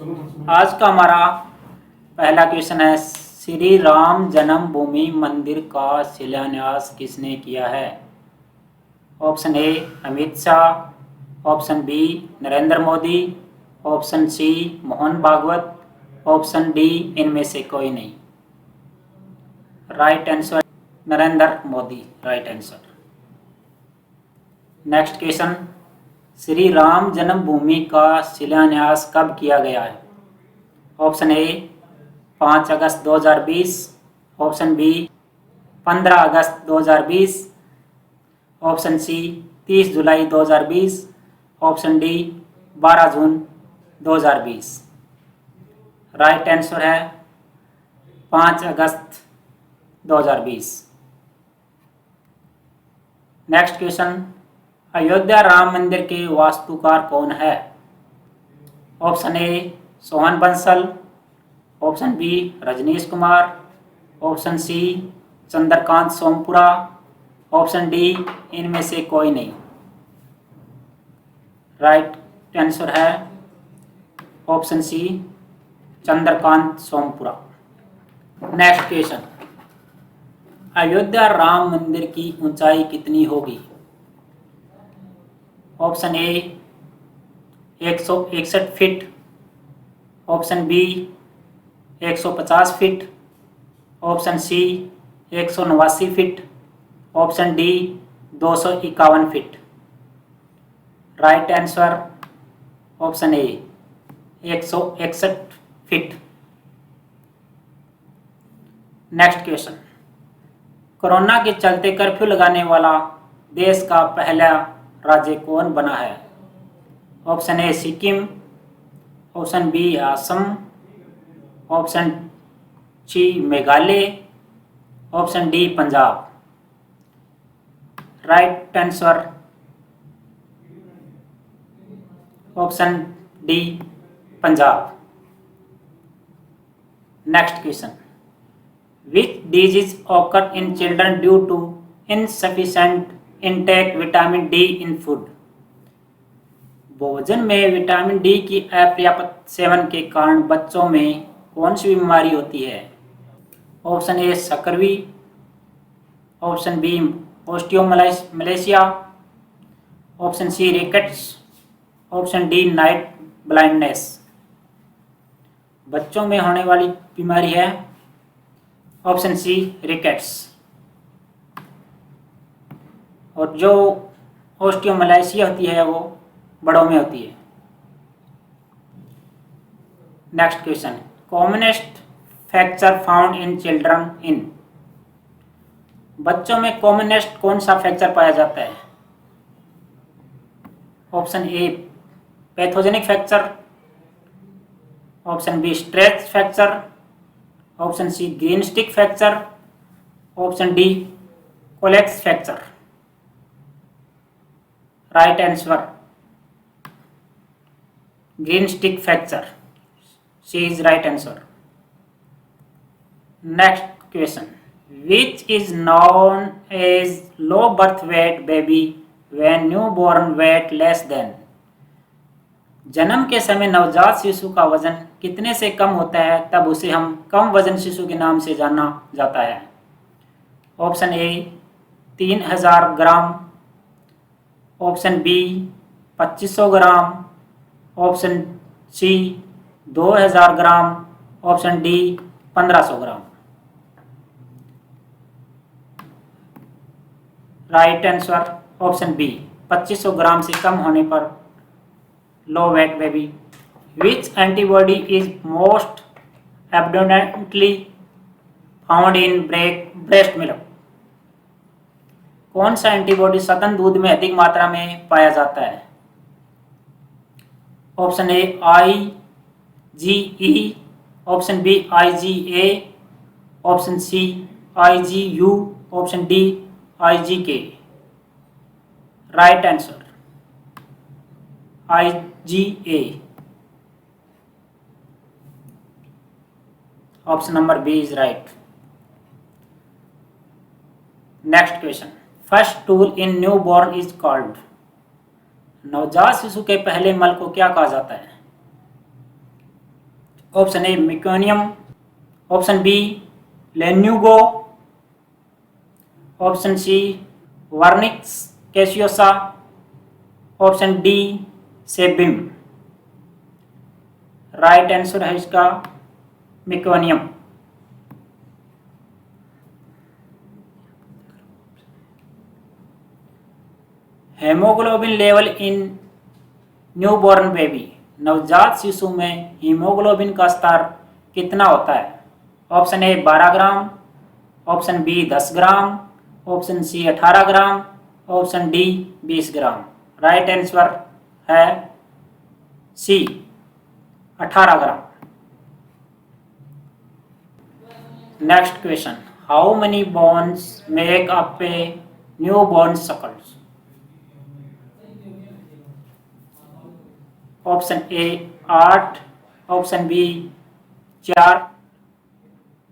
आज का हमारा पहला क्वेश्चन है, श्री राम जन्मभूमि मंदिर का शिलान्यास किसने किया है? Option A Amit Shah, option B Narendra Modi, option C Mohan Bhagwat, option D इनमें से कोई नहीं। Right answer Narendra Modi, right answer. Next question, Shri Ram Janmabhoomi का शिलान्यास कब किया गया है? ऑप्शन ए 5 अगस्त 2020, ऑप्शन बी 15 अगस्त 2020, ऑप्शन सी 30 जुलाई 2020, ऑप्शन डी 12 जून 2020। राइट आंसर है 5 अगस्त 2020। नेक्स्ट क्वेश्चन, अयोध्या राम मंदिर के वास्तुकार कौन है? Option A Sohan Bansal, option B Rajnish Kumar, option C Chandrakant Sompura, option D इनमें से कोई नहीं। राइट आंसर है option C Chandrakant Sompura. Next question, Ayodhya Ram Mandir की ऊंचाई कितनी होगी? Option A 161 feet, option B 150 feet, option C 189 feet, option D 251 feet. Right answer option A 161 feet. Next question, corona के चलते कर्फ्यू लगाने वाला देश का पहला राज्य कौन बना है? Option A Sikkim, option B Assam, option C Meghalaya, option D Punjab. Right answer option D Punjab. Next question, which disease occur in children due to insufficient intake vitamin D in food? भोजन में विटामिन डी की अपर्याप्त सेवन के कारण बच्चों में कौन सी बीमारी होती है? Option A scurvy, option B osteomalacia, option C rickets, option D night blindness. बच्चों में होने वाली बीमारी है ऑप्शन सी रिकेट्स, और जो ऑस्टियोमलेशिया होती है वो बड़ों में होती है। Next question, commonest fracture found in children in? बच्चों में कॉमनेस्ट कौन सा फ्रैक्चर पाया जाता है? Option A pathogenic fracture, option B stretch fracture, option C green stick fracture, option D Colles fracture. Right answer green stick fracture, C is right answer. Next question, which is known as low birth weight baby when new born weight less than? जन्म के समय नवजात शिशु का वजन कितने से कम होता है तब उसे हम कम वजन शिशु के नाम से जाना जाता है? Option A 3000 gram, option B 2500 gram, option C 2000 gram, option D 1500 gram. Right answer option B 2500 gram से कम होने पर low weight baby. Which antibody is most abundantly found in breast milk? कौन सा एंटीबॉडी स्तन दूध में अधिक मात्रा में पाया जाता है? Option A IgE, option B IgA, option C IgU, option D IgK। Right answer IgA, option number B is right. Next question, first stool in new born is called? नवजात शिशु के पहले मल को क्या कहा जाता है? Option A meconium, option B lanugo, option C vernix caseosa, option D sebum. Right answer है इसका meconium. Haemoglobin level in newborn baby, नवजात शिशु में हीमोग्लोबिन का स्तर कितना होता है? Option A 12 gram, option B 10 gram, option C 18 gram, option D 20 gram. Right answer है C 18 gram. Next question, how many bones make up a newborn skulls? Option A 8, option B 4,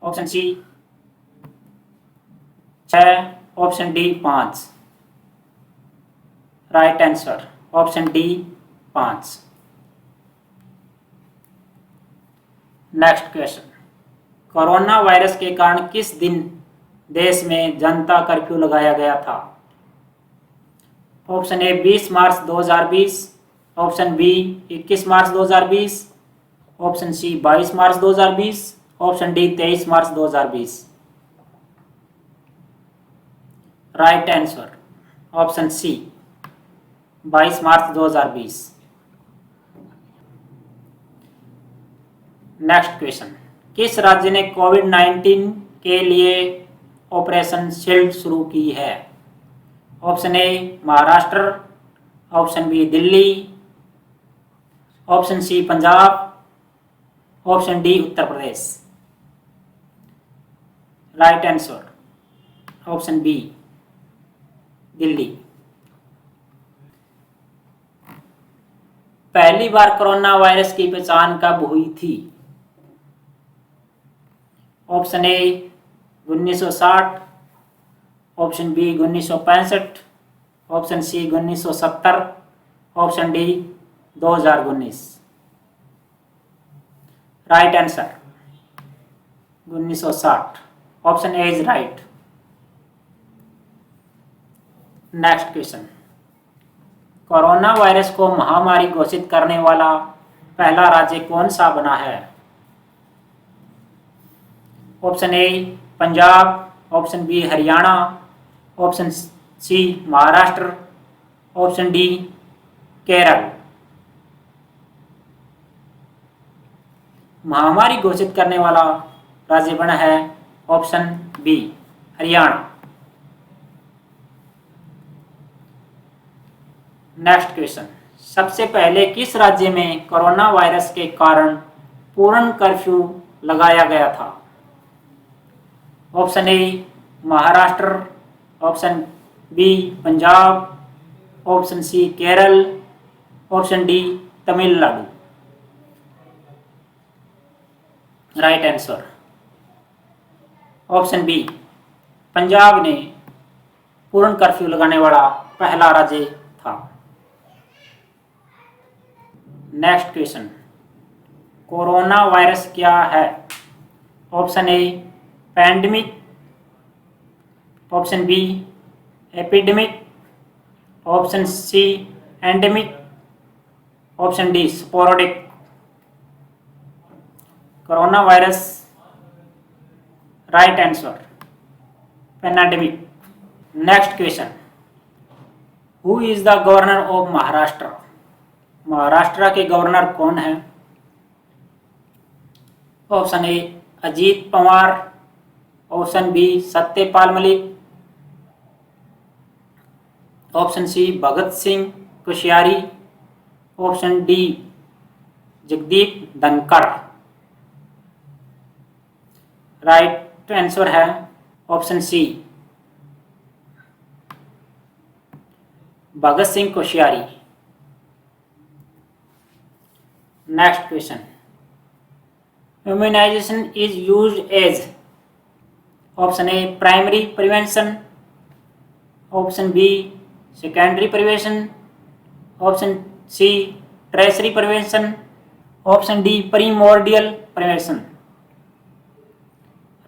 option C 6, option D 5। Right answer option D 5। Next question, corona virus के कारण किस दिन देश में जनता curfew लगाया गया था? ऑप्शन ए 20 मार्च 2020, ऑप्शन बी 21 मार्च 2020, ऑप्शन सी 22 मार्च 2020, ऑप्शन डी 23 मार्च 2020। राइट आंसर ऑप्शन सी 22 मार्च 2020। नेक्स्ट क्वेश्चन, किस राज्य ने कोविड-19 के लिए ऑपरेशन शील्ड शुरू की है? Option A Maharashtra, option B Delhi, option C Punjab, option D Uttar Pradesh. Right answer option B Delhi. पहली बार कोरोना वायरस की पहचान कब हुई थी? Option A 1960, option B 1965, option C 1970, option D 2019। Right answer 1960, option A is right. Next question, corona virus को महामारी घोषित करने वाला पहला राज्य कौन सा बना है? Option A Punjab, option B Haryana, option C Maharashtra, option D Kerala. महामारी घोषित करने वाला राज्य बना है option B Haryana. Next question, सबसे पहले किस राज्य में कोरोना वायरस के कारण पूर्ण कर्फ्यू लगाया गया था? Option A Maharashtra, option B Punjab, option C Kerala, option D Tamil Nadu. Right answer option B Punjab ने पूर्ण कर्फ्यू लगाने वाला पहला राज्य था। नेक्स्ट क्वेश्चन, कोरोना वायरस क्या है? Option A pandemic, option B epidemic, option C endemic, option D sporadic. Corona virus right answer pandemic. Next question, who is the governor of Maharashtra? Maharashtra के गवर्नर कौन है? Option A Ajit Pawar, option B Satyapal Malik, option C Bhagat Singh Koshyari, option D Jagdeep Dhankhar. Right answer है option C Bhagat Singh Koshyari. Next question, immunisation is used as? Option A primary prevention, option B secondary prevention, option C tertiary prevention, option D primordial prevention.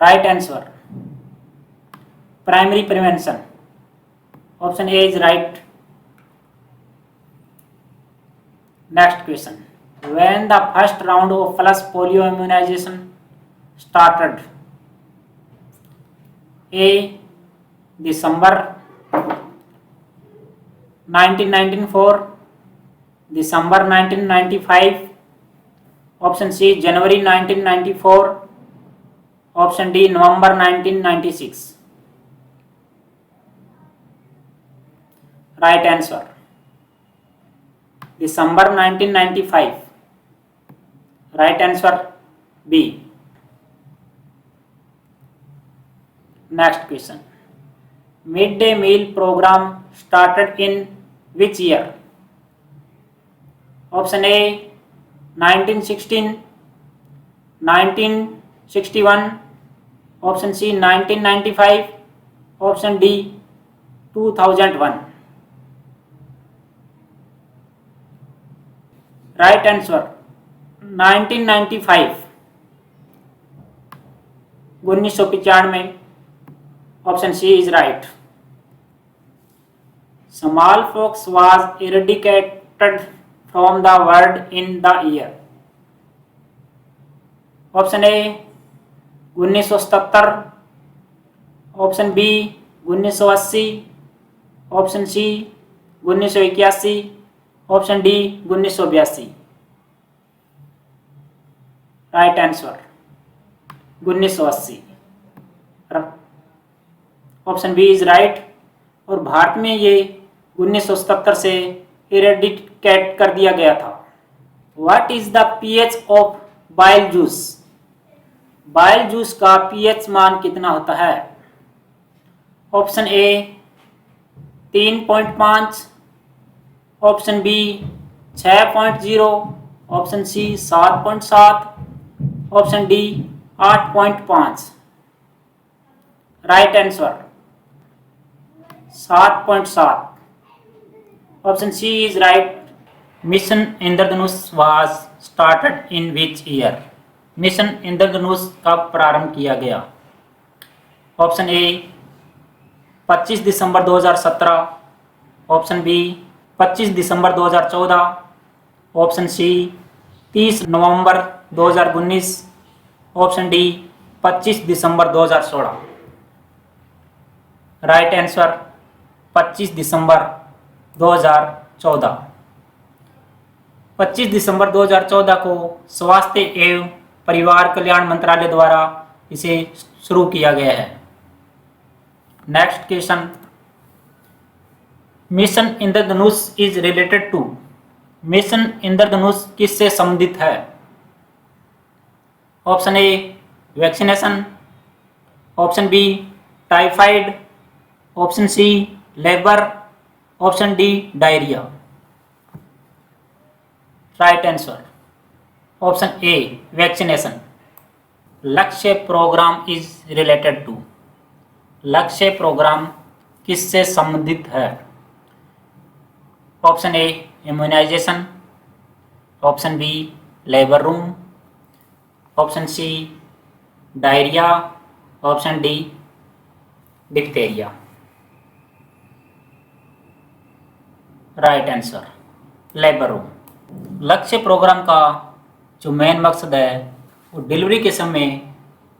Right answer. Primary prevention. Option A is right. Next question. When the first round of pulse polio immunization started? A. December 1994, December 1995, option C January 1994, option D November 1996. Right answer. December 1995. Right answer B. Next question. Midday meal program started in which year? Option A 1916, 1961, option C 1995, option D 2001. Right answer 1995, 1995. Option C is right. Smallpox was eradicated from the world in the year. Option A 1977, option B 1980, option C 1981, option D 1982. Right answer 1980. Option B is right. और भारत में ये 1977 से eradicate कर दिया गया था। What is the pH of bile juice? Bile juice का pH मान कितना होता है? Option A 3.5, option B 6.0, option C 7.7, option D 8.5। Right answer 7.7, option C is right. Mission Indradhanush was started in which year? Mission Indradhanush कब प्रारंभ किया गया? Option A 25 दिसंबर 2017, ऑप्शन बी 25 दिसंबर 2014, ऑप्शन सी 30 नवंबर 2019, ऑप्शन डी 25 दिसंबर 2016। राइट आंसर 25 दिसंबर 2014। 25 दिसंबर 2014 को स्वास्थ्य एवं परिवार कल्याण मंत्रालय द्वारा इसे शुरू किया गया है। Next question, mission Indradhanush is related to? Mission Indradhanush किससे संबंधित है? Option A vaccination, option B typhoid, option C labour, option D diarrhoea. Right answer option A vaccination. Lakshya programme is related to? Lakshya programme किससे संबंधित है? Option A immunisation, option B labour room, option C diarrhoea, option D diphtheria. Right answer labour room. Lakshya programme का जो main मकसद है वो delivery के समय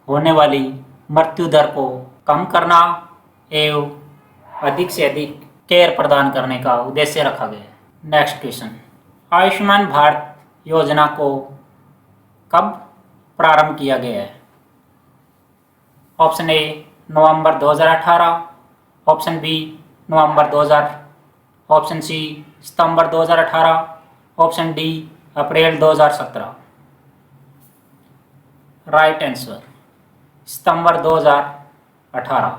होने वाली मृत्यु दर को कम करना एवं अधिक से अधिक केयर प्रदान करने का उद्देश्य रखा गया है। नेक्स्ट क्वेश्चन, आयुष्मान भारत योजना को कब प्रारंभ किया गया है? ऑप्शन ए नवंबर 2018, ऑप्शन बी नवंबर 2000, ऑप्शन सी सितंबर 2018, ऑप्शन डी अप्रैल 2017। राइट आंसर सितंबर 2018।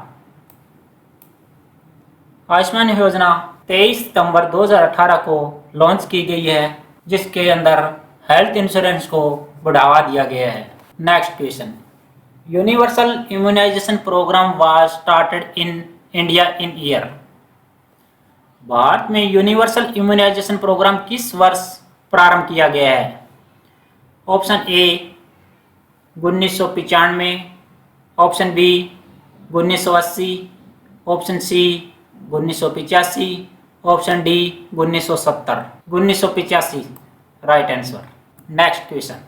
आयुष्मान योजना 23 सितंबर 2018 को लॉन्च की गई है, जिसके अंदर हेल्थ इंश्योरेंस को बढ़ावा दिया गया है। Next question, universal immunisation programme was started in India in year? Bharat में यूनिवर्सल इम्यूनाइजेशन प्रोग्राम किस वर्ष प्रारंभ किया गया है? Option A 1995, option B 1980, option C 1985, option D 1970। 1985 right answer. Next question,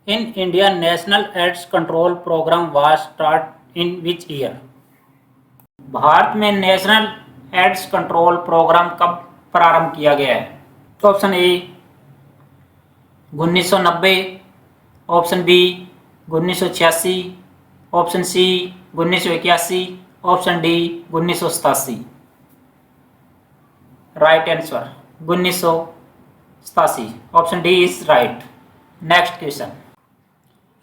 in India national AIDS control programme was start in which year? Bharat में national AIDS control programme कब प्रारंभ किया गया है? Option A 1990, option B 1986, option C 1981, option D 1987। Right answer 1987, option D is right. Next question,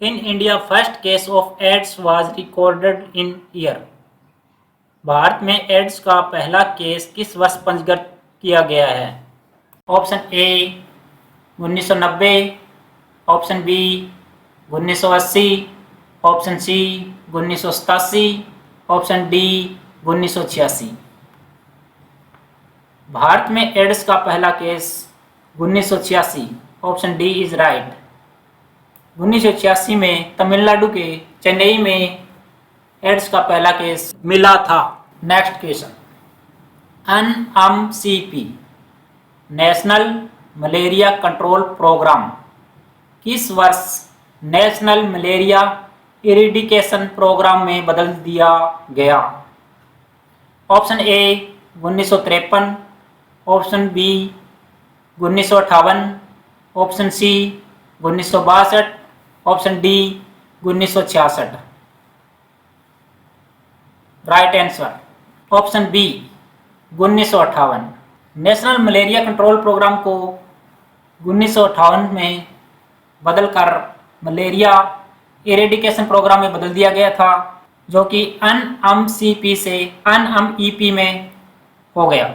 in India first case of AIDS was recorded in year? Bharat में AIDS का पहला case किस वर्ष पंजीकृत किया गया है? Option A 1990, option B 1980, option C 1987, option D 1986। Bharat में एड्स का पहला case 1986, option D is right. 1986 में तमिलनाडु के चेन्नई में एड्स का पहला केस मिला था। Next question, NMCP national malaria control programme किस वर्ष नेशनल मलेरिया इरेडिकेशन प्रोग्राम में बदल दिया गया? Option A 1953, option B 1958, option C 1962, option D 1966। Right answer option B 1958। National malaria control programme को 1958 में बदलकर मलेरिया इरेडिकेशन प्रोग्राम में बदल दिया गया था, जो कि एनएमसीपी से एनएमईपी में हो गया।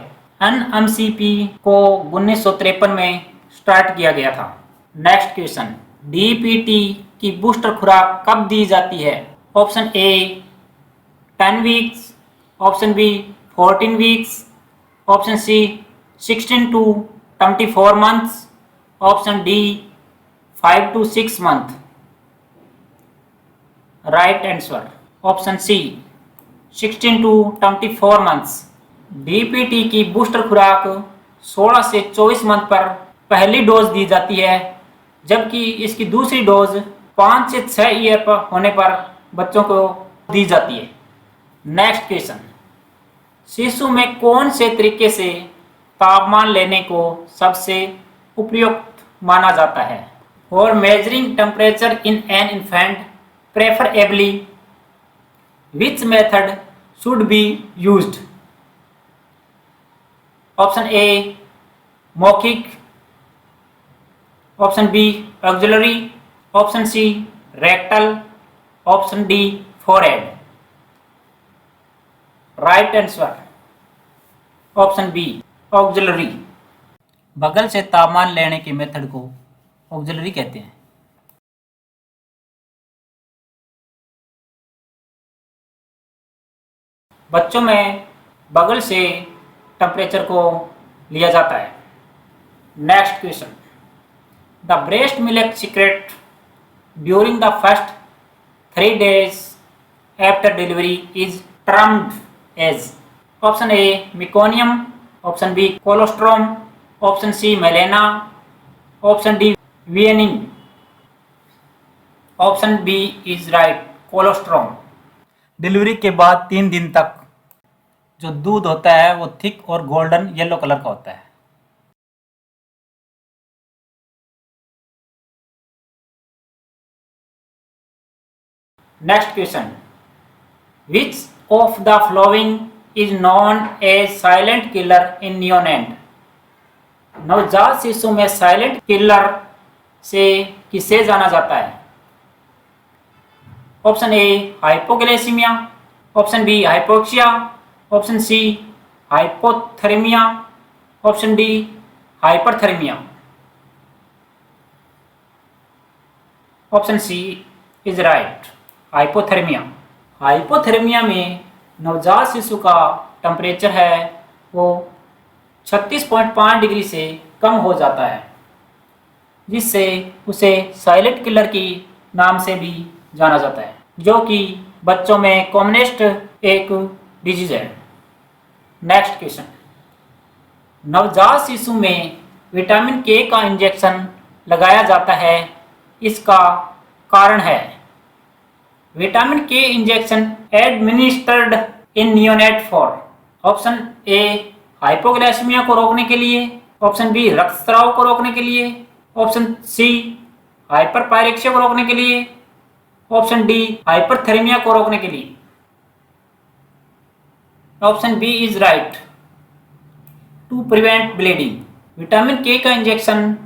एनएमसीपी को 1953 में स्टार्ट किया गया था। नेक्स्ट क्वेश्चन, डीपीटी की बूस्टर खुराक कब दी जाती है? Option A 10 weeks, option B 14 weeks, option C 16 to 24 months, option D 5 to 6 month. Right answer option C 16 to 24 months. DPT की बूस्टर खुराक 16 से 24 मंथ पर पहली डोज दी जाती है, जबकि इसकी दूसरी डोज 5 से 6 ईयर पर होने पर बच्चों को दी जाती है। नेक्स्ट क्वेश्चन, शिशु में कौन से तरीके से तापमान लेने को सबसे उपयुक्त माना जाता है? For measuring temperature in an infant preferably which method should be used? Option A मौखिक, option B axillary, option C rectal, option D forehead. Right answer option B axillary. बगल से तापमान लेने के मेथड को ऑक्सिलरी कहते हैं। बच्चों में बगल से टेम्परेचर को लिया जाता है। Next question, the breast milk secreted during the first 3 days after delivery is termed as? Option A meconium, option B colostrum, option C melaena, option D weaning. Option B is right colostrum. Delivery के बाद 3 दिन तक जो दूध होता है वो thick और गोल्डन येलो कलर का होता है। Next question, which of the following is known as silent killer in neonate? नवजात शिशु में साइलेंट किलर से किसे जाना जाता है? Option A hypoglycaemia, option B hypoxia, option C hypothermia, option D hyperthermia. Option C is right hypothermia. Hypothermia में नवजात शिशु का टेम्परेचर है वो 36.5 डिग्री से कम हो जाता है, जिससे उसे साइलेंट किलर की नाम से भी जाना जाता है, जो कि बच्चों में कॉमनेस्ट एक डिजीज है। नेक्स्ट क्वेश्चन, नवजात शिशु में विटामिन के का इंजेक्शन लगाया जाता है, इसका कारण है। Vitamin K injection administered in neonate for option A hypoglycaemia को रोकने के लिए, ऑप्शन बी रक्तस्राव को रोकने के लिए, ऑप्शन सी हाइपरपायरेक्सिया को रोकने के लिए, ऑप्शन डी हाइपरथेरेमिया को रोकने के लिए। Option B is right, to prevent bleeding. Vitamin K का इंजेक्शन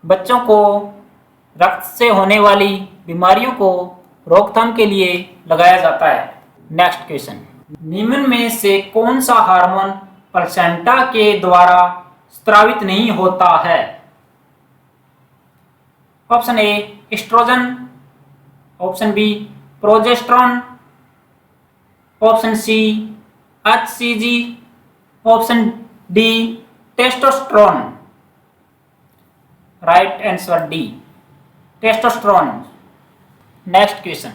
बच्चों को रक्त से होने वाली बीमारियों को रोकथाम के लिए लगाया जाता है। नेक्स्ट क्वेश्चन, निम्न में से कौन सा हार्मोन प्लेसेंटा के द्वारा स्रावित नहीं होता है? Option A oestrogen, option B progesterone, option C HCG, option D testosterone. Right answer D testosterone. Next question,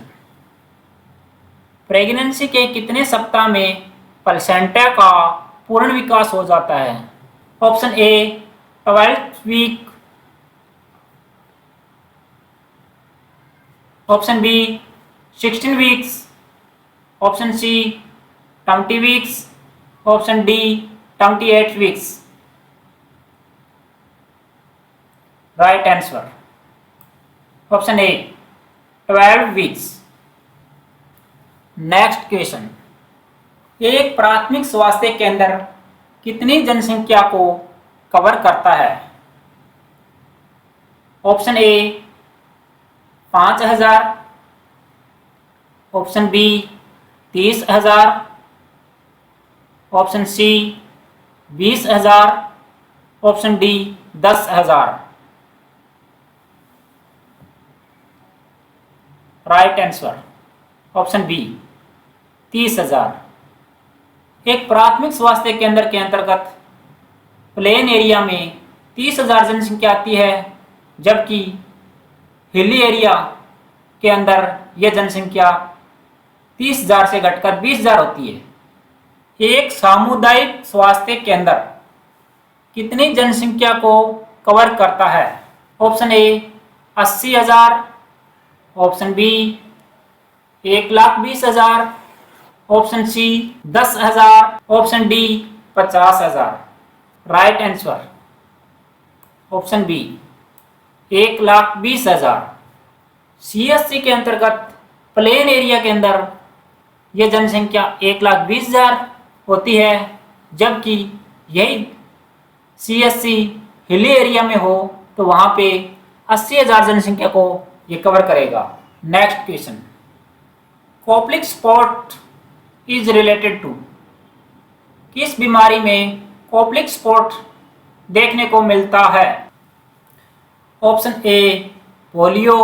pregnancy के कितने सप्ताह में प्लेसेंटा का पूर्ण विकास हो जाता है? Option A 12 week, option B 16 weeks, option C 20 weeks, option D 28 weeks. Right answer option A 12 weeks. Next question, एक प्राथमिक स्वास्थ्य केंद्र कितनी जनसंख्या को कवर करता है? Option A 5,000, option B 30,000, option C 20,000, option D 10,000। Right answer option B 30,000। एक प्राथमिक स्वास्थ्य केंद्र के अंतर्गत प्लेन एरिया में 30,000 जनसंख्या आती है, जबकि हिली एरिया के अंदर यह जनसंख्या 30,000 से घटकर 20,000 होती है। एक सामुदायिक स्वास्थ्य केंद्र कितनी जनसंख्या को कवर करता है? Option A 80,000, option B 1,20,000, option C 10,000, option D 50,000। Right answer option B 1,20,000। CSC के अंतर्गत प्लेन एरिया के अंदर यह जनसंख्या 1,20,000 होती है, जबकि यही CSC हिली एरिया में हो तो वहां पे 80,000 जनसंख्या को ये कवर करेगा। Next question, Koplik spot is related to, किस बीमारी में कोप्लिक स्पॉट देखने को मिलता है? Option A polio,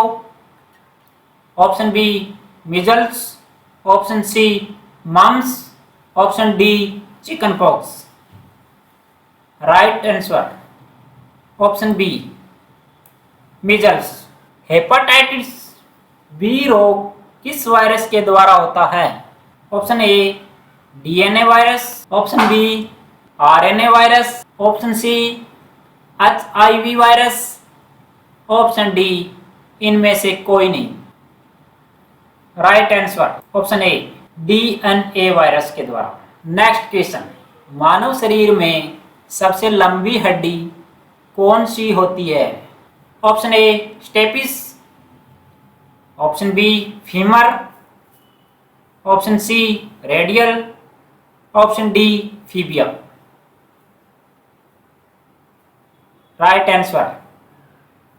option B measles, option C mumps, option D chicken pox. Right answer option B measles. Hepatitis B रोग किस वायरस के द्वारा होता है? Option A DNA virus, option B RNA virus, option C HIV virus, option D इनमें से कोई नहीं। Right answer option A DNA virus के द्वारा। नेक्स्ट क्वेश्चन, मानव शरीर में सबसे लंबी हड्डी कौन सी होती है? Option A stapes, option B femur, option C radial, option D fibula. Right answer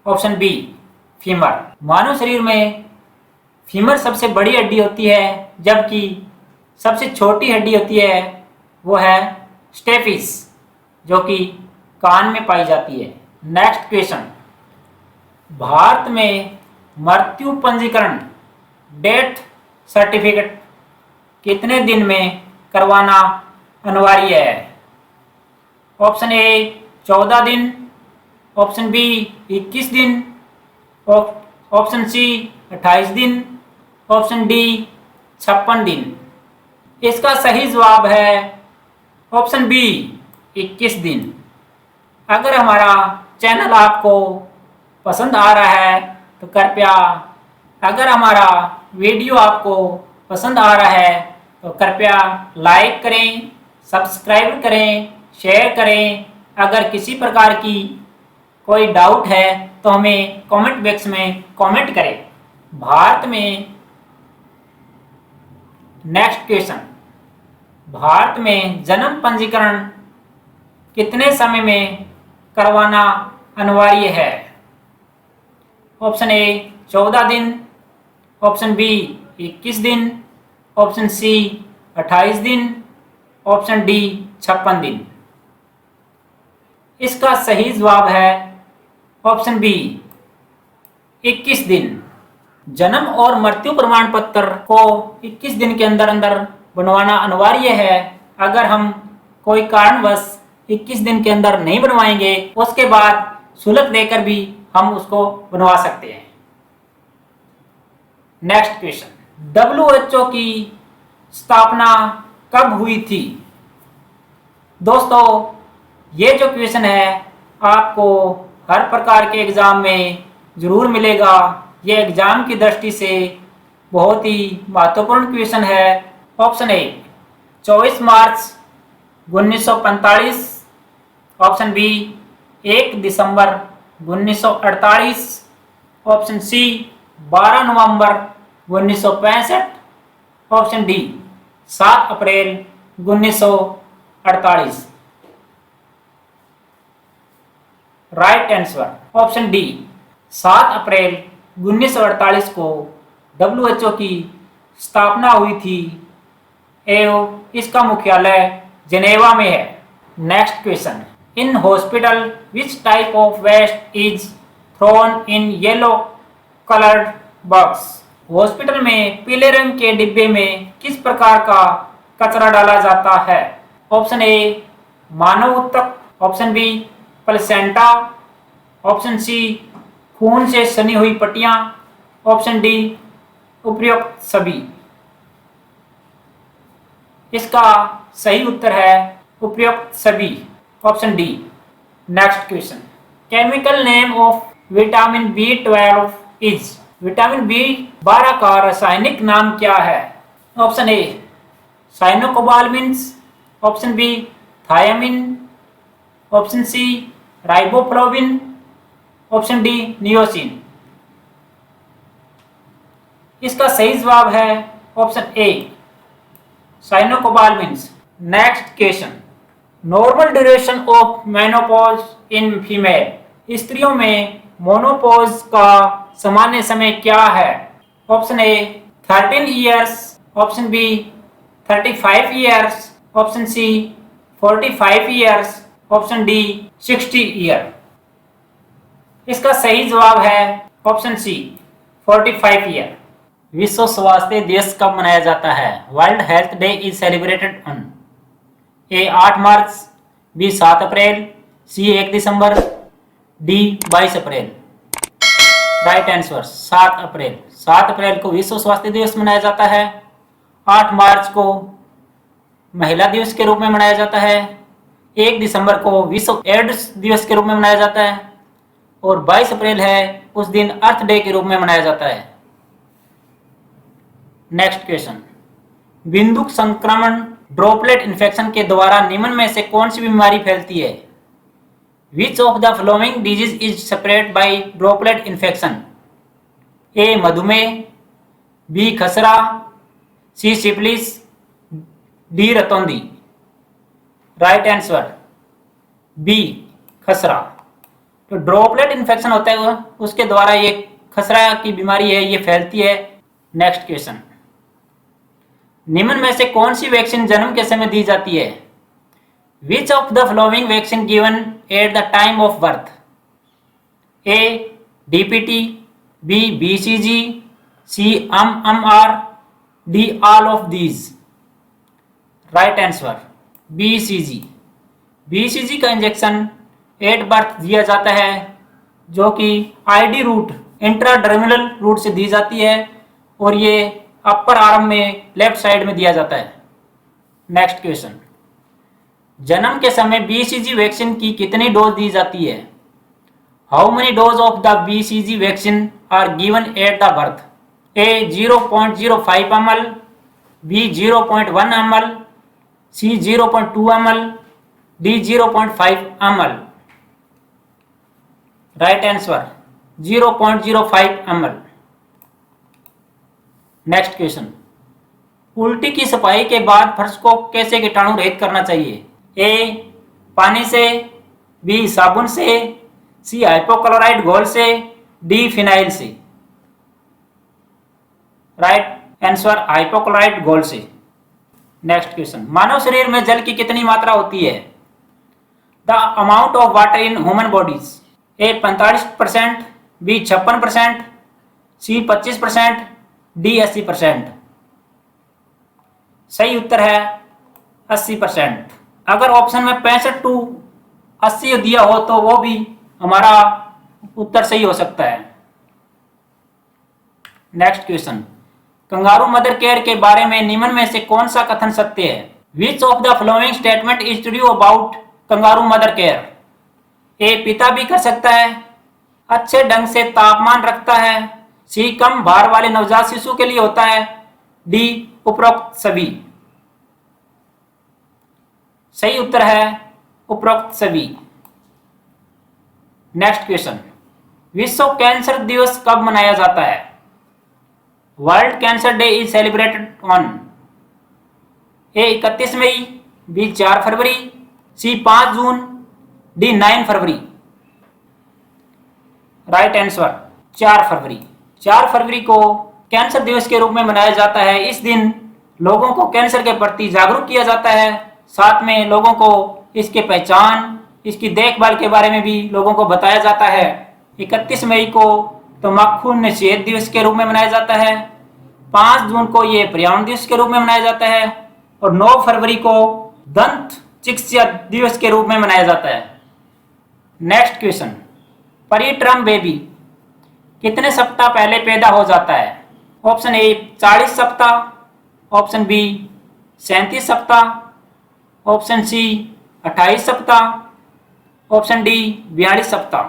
option B femur. मानव शरीर में फीमर सबसे बड़ी हड्डी होती है, जबकि सबसे छोटी हड्डी होती है वो है स्टेपिस, जो कि कान में पाई जाती है। नेक्स्ट क्वेश्चन, भारत में मृत्यु पंजीकरण डेथ सर्टिफिकेट कितने दिन में करवाना अनिवार्य है? ऑप्शन ए 14 दिन, ऑप्शन बी 21 दिन, ऑप्शन सी 28 दिन, ऑप्शन डी 56 दिन। इसका सही जवाब है ऑप्शन बी 21 दिन। अगर हमारा चैनल आपको पसंद आ रहा है तो कृपया, अगर हमारा वीडियो आपको पसंद आ रहा है तो कृपया लाइक करें, सब्सक्राइब करें, शेयर करें। अगर किसी प्रकार की कोई डाउट है तो हमें कमेंट बॉक्स में कमेंट करें। भारत में नेक्स्ट क्वेश्चन, भारत में जन्म पंजीकरण कितने समय में करवाना अनिवार्य है? ऑप्शन ए 14 दिन, ऑप्शन बी 21 दिन, ऑप्शन सी 28 दिन, ऑप्शन डी 56 दिन। इसका सही जवाब है ऑप्शन बी 21 दिन। जन्म और मृत्यु प्रमाण पत्र को 21 दिन के अंदर अंदर बनवाना अनिवार्य है। अगर हम कोई कारणवश 21 दिन के अंदर नहीं बनवाएंगे, उसके बाद शुल्क देकर भी हम उसको बनवा सकते हैं। नेक्स्ट क्वेश्चन, WHO की स्थापना कब हुई थी? दोस्तों, ये जो क्वेश्चन है आपको हर प्रकार के एग्जाम में जरूर मिलेगा। ये एग्जाम की दृष्टि से बहुत ही महत्वपूर्ण क्वेश्चन है। Option A 24 March 1945, option B 1 दिसंबर 1948, ऑप्शन सी 12 नवंबर 1965, option D 7 April 1948। Right answer option D 7 April 1948 को WHO की स्थापना हुई थी एवं इसका मुख्यालय जेनेवा में है। Next question, in hospital which type of waste is thrown in yellow coloured box? Hospital में पीले रंग के डिब्बे में किस प्रकार का कचरा डाला जाता है? ऑप्शन ए मानव ऊतक, option B placenta, option C खून से सनी हुई पट्टियां, ऑप्शन डी उपयुक्त सभी। इसका सही उत्तर है उपयुक्त सभी, option D. Next question, chemical name of vitamin B12 is? Vitamin B12 का रासायनिक नाम क्या है? Option A cyanocobalamins, option B thiamine, option C riboflavin, option D niacin. इसका सही जवाब है option A cyanocobalamins. Next question, normal duration of menopause in female? स्त्रियों में मोनोपॉज का सामान्य समय क्या है? Option A 13 years, option B 35 years, option C 45 years, option D 60 year. इसका सही जवाब है ऑप्शन सी 45 ईयर। विश्व स्वास्थ्य दिवस कब मनाया जाता है? World health day is celebrated on A 8 March, B 7 April, C 1 दिसंबर, D 22 April. Right answer 7 April. 7 April को विश्व स्वास्थ्य दिवस मनाया जाता है। 8 मार्च को महिला दिवस के रूप में मनाया जाता है। 1 दिसंबर को विश्व एड्स दिवस के रूप में मनाया जाता है और 22 अप्रैल है उस दिन अर्थ डे के रूप में मनाया जाता है। नेक्स्ट क्वेश्चन, बिंदुक संक्रमण ड्रॉपलेट इन्फेक्शन के द्वारा निम्न में से कौन सी बीमारी फैलती है? Which of the following disease is spread by droplet infection? A मधुमेह, बी खसरा, सी सिफिलिस, डी रतौंधी। राइट आंसर बी खसरा। तो ड्रॉपलेट इन्फेक्शन होता है उसके द्वारा ये खसरा की बीमारी है, ये फैलती है। नेक्स्ट क्वेश्चन, निम्न में से कौन सी वैक्सीन जन्म के समय दी जाती है? Which of the following vaccine given at the time of birth? A DPT, B BCG, C MMR, D all of these. Right answer BCG। BCG का इंजेक्शन एट बर्थ दिया जाता है जो कि ID रूट इंट्राडर्मिनल रूट से दी जाती है और ये अपर आर्म में लेफ्ट साइड में दिया जाता है। नेक्स्ट क्वेश्चन, जन्म के समय बीसीजी वैक्सीन की कितनी डोज दी जाती है? How many dose of the BCG vaccine are given at the birth? A 0.05 ml, B 0.1 ml, C 0.2 ml, D 0.5 ml। Right answer 0.05 ml। Next question, उल्टी की सफाई के बाद फर्श को कैसे कीटाणु रहित करना चाहिए? ए पानी से, बी साबुन से, सी हाइपोक्लोराइड घोल से, डी फिनाइल से। राइट आंसर हाइपोक्लोराइड घोल से। नेक्स्ट क्वेश्चन, मानव शरीर में जल की कितनी मात्रा होती है? The amount of water in human bodies. A 45%, B 56%, C 25%, D 80%। सही उत्तर है 80%। अगर ऑप्शन में 65 टू 80 दिया हो तो वो भी हमारा उत्तर सही हो सकता है। Next question, kangaroo mother care के बारे में निम्न में से कौन सा कथन सत्य है? Which of the following statement is true about kangaroo mother care? A पिता भी कर सकता है, अच्छे ढंग से तापमान रखता है, सी कम भार वाले नवजात शिशु के लिए होता है, डी उपरोक्त सभी। सही उत्तर है उपरोक्त सभी। नेक्स्ट क्वेश्चन, विश्व कैंसर दिवस कब मनाया जाता है? World cancer day is celebrated on. A 31 मई, बी 4 फरवरी, सी 5 जून, डी 9 फरवरी। राइट आंसर 4 फरवरी। 4 फरवरी को कैंसर दिवस के रूप में मनाया जाता है। इस दिन लोगों को कैंसर के प्रति जागरूक किया जाता है, साथ में लोगों को इसके पहचान, इसकी देखभाल के बारे में भी लोगों को बताया जाता है। 31 मई को तम्बाकू निषेध दिवस के रूप में मनाया जाता है, 5 जून को ये पर्यावरण दिवस के रूप में मनाया जाता है और 9 फरवरी को दंत चिकित्सा दिवस के रूप में मनाया जाता है। नेक्स्ट क्वेश्चन, प्रीटर्म बेबी कितने सप्ताह पहले पैदा हो जाता है? ऑप्शन ए 40 सप्ताह, ऑप्शन बी 37 सप्ताह, ऑप्शन सी 28 सप्ताह, ऑप्शन डी 42 सप्ताह।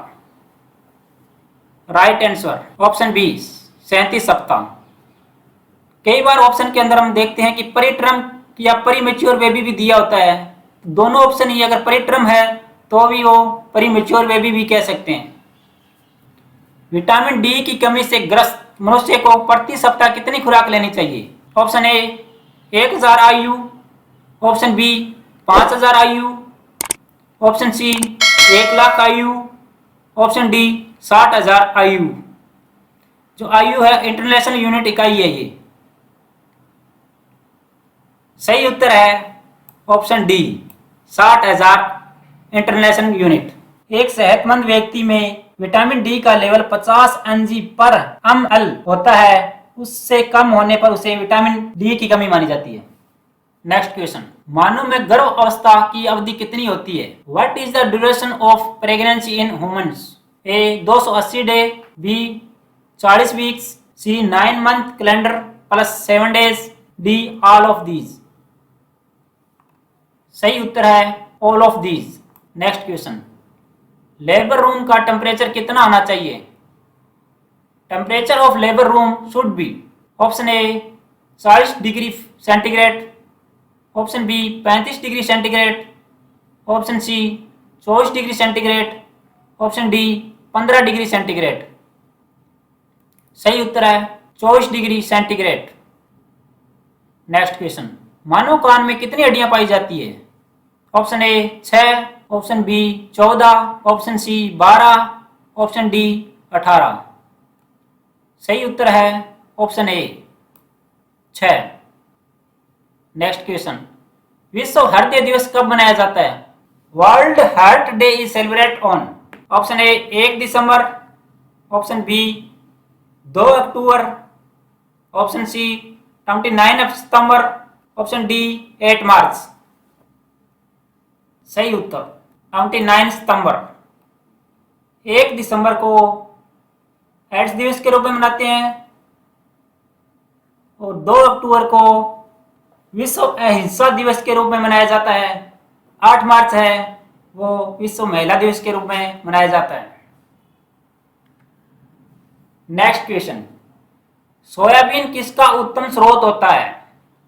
राइट आंसर ऑप्शन बी 37 सप्ताह। कई बार ऑप्शन के अंदर हम देखते हैं कि प्रीटर्म या प्रीमेच्योर बेबी भी दिया होता है। दोनों ऑप्शन ही अगर प्रीटर्म है तो भी वो प्रीमेच्योर बेबी भी कह सकते हैं। विटामिन डी की कमी से ग्रस्त मनुष्य को प्रति सप्ताह कितनी खुराक लेनी चाहिए? Option A 1000 IU, option B 5000 IU, option C 1 lakh IU, option D 60,000 IU। जो IU है इंटरनेशनल यूनिट इकाई है ये। सही उत्तर है ऑप्शन डी 60,000 इंटरनेशनल यूनिट। एक सेहतमंद व्यक्ति में विटामिन डी का लेवल 50 mg/ml होता है, उससे कम होने पर उसे विटामिन डी की कमी मानी जाती है। नेक्स्ट क्वेश्चन, मानव में गर्भ अवस्था की अवधि कितनी होती है? What is the duration of pregnancy in humans? A 280 day, B 40 weeks, C 9 month calendar plus 7 days, D all of these. सही उत्तर है all of these. Next question, labour room का टेम्परेचर कितना होना चाहिए? Temperature of labour room should be. Option A 40 degree centigrade, option B 35 degree centigrade, option C 24 degree centigrade, option D 15 degree centigrade. सही उत्तर है 24 डिग्री सेंटीग्रेड। नेक्स्ट क्वेश्चन, मानव कान में कितनी हड्डियां पाई जाती है? Option A 6, option B 14, option C 12, option D 18। सही उत्तर है ऑप्शन ए 6। नेक्स्ट क्वेश्चन, विश्व हृदय दिवस कब मनाया जाता है? World heart day is celebrate on. Option A 1 दिसंबर, ऑप्शन बी 2 अक्टूबर, ऑप्शन सी 29 सितंबर, ऑप्शन डी 8 मार्च। सही उत्तर 29 सितंबर। 1 दिसंबर को एड्स दिवस के रूप में मनाते हैं, और 2 अक्टूबर को विश्व अहिंसा दिवस के रूप में मनाया जाता है। 8 मार्च है वो विश्व महिला दिवस के रूप में मनाया जाता है। नेक्स्ट क्वेश्चन, सोयाबीन किसका उत्तम स्रोत होता है?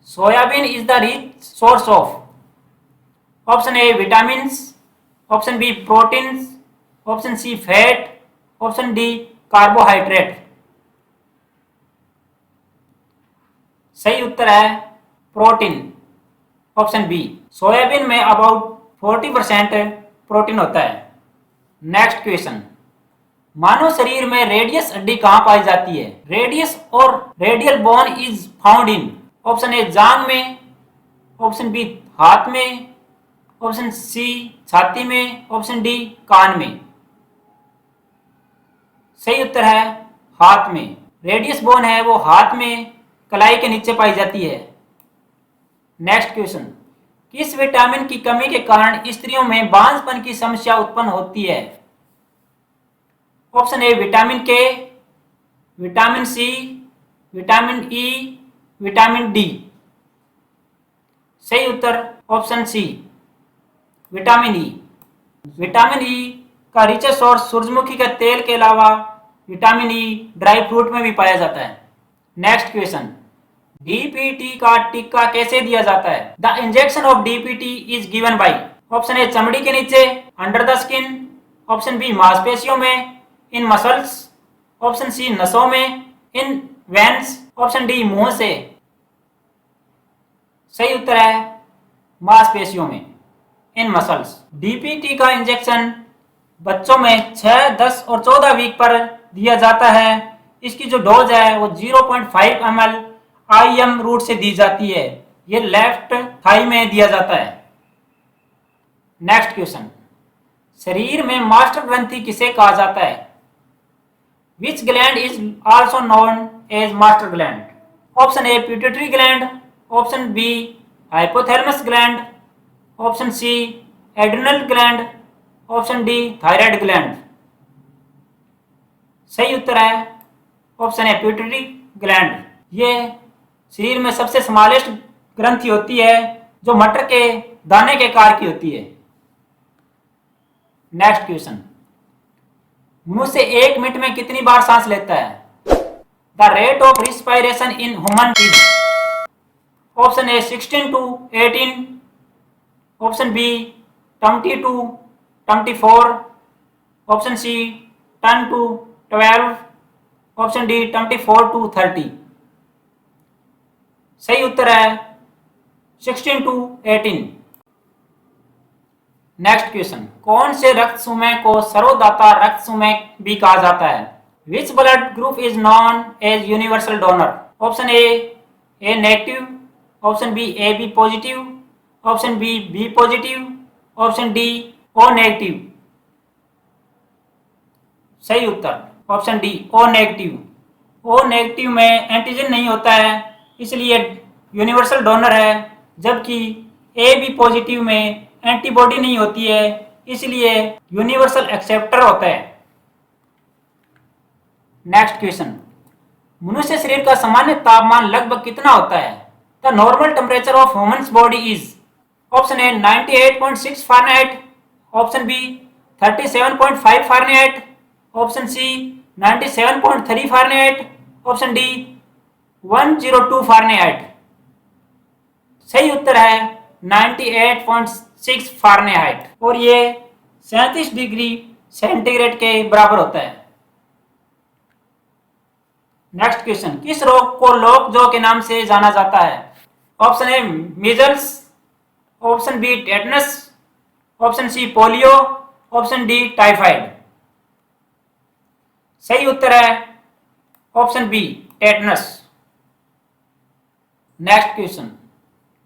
Soybean is the rich source of, option A vitamin, option B protein, option C fat, option D carbohydrate. सही उत्तर है प्रोटीन, ऑप्शन बी। सोयाबीन में अबाउट 40% प्रोटीन होता है। नेक्स्ट क्वेश्चन, मानव शरीर में रेडियस हड्डी कहां पाई जाती है? रेडियस और radial bone is found in, option A जांघ में, ऑप्शन बी हाथ में, ऑप्शन सी छाती में, ऑप्शन डी कान में। सही उत्तर है हाथ में। रेडियस बोन है वो हाथ में कलाई के नीचे पाई जाती है। नेक्स्ट क्वेश्चन, किस विटामिन की कमी के कारण स्त्रियों में बांझपन की समस्या उत्पन्न होती है? Option A vitamin K, vitamin C, vitamin E, vitamin D. सही उत्तर option C vitamin E. Vitamin E का रिचर सोर्स सूरजमुखी के तेल के अलावा विटामिन ई ड्राई फ्रूट में भी पाया जाता है। नेक्स्ट क्वेश्चन, डीपीटी का टीका कैसे दिया जाता है? The injection of DPT is given by, option A चमड़ी के नीचे under the skin, option B मांसपेशियों में इन मसल्स, ऑप्शन सी नसों में इन वेन्स, ऑप्शन डी मुंह से। सही उत्तर है मांसपेशियों में इन मसल्स। डीपीटी का इंजेक्शन बच्चों में 6, 10 और 14 वीक पर दिया जाता है। इसकी जो डोज है वो 0.5 ml IM रूट से दी जाती है। ये लेफ्ट थाई में दिया जाता है। नेक्स्ट क्वेश्चन, शरीर में मास्टर ग्रंथि किसे कहा जाता है? Which gland is also known as master gland? Option A pituitary gland, option B hypothalamus gland, option C adrenal gland, option D thyroid gland. सही उत्तर है ऑप्शन ए पिट्यूटरी ग्लैंड। ये शरीर में सबसे स्मॉलेस्ट ग्रंथि होती है जो मटर के दाने के आकार की होती है। नेक्स्ट क्वेश्चन, मनुष्य 1 मिनट में कितनी बार सांस लेता है? The rate of respiration in human is, option A 16 to 18, option B 20 to 24, option C 10 to 12, option D 24 to 30। सही उत्तर है 16 to 18। नेक्स्ट क्वेश्चन, कौन से रक्त समूह को सर्वदाता रक्त समूह भी कहा जाता है? Which blood group is known as universal donor? Option A negative, option B AB positive, option B B positive, option D O negative. सही उत्तर option D O negative. O negative में एंटीजन नहीं होता है इसलिए यूनिवर्सल डोनर है, जबकि AB positive में एंटीबॉडी नहीं होती है इसलिए यूनिवर्सल एक्सेप्टर होता है। नेक्स्ट क्वेश्चन, मनुष्य शरीर का सामान्य तापमान लगभग कितना होता है? The normal temperature of humans body is, option A 98.6 Fahrenheit, option B 37.5 Fahrenheit, option C 97.3 Fahrenheit, option D 102 Fahrenheit. सही उत्तर है 98.6 फारेनहाइट और ये 37 डिग्री सेंटीग्रेड के बराबर होता है। नेक्स्ट क्वेश्चन, किस रोग को लोकजो के नाम से जाना जाता है? Option A measles, option B tetanus, option C polio, option D typhoid. सही उत्तर है option B tetanus. Next question,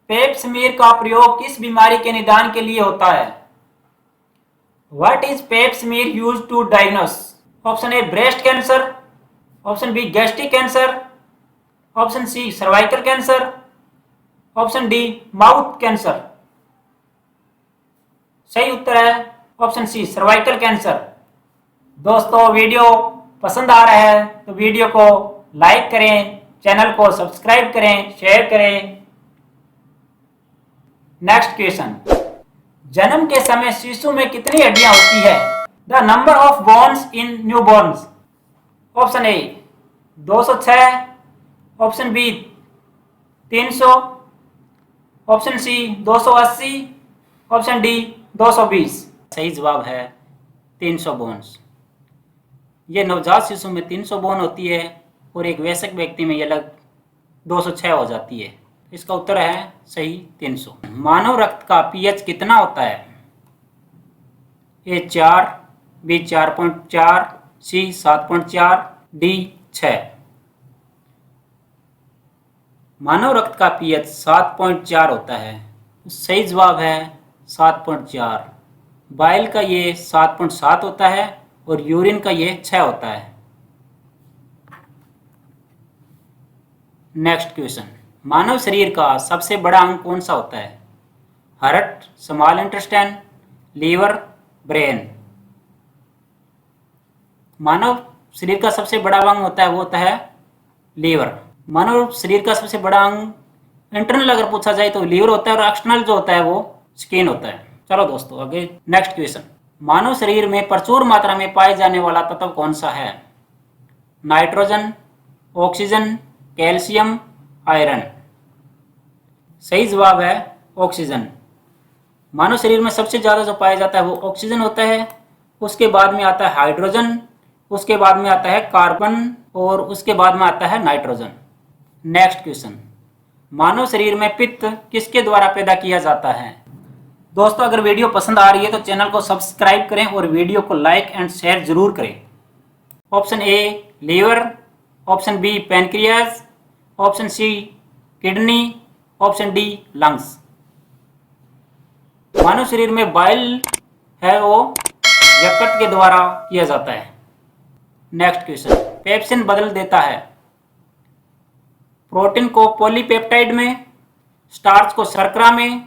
pap smear का प्रयोग किस बीमारी के निदान के लिए होता है? What is pap smear used to diagnose? Option A breast cancer, option B gastric cancer, option C cervical cancer, option D mouth cancer. सही उत्तर है ऑप्शन सी सर्वाइकल कैंसर। दोस्तों वीडियो पसंद आ रहा है तो वीडियो को लाइक करें, चैनल को सब्सक्राइब करें, शेयर करें। नेक्स्ट क्वेश्चन, जन्म के समय शिशु में कितनी हड्डियां होती है? The number of bones in new borns. Option A 206, option B 300, option C 280, option D 220। सही जवाब है 300 बोन्स। ये नवजात शिशु में 300 बोन होती है और एक वयस्क व्यक्ति में ये अलग 206 हो जाती है। इसका उत्तर है सही 300। मानव रक्त का पीएच कितना होता है? ए 4, बी 4.4, सी 7.4, डी 6। मानव रक्त का पीएच 7.4 होता है। सही जवाब है 7.4। बाइल का ये 7.7 होता है और यूरिन का ये 6 होता है। नेक्स्ट क्वेश्चन, मानव शरीर का सबसे बड़ा अंग कौन सा होता है? Heart, small intestine, liver, brain. मानव शरीर का सबसे बड़ा अंग होता है वो होता है लीवर। मानव शरीर का सबसे बड़ा अंग इंटरनल अगर पूछा जाए तो लीवर होता है और एक्सटर्नल जो होता है वो स्किन होता है। चलो दोस्तों आगे नेक्स्ट क्वेश्चन, मानव शरीर में प्रचुर मात्रा में पाए जाने वाला तत्व कौन सा है? Nitrogen, oxygen, calcium, iron. सही जवाब है ऑक्सीजन। मानव शरीर में सबसे ज़्यादा जो पाया जाता है वो ऑक्सीजन होता है, उसके बाद में आता है हाइड्रोजन, उसके बाद में आता है कार्बन और उसके बाद में आता है नाइट्रोजन। नेक्स्ट क्वेश्चन, मानव शरीर में पित्त किसके द्वारा पैदा किया जाता है? दोस्तों अगर वीडियो पसंद आ रही है तो चैनल को सब्सक्राइब करें और वीडियो को लाइक एंड शेयर जरूर करें। Option A liver, option B pancreas, option C kidney, option D lungs. मानव शरीर में बाइल है वो यकृत के द्वारा किया जाता है। नेक्स्ट क्वेश्चन, पेप्सिन बदल देता है प्रोटीन को पॉलीपेप्टाइड में, स्टार्च को शर्करा में,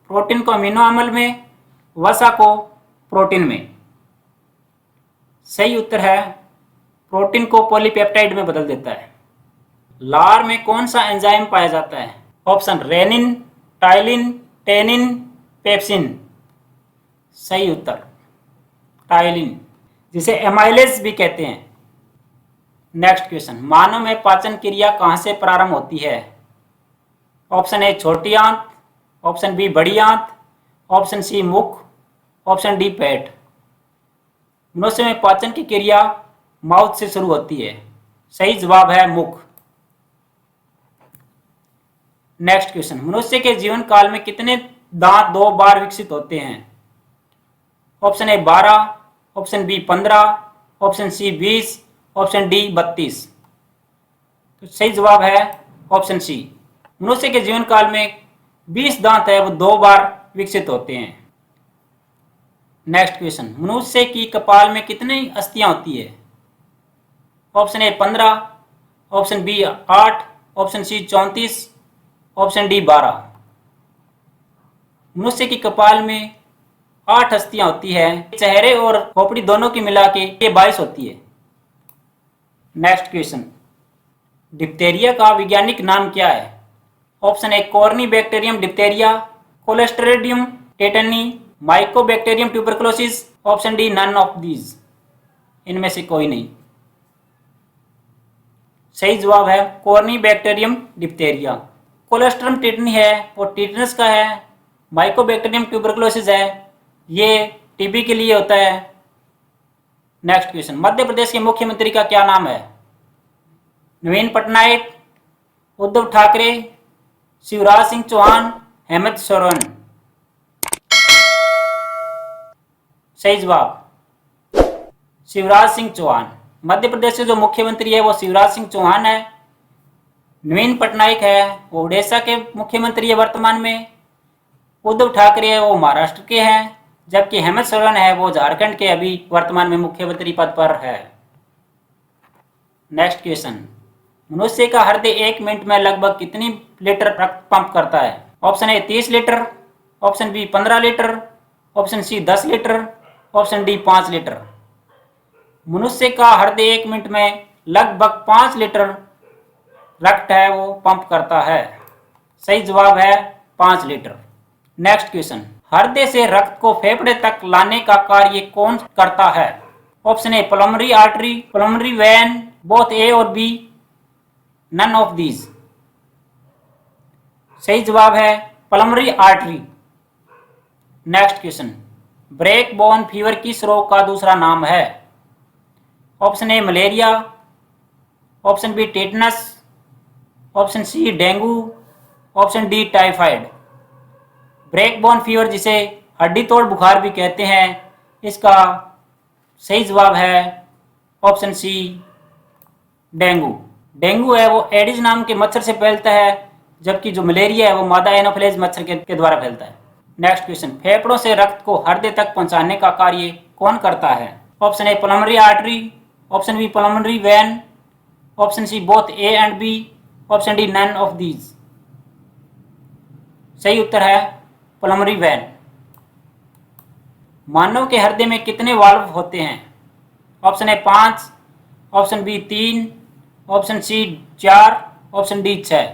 प्रोटीन को अमीनो अम्ल में, वसा को प्रोटीन में। सही उत्तर है प्रोटीन को पॉलीपेप्टाइड में बदल देता है। लार में कौन सा एंजाइम पाया जाता है? Option rennin, ptyalin, tannin, pepsin. सही उत्तर टाइलिन, जिसे एमाइलेज भी कहते हैं। नेक्स्ट क्वेश्चन, मानव में पाचन क्रिया कहां से प्रारंभ होती है? ऑप्शन ए छोटी आंत, ऑप्शन बी बड़ी आंत, ऑप्शन सी मुख, ऑप्शन डी पेट। मनुष्य में पाचन की क्रिया माउथ से शुरू होती है। सही जवाब है मुख। नेक्स्ट क्वेश्चन, मनुष्य के जीवन काल में कितने दांत 2 बार विकसित होते हैं? Option A 12, option B 15, option C 20, option D 32। तो सही जवाब है ऑप्शन सी। मनुष्य के जीवन काल में 20 दांत है वो 2 बार विकसित होते हैं। नेक्स्ट क्वेश्चन, मनुष्य की कपाल में कितनी अस्थियां होती है? Option A 15, option B 8, option C 34, option D 12। मनुष्य की कपाल में 8 अस्थियां होती है। चेहरे और खोपड़ी दोनों की मिला के ये 22 होती है। नेक्स्ट क्वेश्चन, डिप्थेरिया का वैज्ञानिक नाम क्या है? Option A corynebacterium diphtheria, clostridium tetani, mycobacterium tuberculosis, option D none of these. इनमें से कोई नहीं। सही जवाब है कॉर्नीबैक्टीरियम डिप्थेरिया। कोलेस्ट्रम टेटनी है वो टीटनस का है, माइकोबैक्टीरियम ट्यूबरकुलोसिस है ये टीबी के लिए होता है। नेक्स्ट क्वेश्चन, मध्य प्रदेश के मुख्यमंत्री का क्या नाम है? नवीन पटनायक, उद्धव ठाकरे, शिवराज सिंह चौहान, हेमंत सोरेन। सही जवाब शिवराज सिंह चौहान। मध्य प्रदेश के जो मुख्यमंत्री है वो शिवराज सिंह चौहान है। नवीन पटनायक है वो उड़ीसा के मुख्यमंत्री है वर्तमान में। उद्धव ठाकरे है वो महाराष्ट्र के हैं, जबकि हेमंत सोरेन है वो झारखंड के अभी वर्तमान में मुख्यमंत्री पद पर है। नेक्स्ट क्वेश्चन, मनुष्य का हृदय 1 मिनट में लगभग कितनी लीटर रक्त पंप करता है? Option A 30 litre, option B 15 litre, option C 10 litre, option D 5 litre. मनुष्य का हृदय 1 मिनट में लगभग 5 लीटर रक्त है वो पंप करता है। सही जवाब है 5 लीटर। नेक्स्ट क्वेश्चन, हृदय से रक्त को फेफड़े तक लाने का कार्य कौन करता है? Option A pulmonary artery, pulmonary vein, both A और बी, नन ऑफ दीज। सही जवाब है pulmonary artery. Next question, break bone fever किस रोग का दूसरा नाम है? Option A malaria, option B tetanus, option C dengue, option D typhoid. Break bone fever जिसे हड्डी तोड़ बुखार भी कहते हैं, इसका सही जवाब है ऑप्शन सी डेंगू। डेंगू है वो एडिस नाम के मच्छर से फैलता है, जबकि जो मलेरिया है वो मादा एनोफिलीज मच्छर के द्वारा फैलता है। नेक्स्ट क्वेश्चन, फेफड़ों से रक्त को हृदय तक पहुंचाने का कार्य कौन करता है? Option A pulmonary artery, option B pulmonary vein, option C both A and B, option D none of these. सही उत्तर है पल्मोनरी वेन। मानव के हृदय में कितने वाल्व होते हैं? Option A 5, option B 3, option C 4, option D 6।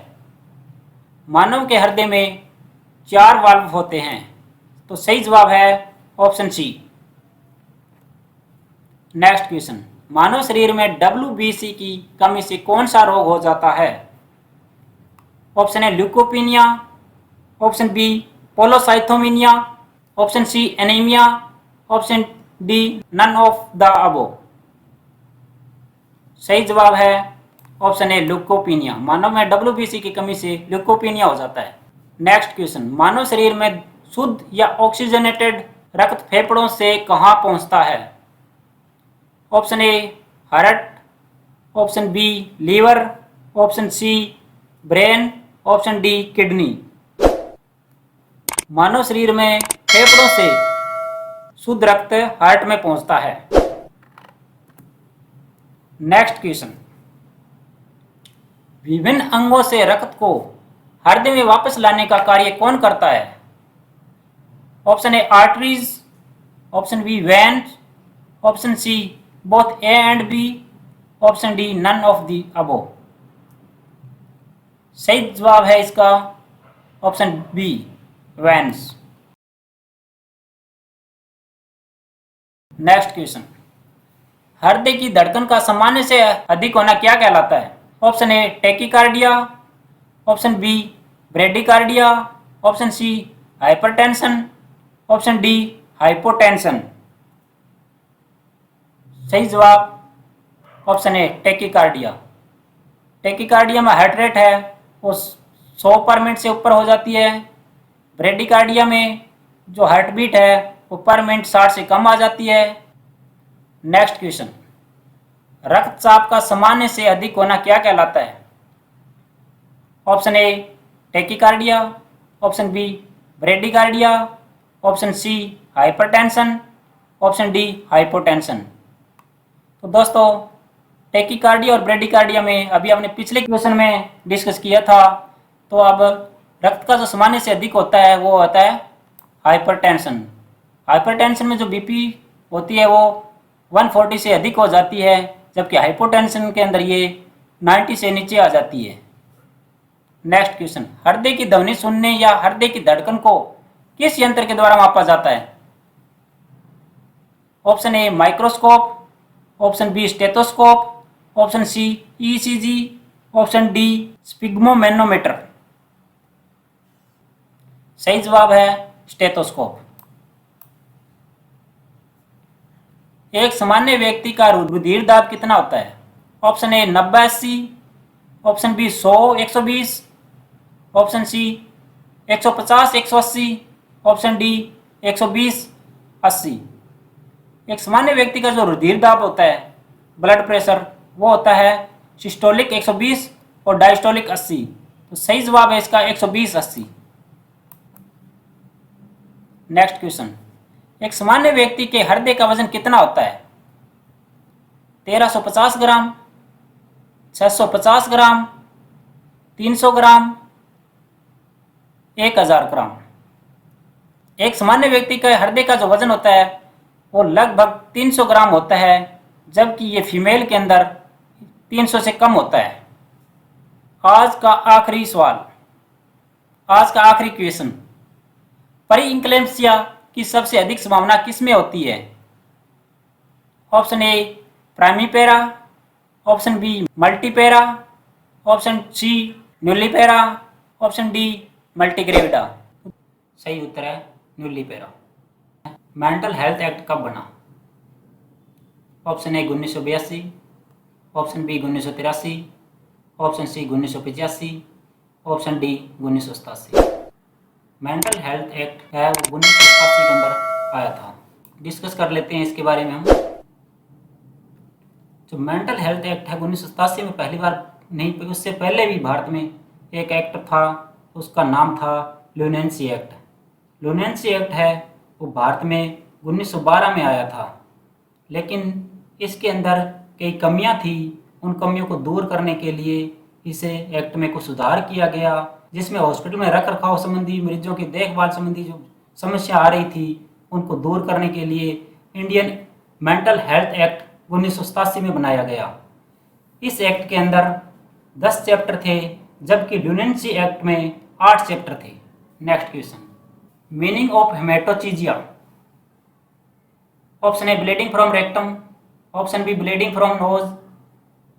मानव के हृदय में 4 वाल्व होते हैं, तो सही जवाब है ऑप्शन सी। नेक्स्ट क्वेश्चन, मानव शरीर में WBC की कमी से कौन सा रोग हो जाता है? Option A leucopenia, option B polycythaemia, option C anaemia, option D none of the above. सही जवाब है ऑप्शन ए ल्यूकोपीनिया। मानव में WBC की कमी से ल्यूकोपीनिया हो जाता है। नेक्स्ट क्वेश्चन, मानव शरीर में शुद्ध या ऑक्सीजनेटेड रक्त फेफड़ों से कहां पहुंचता है? Option A heart, option B liver, option C brain, option D kidney. मानव शरीर में फेफड़ों से शुद्ध रक्त हार्ट में पहुंचता है। नेक्स्ट क्वेश्चन, विभिन्न अंगों से रक्त को हृदय में वापस लाने का कार्य कौन करता है? Option A arteries, option B veins, option C both A and B, option D none of the above. सही जवाब है इसका option B veins. Next question, हृदय की धड़कन का सामान्य से अधिक होना क्या कहलाता है? Option A tachycardia, option B bradycardia, option C hypertension, option D hypotension. सही जवाब ऑप्शन ए टैकीकार्डिया। टैकीकार्डिया में हार्ट रेट है वो 100 पर मिनट से ऊपर हो जाती है। ब्रेडिकार्डिया में जो हार्ट बीट है वो पर मिनट 60 से कम आ जाती है। नेक्स्ट क्वेश्चन, रक्तचाप का सामान्य से अधिक होना क्या कहलाता है? Option A tachycardia, option B bradycardia, option C hypertension, option D hypotension. तो दोस्तों, टैकीकार्डिया और ब्रेडिकार्डिया में अभी हमने पिछले क्वेश्चन में डिस्कस किया था। तो अब रक्त का जो सामान्य से अधिक होता है वो होता है हाइपरटेंशन। हाइपरटेंशन में जो बीपी होती है वो 140 से अधिक हो जाती है, जबकि हाइपोटेंशन के अंदर ये 90 से नीचे आ जाती है। नेक्स्ट क्वेश्चन, हृदय की ध्वनि सुनने या हृदय की धड़कन को किस यंत्र के द्वारा मापा जाता है? Option A microscope, option B stethoscope, option C ECG, option D sphygmomanometer. सही जवाब है स्टेथोस्कोप। एक सामान्य व्यक्ति का रुधिर दाब कितना होता है? Option A 90-80, option B 100-120, option C 150-180, option D 120-80। एक सामान्य व्यक्ति का जो रुधिर दाब होता है, ब्लड प्रेशर, वो होता है सिस्टोलिक 120 और डायस्टोलिक 80। तो सही जवाब है इसका 120-80। नेक्स्ट क्वेश्चन, एक सामान्य व्यक्ति के हृदय का वजन कितना होता है? 1350 ग्राम, 650 ग्राम, 300 ग्राम, 1000 ग्राम। एक सामान्य व्यक्ति का हृदय का जो वजन होता है वो लगभग 300 ग्राम होता है, जबकि ये फीमेल के अंदर 300 से कम होता है। आज का आखिरी सवाल, आज का आखिरी क्वेश्चन, परी इंक्लेम्सिया की सबसे अधिक संभावना किसमें होती है? Option A primipara, option B multipara, option C nullipara, option D multigravida. सही उत्तर है न्यूलीपेरा। मेंटल हेल्थ एक्ट कब बना? Option A 1982, option B 1983, option C 1985, option D 1987। Mental health act है वो 1987 के अंदर आया था। डिस्कस कर लेते हैं इसके बारे में हम। जो मेंटल हेल्थ एक्ट है 1987 में पहली बार नहीं, उससे पहले भी भारत में एक एक्ट था, उसका नाम था लुनेंसी एक्ट। लुनेंसी एक्ट है वो भारत में 1912 में आया था, लेकिन इसके अंदर कई कमियां थी। उन कमियों को दूर करने के लिए इसे एक्ट में कुछ सुधार किया गया, जिसमें हॉस्पिटल में रख रखाव संबंधी, मरीजों की देखभाल संबंधी जो समस्या आ रही थी उनको दूर करने के लिए इंडियन मेंटल हेल्थ एक्ट 1987 में बनाया गया। इस एक्ट के अंदर 10 चैप्टर थे, जबकि लुनेंसी एक्ट में 8 चैप्टर थे। Next question, meaning of haematochezia. Option A bleeding from rectum, option B bleeding from nose,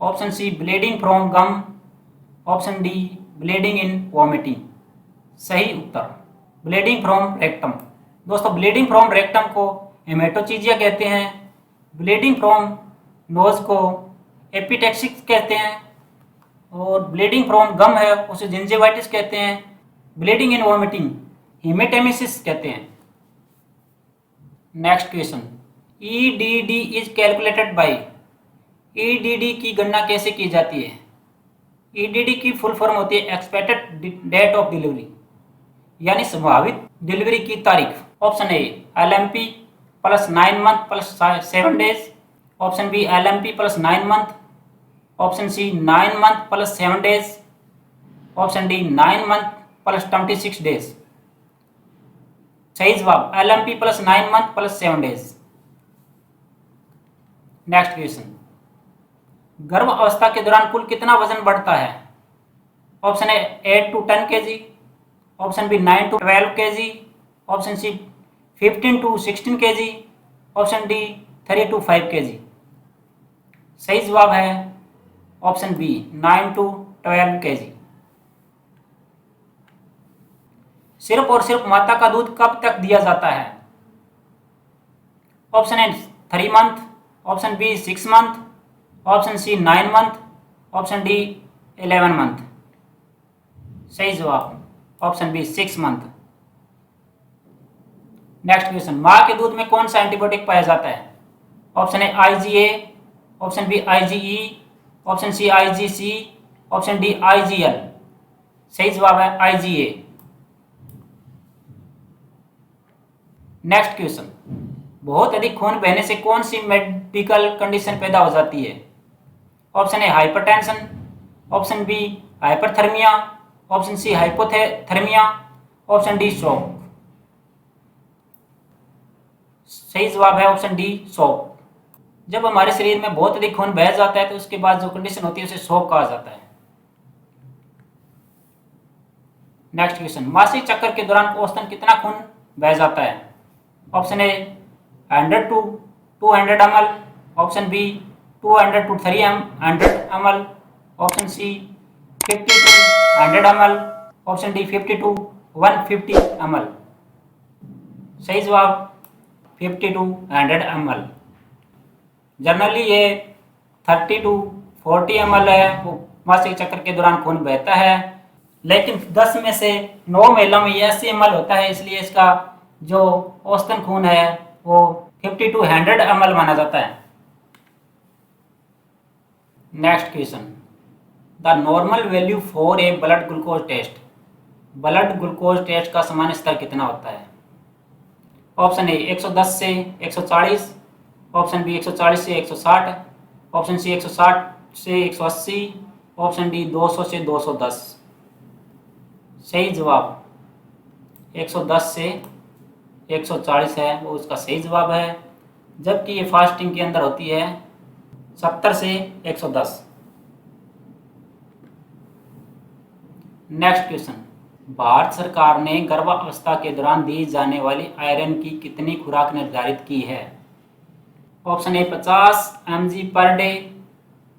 option C bleeding from gum, option D bleeding in vomiting. सही उत्तर ब्लीडिंग फ्रॉम रेक्टम। दोस्तों bleeding from rectum को haematochezia कहते हैं, bleeding from knows को एपिटेक्सिस कहते हैं, और ब्लीडिंग फ्रॉम गम है उसे जिंजिवाइटिस कहते हैं, ब्लीडिंग इन वॉमिटिंग हेमेटेमेसिस कहते हैं। Next question, EDD is calculated by. EDD की गणना कैसे की जाती है? ईडीडी की फुल फॉर्म होती है एक्सपेक्टेड डेट ऑफ डिलीवरी, यानी संभावित डिलीवरी की तारीख। Option A LMP plus 9 month plus 7 days, option B LMP plus 9 month, option C 9 month plus 7 days, option D 9 month plus 26 days. सही जवाब LMP plus 9 month plus 7 days. Next question, गर्भ अवस्था के दौरान कुल कितना वजन बढ़ता है? Option A 8 to 10 kg, option B 9 to 12 kg, option C 15 to 16 kg, option D 3 to 5 kg। सही जवाब है ऑप्शन बी 9 to 12 kg। सिर्फ और सिर्फ माता का दूध कब तक दिया जाता है? Option A 3 month, option B 6 month, option C 9 month, option D 11 month. सही जवाब option B 6 month. Next question, माँ के दूध में कौन सा एंटीबायोटिक पाया जाता है? Option A IgA, option B IgE, option C IgC, option D IgL। सही जवाब है IgA। नेक्स्ट क्वेश्चन, बहुत अधिक खून बहने से कौन सी मेडिकल कंडीशन पैदा हो जाती है? Option A hypertension, option B hyperthermia, option C hypothermia, option D shock. सही जवाब है ऑप्शन डी शॉक। जब हमारे शरीर में बहुत अधिक खून बह जाता है तो उसके बाद जो कंडीशन होती है उसे शॉक कहा जाता है। नेक्स्ट क्वेश्चन, मासिक चक्र के दौरान औसतन कितना खून बह जाता है? Option A 100 to 200 ml, option B 200 to 300 ml, option C 50 to 100 ml, option D 50 to 150 ml। सही जवाब 50 to 100 ml। जनरली ये 30 to 40 ml है, वो मासिक चक्र के दौरान खून बहता है, लेकिन 10 में से 9 महिलाओं में ये 80 ml होता है, इसलिए इसका जो औसतन खून है वो 50 to 100 ml माना जाता है। Next question, the normal value for a blood glucose test. Blood glucose test का सामान्य स्तर कितना होता है? ऑप्शन ए 110 से 140, ऑप्शन बी 140 से 160, ऑप्शन सी 160 से 180, ऑप्शन डी 200 से 210। सही जवाब 110 से 140 है, वो उसका सही जवाब है। जबकि ये फास्टिंग के अंदर होती है 70 से 110। नेक्स्ट क्वेश्चन, भारत सरकार ने गर्भावस्था के दौरान दी जाने वाली आयरन की कितनी खुराक निर्धारित की है? Option A 50 mg per day,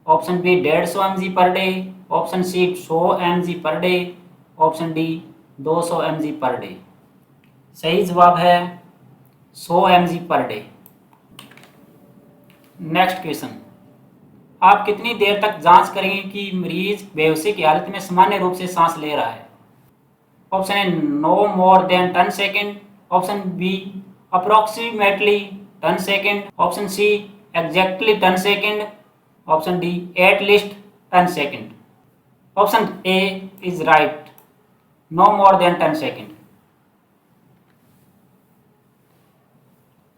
option B 150 mg per day, option C 100 mg per day, option D 200 mg per day. सही जवाब है 100 mg per day. Next question, आप कितनी देर तक जांच करेंगे कि मरीज बेहोशी की हालत में सामान्य रूप से सांस ले रहा है? Option A no more than 10 second, option B approximately 10 second, option C exactly 10 second, option D at least 10 second. Option A is right, no more than 10 second.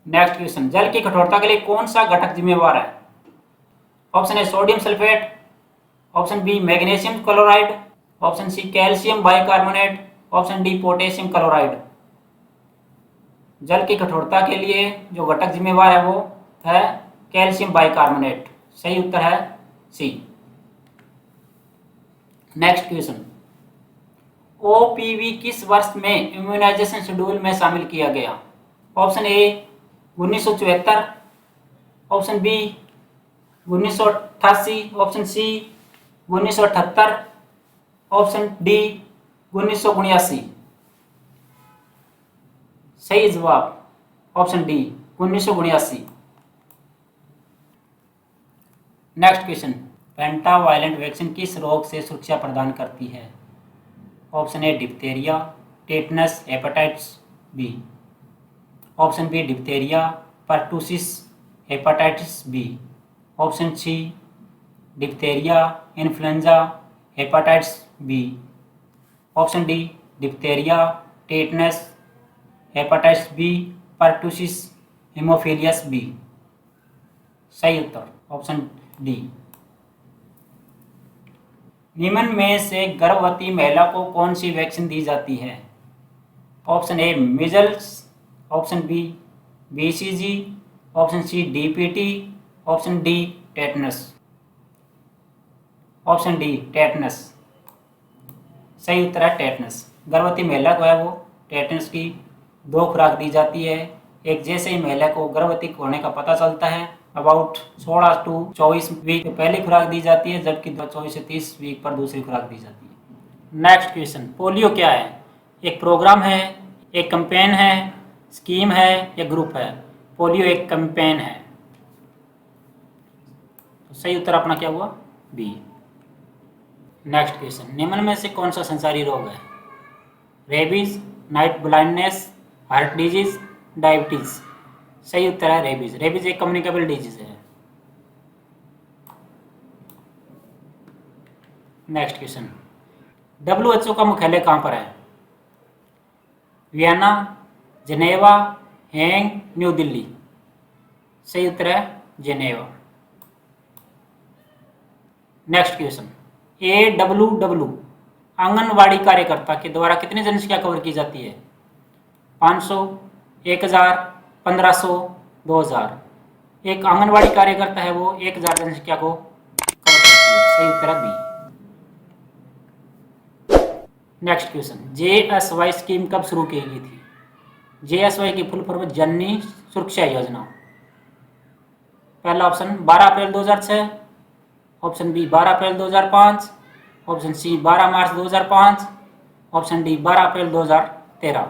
Next question, जल की कठोरता के लिए कौन सा घटक जिम्मेवार है? Option A sodium sulphate, option B magnesium chloride, option C calcium bicarbonate, option D potassium chloride. जल की कठोरता के लिए जो घटक जिम्मेवार है वो है कैल्शियम बाइकार्बोनेट। सही उत्तर है सी। नेक्स्ट क्वेश्चन, ओपीवी किस वर्ष में इम्यूनाइजेशन शेड्यूल में शामिल किया गया? Option A 1974, option B 1988, option C 1978, option D 1979। सही जवाब option D 1979। Next question, pentavalent vaccine किस रोग से सुरक्षा प्रदान करती है? Option A diphtheria, tetanus, hepatitis B, option B diphtheria, pertussis, hepatitis B, option C diphtheria, influenza, hepatitis B, option D diphtheria, tetanus, hepatitis B, pertussis, haemophilus B. सही उत्तर option D. निम्न में से गर्भवती महिला को कौन सी वैक्सीन दी जाती है? Option A measles, option B BCG, option C DPT, option D tetanus. Option D tetanus. सही उत्तर है टेटनस। गर्भवती महिला को है वो टेटनस की 2 खुराक दी जाती है। एक जैसे ही महिला को गर्भवती होने का पता चलता है अबाउट 16 टू 24 वीक पहली खुराक दी जाती है, जबकि 24 से 30 वीक पर दूसरी खुराक दी जाती है। नेक्स्ट क्वेश्चन, पोलियो क्या है? एक प्रोग्राम है, एक कैंपेन है, स्कीम है या ग्रुप है? पोलियो एक कैंपेन है। तो सही उत्तर अपना क्या हुआ? बी। नेक्स्ट क्वेश्चन, निम्न में से कौन सा संचारी रोग है? Rabies, night blindness, heart disease, diabetes. सही उत्तर है रेबीज। रेबीज एक कम्युनिकेबल डिजीज है। नेक्स्ट क्वेश्चन, WHO का मुख्यालय कहां पर है? Vienna, Geneva, hang, new Delhi. सही उत्तर है Geneva. Next question, AWW anganwadi कार्यकर्ता के द्वारा कितनी जनसंख्या कवर की जाती है? 500, 1000, 1500, 2000। एक आंगनवाड़ी कार्यकर्ता है वो 1000 जनसंख्या को कवर करती है। सही उत्तर है B. Next question, JSY scheme कब शुरू की गई थी? JSY की फुल फॉर्म जननी सुरक्षा योजना। पहला ऑप्शन 12 अप्रैल 2006, ऑप्शन बी 12 अप्रैल 2005, ऑप्शन सी 12 मार्च 2005, ऑप्शन डी 12 अप्रैल 2013।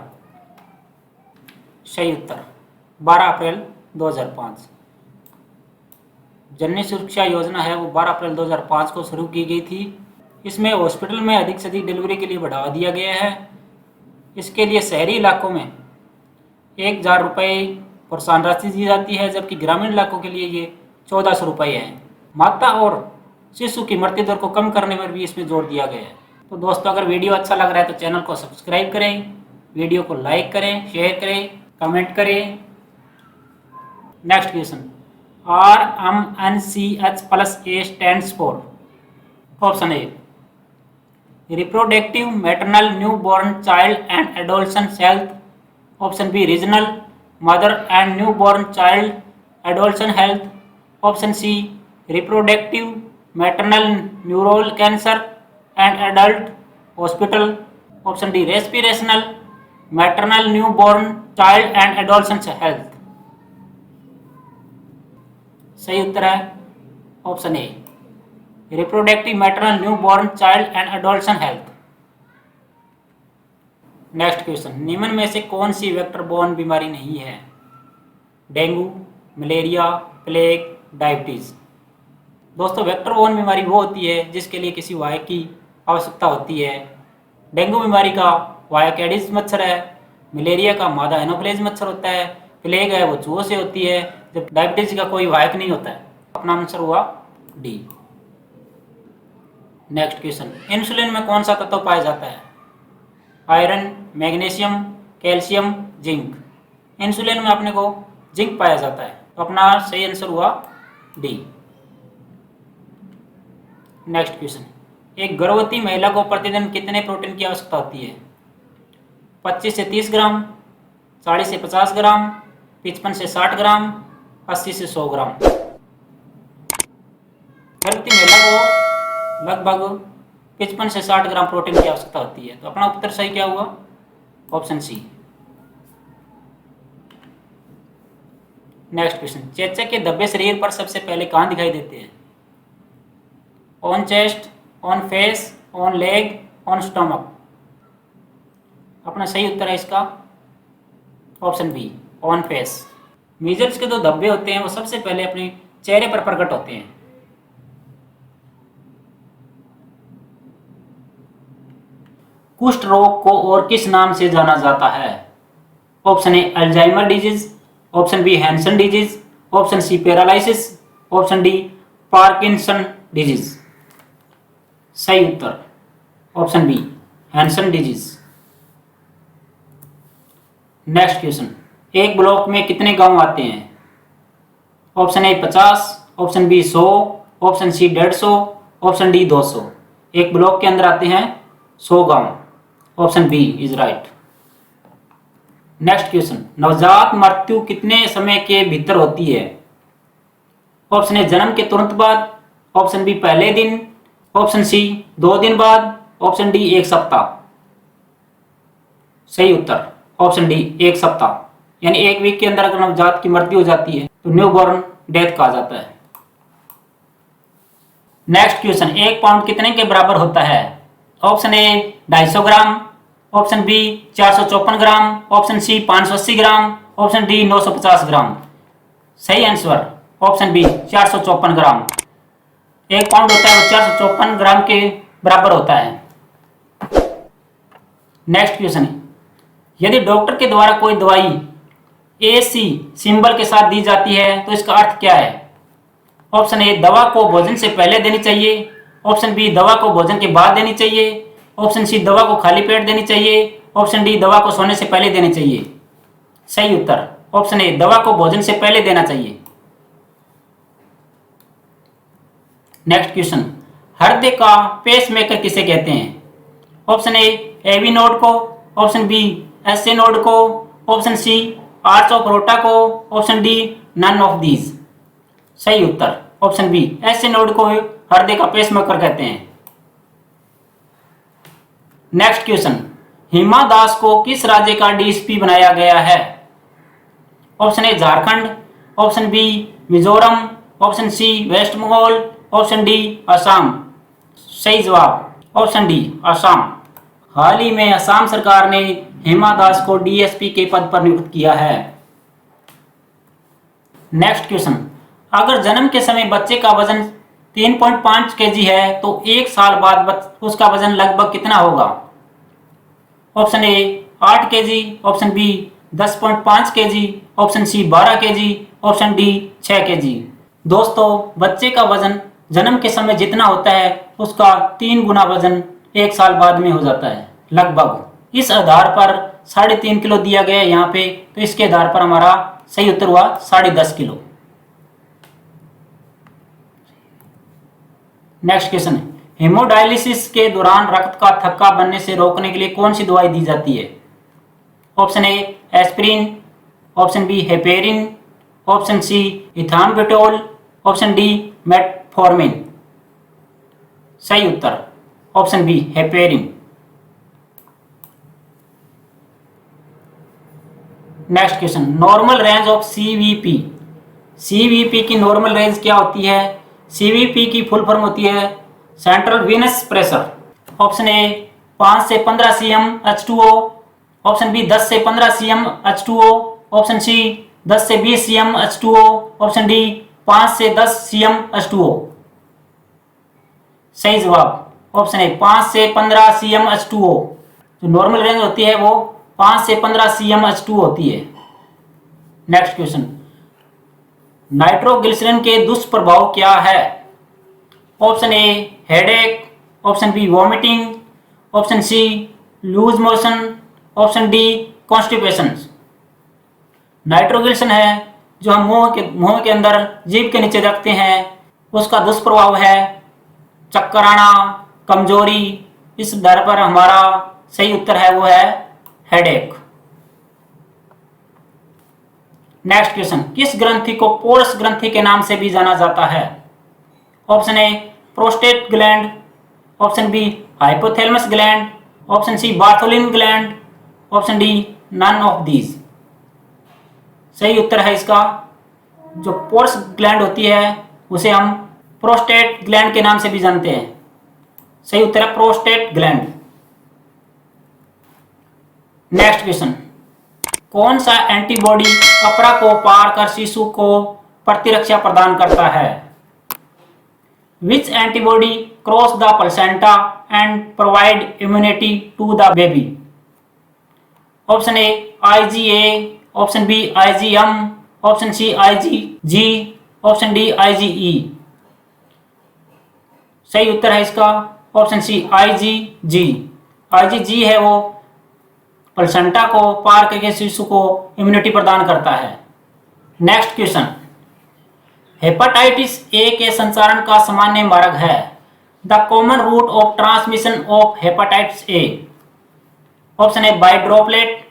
सही उत्तर 12 अप्रैल 2005। जननी सुरक्षा योजना है वो 12 अप्रैल 2005 को शुरू की गई थी। इसमें हॉस्पिटल में अधिक से अधिक डिलीवरी के लिए बढ़ावा दिया गया है। इसके लिए शहरी इलाकों में 1000 रुपये प्रोत्साहन राशि दी जाती है, जबकि ग्रामीण इलाकों के लिए ये 1400 रुपये है। माता और शिशु की मृत्यु दर को कम करने पर भी इसमें जोर दिया गया है। तो दोस्तों, अगर वीडियो अच्छा लग रहा है तो चैनल को सब्सक्राइब करें, वीडियो को लाइक करें, शेयर करें, कमेंट करें। Next question, RMNCH+A stands for? Option A reproductive maternal newborn child and adolescent health, option B regional mother and newborn child adolescent health, option C reproductive maternal neural cancer and adult hospital. Option D respirational maternal newborn child and adolescent health. सही उत्तर है option A reproductive maternal newborn child and adolescent health. Next question, निम्न में से कौन C vector borne बीमारी नहीं है? Dengue, malaria, plague, diabetes. दोस्तों वेक्टर बोर्न बीमारी वो होती है जिसके लिए किसी वाहक की आवश्यकता होती है। डेंगू बीमारी का वाहक एडिस मच्छर है, मलेरिया का मादा एनोफ्लेज मच्छर होता है, प्लेग है वो चूहों से होती है, जब डायबिटीज का कोई वाहक नहीं होता है। अपना आंसर हुआ डी। नेक्स्ट क्वेश्चन, इंसुलिन में कौन सा तत्व पाया जाता है? Iron, magnesium, calcium, zinc. Insulin में अपने को जिंक पाया जाता है, तो अपना सही आंसर हुआ डी। नेक्स्ट क्वेश्चन, एक गर्भवती महिला को प्रतिदिन कितने प्रोटीन की आवश्यकता होती है? 25 से 30 ग्राम, 40 से 50 ग्राम, 55 से 60 ग्राम, 80 से 100 ग्राम। गर्भवती महिला को लगभग 55 से 60 ग्राम प्रोटीन की आवश्यकता होती है, तो अपना उत्तर सही क्या हुआ? Option C. नेक्स्ट क्वेश्चन, चेचक के धब्बे शरीर पर सबसे पहले कहाँ दिखाई देते हैं? On chest, on face, on leg, on stomach. अपना सही उत्तर है इसका option be on face. Measles के जो धब्बे होते हैं वो सबसे पहले अपने चेहरे पर प्रकट होते हैं। कुष्ठ रोग को और किस नाम से जाना जाता है? Option A Alzheimer disease, option B Hansen disease, option C paralysis, option D Parkinson disease. सही उत्तर option B Hansen disease. Next question, एक ब्लॉक में कितने गांव आते हैं? Option A 50, option B 100, option C 150, option D 200। एक ब्लॉक के अंदर आते हैं 100 गांव। Option B is right. Next question, नवजात मृत्यु कितने समय के भीतर होती है? ऑप्शन ए जन्म के तुरंत बाद, ऑप्शन बी पहले दिन, ऑप्शन सी 2 दिन बाद, ऑप्शन डी 1 सप्ताह। सही उत्तर ऑप्शन डी 1 सप्ताह, यानी 1 वीक के अंदर अगर नवजात की मृत्यु हो जाती है तो न्यूबॉर्न डेथ कहा जाता है। नेक्स्ट क्वेश्चन, 1 पाउंड कितने के बराबर होता है? Option A 250 gram, option B 454 gram, option C 580 gram, option D 950 gram. सही answer option B 454 gram. 1 pound होता है वो 454 ग्राम के बराबर होता है। नेक्स्ट क्वेश्चन, यदि डॉक्टर के द्वारा कोई दवाई AC सिंबल के साथ दी जाती है तो इसका अर्थ क्या है? ऑप्शन ए दवा को भोजन से पहले देनी चाहिए, ऑप्शन बी दवा को भोजन के बाद देनी चाहिए, ऑप्शन सी दवा को खाली पेट देनी चाहिए, ऑप्शन डी दवा को सोने से पहले देनी चाहिए। सही उत्तर ऑप्शन ए दवा को भोजन से पहले देना चाहिए। नेक्स्ट क्वेश्चन, हृदय का पेसमेकर किसे कहते हैं? ऑप्शन ए AV नोड को, ऑप्शन बी SA नोड को, option C arch of aorta को, option D none of these. सही उत्तर ऑप्शन बी SA नोड को हृदय का पेसमेकर कहते हैं। नेक्स्ट क्वेश्चन, हिमा दास को किस राज्य का DSP बनाया गया है? Option A Jharkhand, option B Mizoram, option C west Bengal, option D Assam. सही जवाब ऑप्शन डी असम। हाल ही में असम सरकार ने हिमा दास को DSP के पद पर नियुक्त किया है। नेक्स्ट क्वेश्चन, अगर जन्म के समय बच्चे का वजन 3.5 kg है तो 1 साल बाद उसका वजन लगभग कितना होगा? Option A 8 kg, option B 10.5 kg, option C 12 kg, option D 6 kg। दोस्तों बच्चे का वजन जन्म के समय जितना होता है उसका 3 गुना वजन 1 साल बाद में हो जाता है लगभग। इस आधार पर 3.5 किलो दिया गया है यहाँ पे, तो इसके आधार पर हमारा सही उत्तर हुआ 10.5 किलो। नेक्स्ट क्वेश्चन, हेमोडायलिसिस के दौरान रक्त का थक्का बनने से रोकने के लिए कौन सी दवाई दी जाती है? Option A aspirin, option B heparin, option C ethambutol, option D metformin. सही उत्तर option B heparin. Next question, normal range of CVP. CVP की नॉर्मल रेंज क्या होती है? सीवीपी की फुल फॉर्म होती है central venous pressure. Option A 5 से 15 cm H2O, ऑप्शन बी 10 से 15 cm H2O, ऑप्शन सी 10 से 20 cm H2O, ऑप्शन डी 5 से 10 cm H2O। सही जवाब ऑप्शन ए 5 से 15 cm H2O। जो नॉर्मल रेंज होती है वो 5 से 15 cm H2O होती है। नेक्स्ट क्वेश्चन, नाइट्रोग्लिसरीन के दुष्प्रभाव क्या है? Option A headache, option B vomiting, option C loose motion, option D constipation. Nitroglycerine है जो हम मुंह के अंदर जीभ के नीचे रखते हैं, उसका दुष्प्रभाव है चक्कर आना, कमजोरी। इस दर पर हमारा सही उत्तर है वो है हेडेक। नेक्स्ट क्वेश्चन, किस ग्रंथि को पोर्स ग्रंथि के नाम से भी जाना जाता है? Option A prostate gland, option B hypothalamus gland, option C Bartholin gland, option D none of these. सही उत्तर है इसका जो पोर्स ग्लैंड होती है उसे हम प्रोस्टेट ग्लैंड के नाम से भी जानते हैं। सही उत्तर है प्रोस्टेट ग्लैंड। नेक्स्ट क्वेश्चन, कौन सा एंटीबॉडी कपड़ा को पार कर शिशु को प्रतिरक्षा प्रदान करता है? Which antibody cross the placenta and provide immunity to the baby? Option A IgA, option B IgM, option C IgG, option D IgE। सही उत्तर है इसका ऑप्शन सी IgG। IgG है वो प्लेसेंटा को पार करके शिशु को इम्यूनिटी प्रदान करता है। नेक्स्ट क्वेश्चन, हेपेटाइटिस ए के संचारण का सामान्य मार्ग है? The common route of transmission of hepatitis A. Option A by droplet,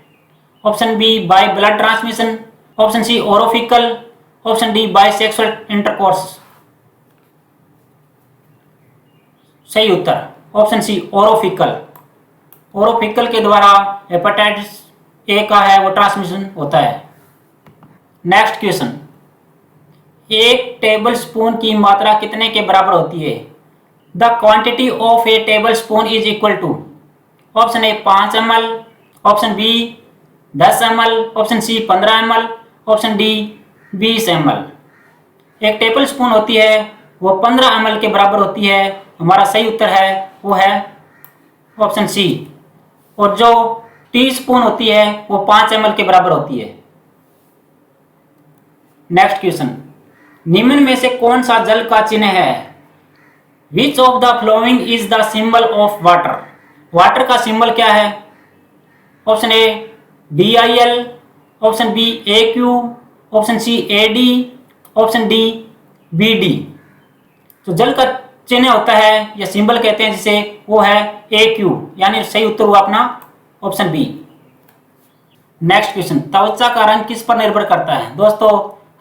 option B by blood transmission, option C orofaecal, option D by sexual intercourse. सही उत्तर ऑप्शन सी ओरोफिकल। ओरोफिकल के द्वारा हेपेटाइटिस ए का है वो transmission होता है। Next question, एक टेबल स्पून की मात्रा कितने के बराबर होती है? The quantity of a tablespoon is equal to. Option A 5 ml, option B 10 ml, option C 15 ml, option D 20 ml। एक टेबल स्पून होती है वो 15 ml के बराबर होती है। हमारा सही उत्तर है वो है ऑप्शन सी। और जो टी स्पून होती है वो 5 ml के बराबर होती है। नेक्स्ट क्वेश्चन, निम्न में से कौन सा जल का चिन्ह है? Which of the following is the symbol of water? Water का सिंबल क्या है? Option A DIL, option B AQ, option C AD, option D BD। तो जल का चिन्ह होता है या सिंबल कहते हैं जिसे, वो है AQ, यानी सही उत्तर हुआ अपना ऑप्शन बी। नेक्स्ट क्वेश्चन, त्वचा का रंग किस पर निर्भर करता है? दोस्तों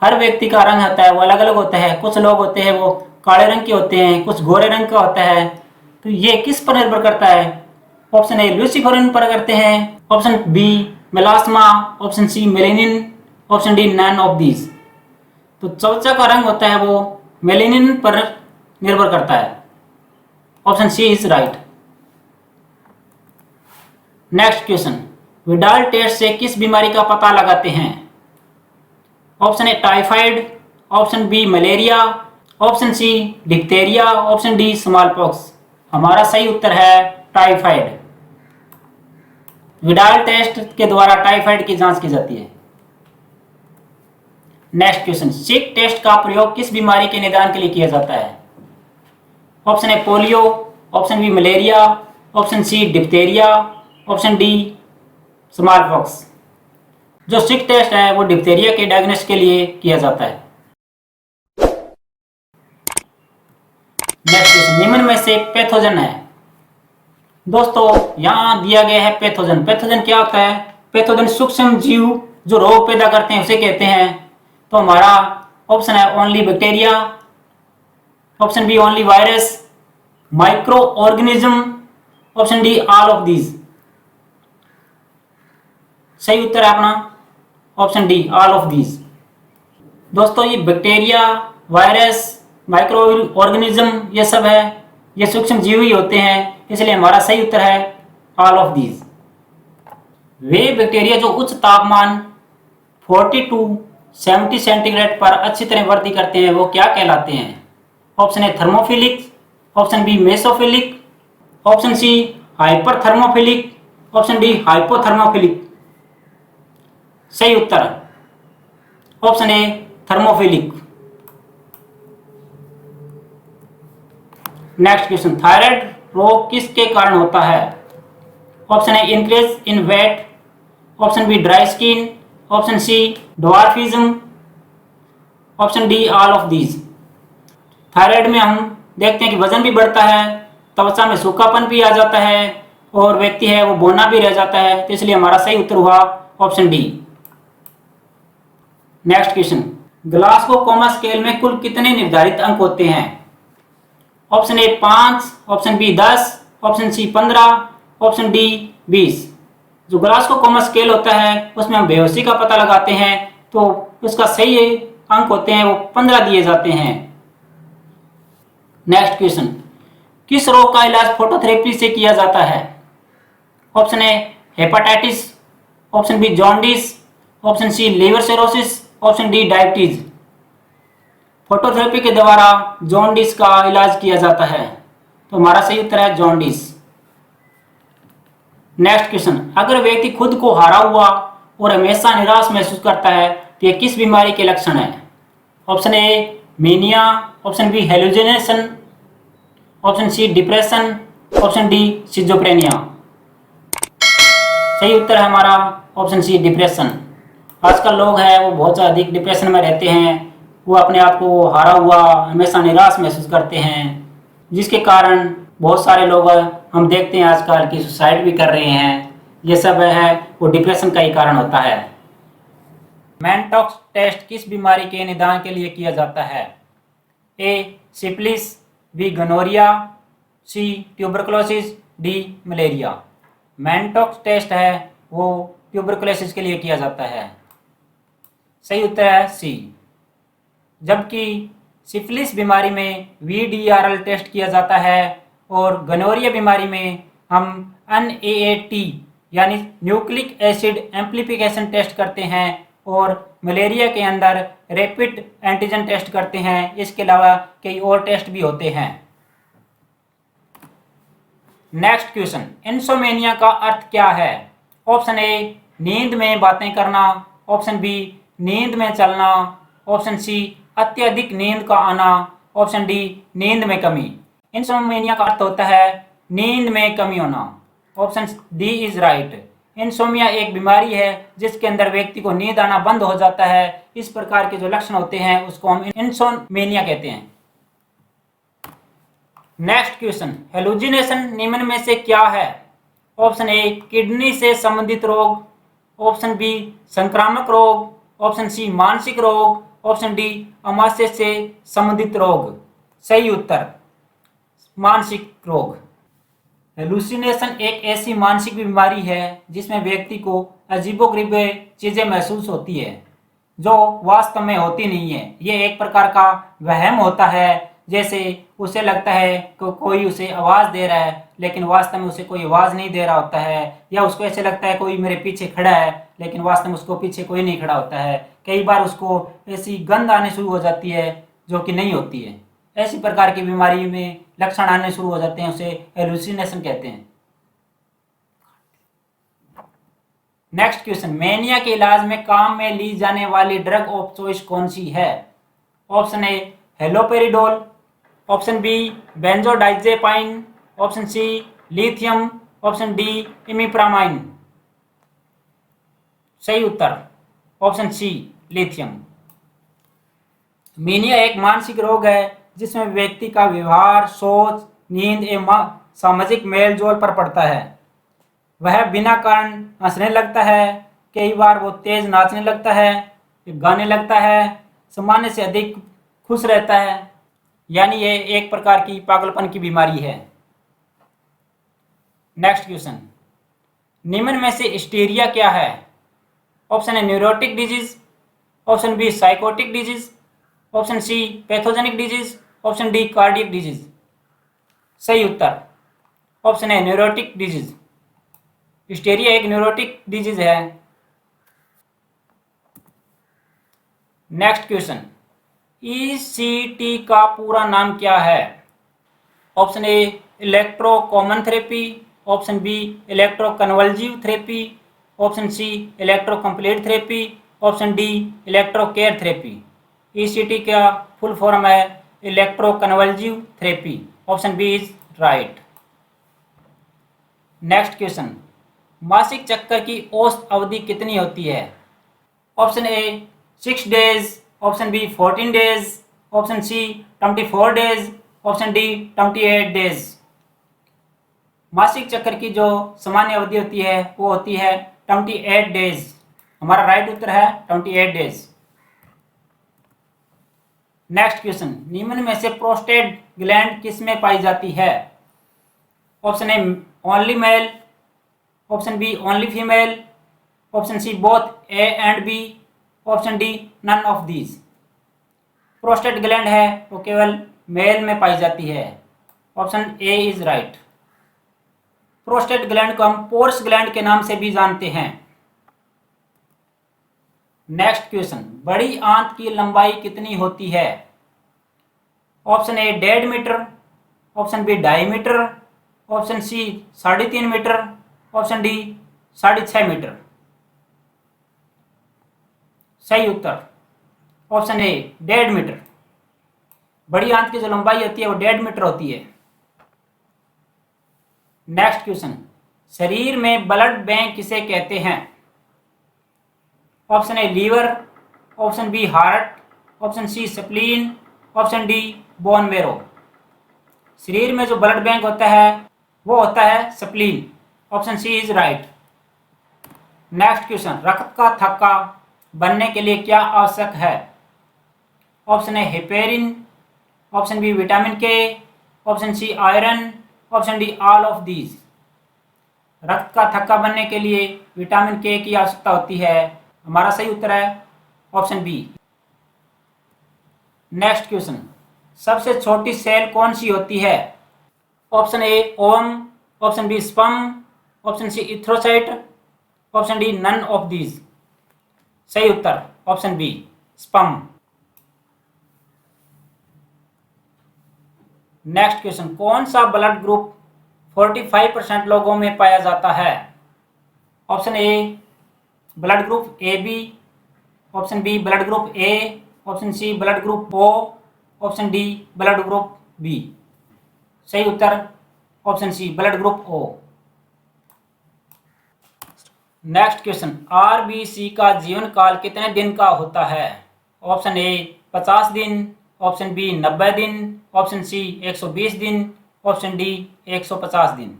हर व्यक्ति का रंग होता है वो अलग अलग होता है। कुछ लोग होते हैं वो काले रंग के होते हैं, कुछ गोरे रंग का होता है। तो ये किस पर निर्भर करता है? ऑप्शन ए ल्यूसीफेरिन पर करते हैं, option B melasma, option C melanin, option D none of these. तो त्वचा का रंग होता है वो मेलेनिन पर निर्भर करता है। Option C is right. Next question, Widal test से किस बीमारी का पता लगाते हैं? Option A typhoid, option B malaria, option C diphtheria, option D smallpox. हमारा सही उत्तर है टाइफाइड। विडाल टेस्ट के द्वारा टाइफाइड की जांच की जाती है। नेक्स्ट क्वेश्चन, सिक टेस्ट का प्रयोग किस बीमारी के निदान के लिए किया जाता है? Option A polio, option B malaria, option C diphtheria, option D smallpox. जो सिक टेस्ट है वो डिप्थेरिया के डायग्नोसिस के लिए किया जाता है। नेक्स्ट क्वेश्चन, निम्न में से पैथोजन है? दोस्तों यहां दिया गया है पैथोजन। पैथोजन क्या होता है? पैथोजन सूक्ष्म जीव जो रोग पैदा करते हैं उसे कहते हैं। तो हमारा ऑप्शन है only bacteria, option B only virus, micro organism, option D all of these. सही उत्तर है अपना option D all of these. दोस्तों ये बैक्टीरिया, वायरस, माइक्रो ऑर्गेनिज्म ये सब है, ये सूक्ष्म जीव ही होते हैं, इसलिए हमारा सही उत्तर है all of these. Way bacteria जो उच्च तापमान 40 टू 70 सेंटीग्रेड पर अच्छी तरह वृद्धि करते हैं वो क्या कहलाते हैं? Option A thermophilic, option B mesophilic, option C hyper thermophilic, option D hypothermophilic. सही उत्तर option A thermophilic. Next question, thyroid रोग किसके कारण होता है? Option A increase in weight, option B dry skin, option C dwarfism, option D all of these. Thyroid में हम देखते हैं कि वजन भी बढ़ता है, त्वचा में सूखापन भी आ जाता है और व्यक्ति है वो बौना भी रह जाता है, तो इसलिए हमारा सही उत्तर हुआ option D. Next question, Glasgow coma scale में कुल कितने निर्धारित अंक होते हैं? Option A 5, option B 10, option C 15, option D 20। जो ग्लासगो कोमा स्केल होता है उसमें हम बेहोशी का पता लगाते हैं, तो उसका सही अंक होते हैं वो 15 दिए जाते हैं। नेक्स्ट क्वेश्चन, किस रोग का इलाज फोटोथेरेपी से किया जाता है? Option A hepatitis, option B jaundice, option C liver cirrhosis, option D diabetes. Phototherapy के द्वारा जॉन्डिस का इलाज किया जाता है, तो हमारा सही उत्तर है जॉन्डिस। नेक्स्ट क्वेश्चन, अगर व्यक्ति खुद को हारा हुआ और हमेशा निराश महसूस करता है तो यह किस बीमारी के लक्षण है? Option A mania, option B hallucination, option C depression, option D schizophrenia. सही उत्तर है हमारा ऑप्शन सी डिप्रेशन। आजकल लोग हैं वो बहुत अधिक डिप्रेशन में रहते हैं, वो अपने आप को हारा हुआ हमेशा निराश महसूस करते हैं, जिसके कारण बहुत सारे लोग हम देखते हैं आजकल कि सुसाइड भी कर रहे हैं। ये सब है वो डिप्रेशन का ही कारण होता है। मैनटॉक्स टेस्ट किस बीमारी के निदान के लिए किया जाता है? ए सिफिलिस, बी गोनोरिया, सी ट्यूबरकुलोसिस, डी मलेरिया। मैनटॉक्स टेस्ट है वो ट्यूबरकुलोसिस के लिए किया जाता है। सही उत्तर है सी। जबकि सिफिलिस बीमारी में VDRL टेस्ट किया जाता है और गोनोरिया बीमारी में हम NAAT यानी न्यूक्लिक एसिड एम्प्लीफिकेशन टेस्ट करते हैं और मलेरिया के अंदर रैपिड एंटीजन टेस्ट करते हैं। इसके अलावा कई और टेस्ट भी होते हैं। नेक्स्ट क्वेश्चन, इंसोमेनिया का अर्थ क्या है? ऑप्शन ए नींद में बातें करना, ऑप्शन बी नींद में चलना, ऑप्शन सी अत्यधिक नींद का आना, ऑप्शन डी नींद में कमी। इंसोमेनिया का अर्थ होता है नींद में कमी होना। Option D is right. Insomnia एक बीमारी है जिसके अंदर व्यक्ति को नींद आना बंद हो जाता है। इस प्रकार के जो लक्षण होते हैं उसको हम इंसोमेनिया कहते हैं। नेक्स्ट क्वेश्चन, हेलुसिनेशन निम्न में से क्या है? ऑप्शन ए किडनी से संबंधित रोग, ऑप्शन बी संक्रामक रोग, ऑप्शन सी मानसिक रोग, ऑप्शन डी आमाशय से संबंधित रोग। सही उत्तर मानसिक रोग। हेलुसिनेशन एक ऐसी मानसिक बीमारी है जिसमें व्यक्ति को अजीबोगरीब चीजें महसूस होती है जो वास्तव में होती नहीं है। ये एक प्रकार का वहम होता है, जैसे उसे लगता है कि कोई उसे आवाज़ दे रहा है लेकिन वास्तव में उसे कोई आवाज़ नहीं दे रहा होता है, या उसको ऐसे लगता है कोई मेरे पीछे खड़ा है लेकिन वास्तव में उसको पीछे कोई नहीं खड़ा होता है। कई बार उसको ऐसी गंध आने शुरू हो जाती है जो कि नहीं होती है। ऐसी प्रकार की बीमारी में लक्षण आने शुरू हो जाते हैं, उसे हेलुसिनेशन कहते हैं। नेक्स्ट क्वेश्चन, मेनिया के इलाज में काम में ली जाने वाली ड्रग ऑफ चॉइस कौन सी है? Option A haloperidol, option B benzodiazepine, option C lithium, option D imipramine. सही उत्तर ऑप्शन सी लिथियम। मेनिया एक मानसिक रोग है जिसमें व्यक्ति का व्यवहार, सोच, नींद एवं सामाजिक मेल जोल पर पड़ता है। वह बिना कारण हंसने लगता है, कई बार वो तेज नाचने लगता है, गाने लगता है, सामान्य से अधिक खुश रहता है। यानी ये एक प्रकार की पागलपन की बीमारी है। नेक्स्ट क्वेश्चन, निम्न में से हिस्टीरिया क्या है? Option A neurotic disease, option B psychotic disease, option C pathogenic disease, option D cardiac disease. सही उत्तर ऑप्शन है न्यूरोटिक डिजीज। हिस्टेरिया एक न्यूरोटिक डिजीज है। नेक्स्ट क्वेश्चन, ईसीटी का पूरा नाम क्या है? Option A electro common therapy, option B electro convulsive therapy, option C electro complete therapy, option D electro care therapy. ECT का फुल फॉर्म है electro convulsive therapy. Option B is right. Next question, मासिक चक्कर की औसत अवधि कितनी होती है? Option A 6 days, option B 14 days, option C 24 days, option D 28 days. मासिक चक्कर की जो सामान्य अवधि होती है वो होती है 28 डेज। हमारा राइट उत्तर है 28 डेज। नेक्स्ट क्वेश्चन, निम्न में से प्रोस्टेट ग्लैंड किस में पाई जाती है? Option A only male, option B only female, option C both A and B, option D none of these. Prostate gland है वो केवल मेल में पाई जाती है। Option A is right. Prostate gland को हम पोर्स ग्लैंड के नाम से भी जानते हैं। नेक्स्ट क्वेश्चन, बड़ी आंत की लंबाई कितनी होती है? Option A 1.5 metre, option B 2.5 metre, option C 3.5 metre, option D 6.5 metre. सही उत्तर ऑप्शन ए 1.5 मीटर। बड़ी आंत की जो लंबाई होती है वो 1.5 मीटर होती है। नेक्स्ट क्वेश्चन, शरीर में ब्लड बैंक किसे कहते हैं? Option A liver, option B heart, option C spleen, option D bone marrow. शरीर में जो ब्लड बैंक होता है वो होता है spleen. Option C is right. Next question, रक्त का थक्का बनने के लिए क्या आवश्यक है? Option A heparin, option B vitamin K, option C iron, option D all of these. रक्त का थक्का बनने के लिए विटामिन के की आवश्यकता होती है। हमारा सही उत्तर है ऑप्शन बी। नेक्स्ट क्वेश्चन, सबसे छोटी सेल कौन सी होती है? Option A ovum, option B sperm, option C erythrocyte, option D none of these. सही उत्तर option B sperm. Next question, कौन सा ब्लड ग्रुप 45% लोगों में पाया जाता है? Option A blood group A B, option B blood group A, option C blood group O, option D blood group B. सही उत्तर option C blood group O. Next question, RBC का जीवन काल कितने दिन का होता है? ऑप्शन ए 50 दिन, ऑप्शन बी 90 दिन, ऑप्शन सी 120 दिन, ऑप्शन डी 150 दिन।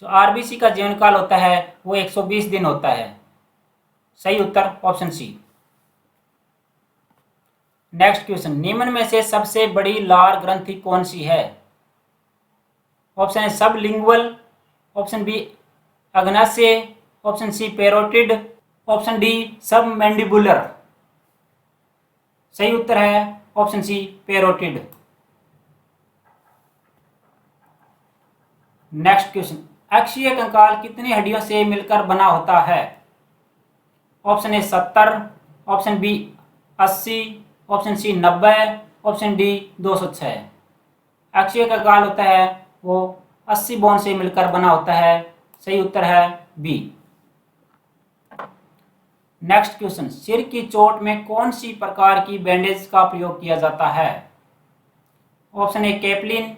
जो आरबीसी का जीवन काल होता है वो 120 दिन होता है। सही उत्तर ऑप्शन सी। नेक्स्ट क्वेश्चन, निम्न में से सबसे बड़ी लार ग्रंथि कौन सी है? Option A sublingual, option B अग्नाशय, option C parotid, option D submandibular. सही उत्तर है option C parotid. Next question, अक्षीय कंकाल कितनी हड्डियों से मिलकर बना होता है? Option A 70, option B 80, option C 90, option D 206। अक्षीय कंकाल होता है वो 80 बोन से मिलकर बना होता है। सही उत्तर है बी। नेक्स्ट क्वेश्चन, सिर की चोट में कौन सी प्रकार की बैंडेज का प्रयोग किया जाता है? Option A capeline,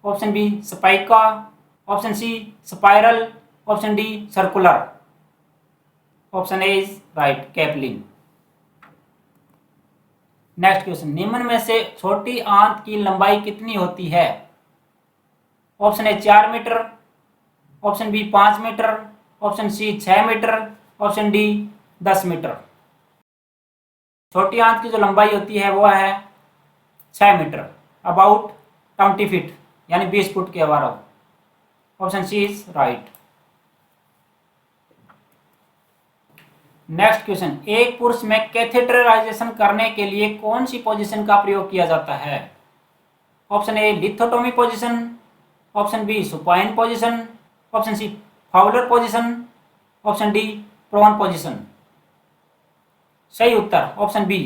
option B spica, option C spiral, option D circular. Option A is right capeline. Next question, निम्न में से छोटी आंत की लंबाई कितनी होती है? Option A 4 metre, option B 5 metre, option C 6 metre, option D 10 metre. छोटी आंत की जो लंबाई होती है वो है 6 मीटर। अबाउट 20 फीट यानी 20 फुट के above. Option C is right. Next question, एक पुरुष में कैथेटराइजेशन करने के लिए कौन सी पोजीशन का प्रयोग किया जाता है? Option A lithotomy position, option B supine position, option C Fowler position, option D prone position. सही उत्तर option B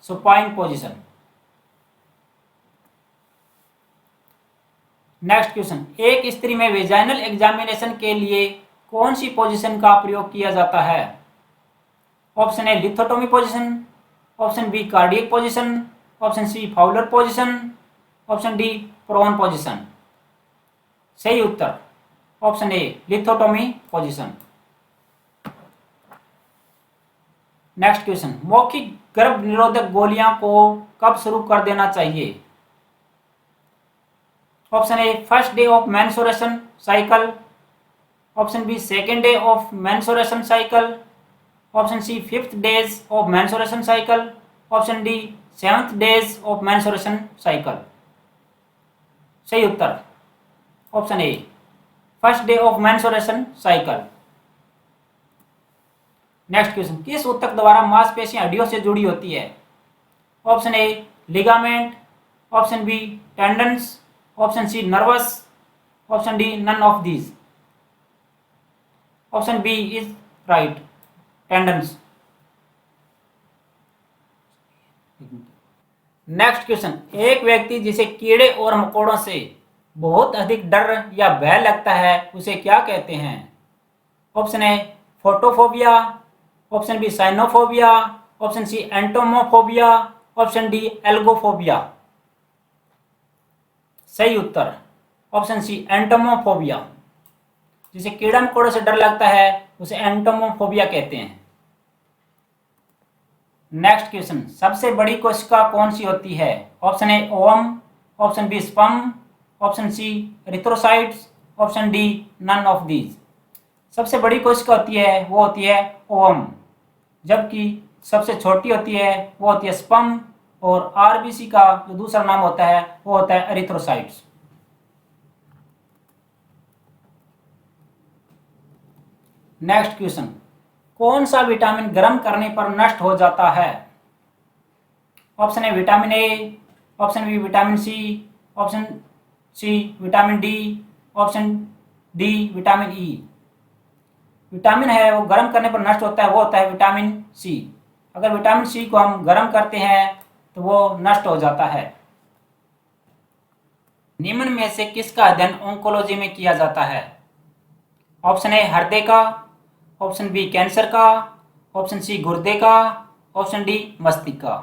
supine position. Next question, एक स्त्री में वेजाइनल एग्जामिनेशन के लिए कौन सी पोजीशन का प्रयोग किया जाता है? Option A lithotomy position, option B cardiac position, option C Fowler position, option D prone position. सही उत्तर option A lithotomy position. Next question, मौखिक गर्भ निरोधक गोलियां को कब शुरू कर देना चाहिए? Option A first day of menstruation cycle, option B second day of menstruation cycle, option C 5th days of menstruation cycle, option D 7th days of menstruation cycle. सही उत्तर option A first day of menstruation cycle. Next question, किस ऊतक द्वारा मांसपेशियां हड्डियों से जुड़ी होती है? Option A ligament, option B tendons, option C nerves, option D none of these. Option B is right tendons. Next question, एक व्यक्ति जिसे कीड़े और मकोड़ों से बहुत अधिक डर या भय लगता है उसे क्या कहते हैं? Option A photophobia, option B cynophobia, option C entomophobia, option D algophobia. सही उत्तर ऑप्शन सी एंटोमोफोबिया। जिसे कीड़ा मकोड़ों से डर लगता है उसे एंटोमोफोबिया कहते हैं। नेक्स्ट क्वेश्चन, सबसे बड़ी कोशिका कौन सी होती है? Option A ovum, option B sperm, option C erythrocytes, option D none of these. सबसे बड़ी कोशिका होती है वो होती है ओवम, जबकि सबसे छोटी होती है वो होती है स्पर्म, और आरबीसी का जो दूसरा नाम होता है वो होता है एरिथ्रोसाइट्स। नेक्स्ट क्वेश्चन, कौन सा विटामिन गर्म करने पर नष्ट हो जाता है? Option A vitamin A, option B vitamin C, option C vitamin D, option D vitamin E. Vitamin है वो गर्म करने पर नष्ट होता है वो होता है विटामिन सी। अगर विटामिन सी को हम गर्म करते हैं तो वो नष्ट हो जाता है। निम्न में से किसका अध्ययन ऑन्कोलॉजी में किया जाता है? ऑप्शन ए हृदय का, ऑप्शन बी कैंसर का, ऑप्शन सी गुर्दे का, ऑप्शन डी मस्तिष्क का।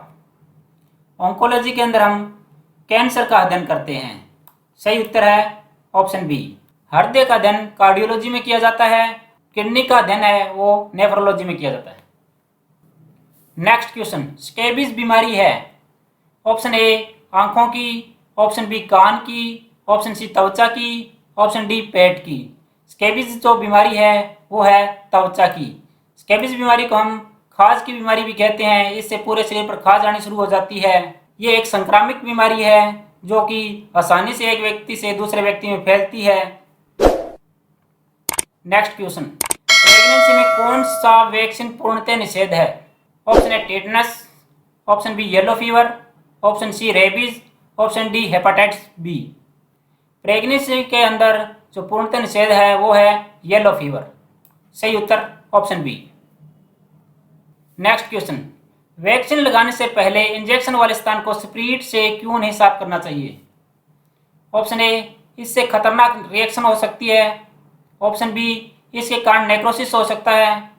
ऑन्कोलॉजी के अंदर हम कैंसर का अध्ययन करते हैं। सही उत्तर है ऑप्शन बी। हृदय का अध्ययन कार्डियोलॉजी में किया जाता है, किडनी का अध्ययन है वो नेफ्रोलॉजी में किया जाता है। नेक्स्ट क्वेश्चन, स्कैबीज बीमारी है? ऑप्शन ए आंखों की, ऑप्शन बी कान की, ऑप्शन सी त्वचा की, ऑप्शन डी पेट की। स्कैबीज जो बीमारी है वो है त्वचा की। स्कैबीज बीमारी को हम खाज की बीमारी भी कहते हैं। इससे पूरे शरीर पर खाज आनी शुरू हो जाती है। ये एक संक्रामक बीमारी है जो कि आसानी से एक व्यक्ति से दूसरे व्यक्ति में फैलती है। नेक्स्ट क्वेश्चन, प्रेगनेंसी में कौन सा वैक्सीन पूर्णतः निषेध है? Option A tetanus, option B yellow fever, option C rabies, option D hepatitis B. Pregnancy के अंदर जो पूर्णतः निषेध है वो है येलो फीवर। सही उत्तर option B. Next question, vaccine लगाने से पहले इंजेक्शन वाले स्थान को स्प्रीट से क्यों नहीं साफ करना चाहिए? ऑप्शन ए इससे खतरनाक रिएक्शन हो सकती है, ऑप्शन बी इसके कारण नेक्रोसिस हो सकता है,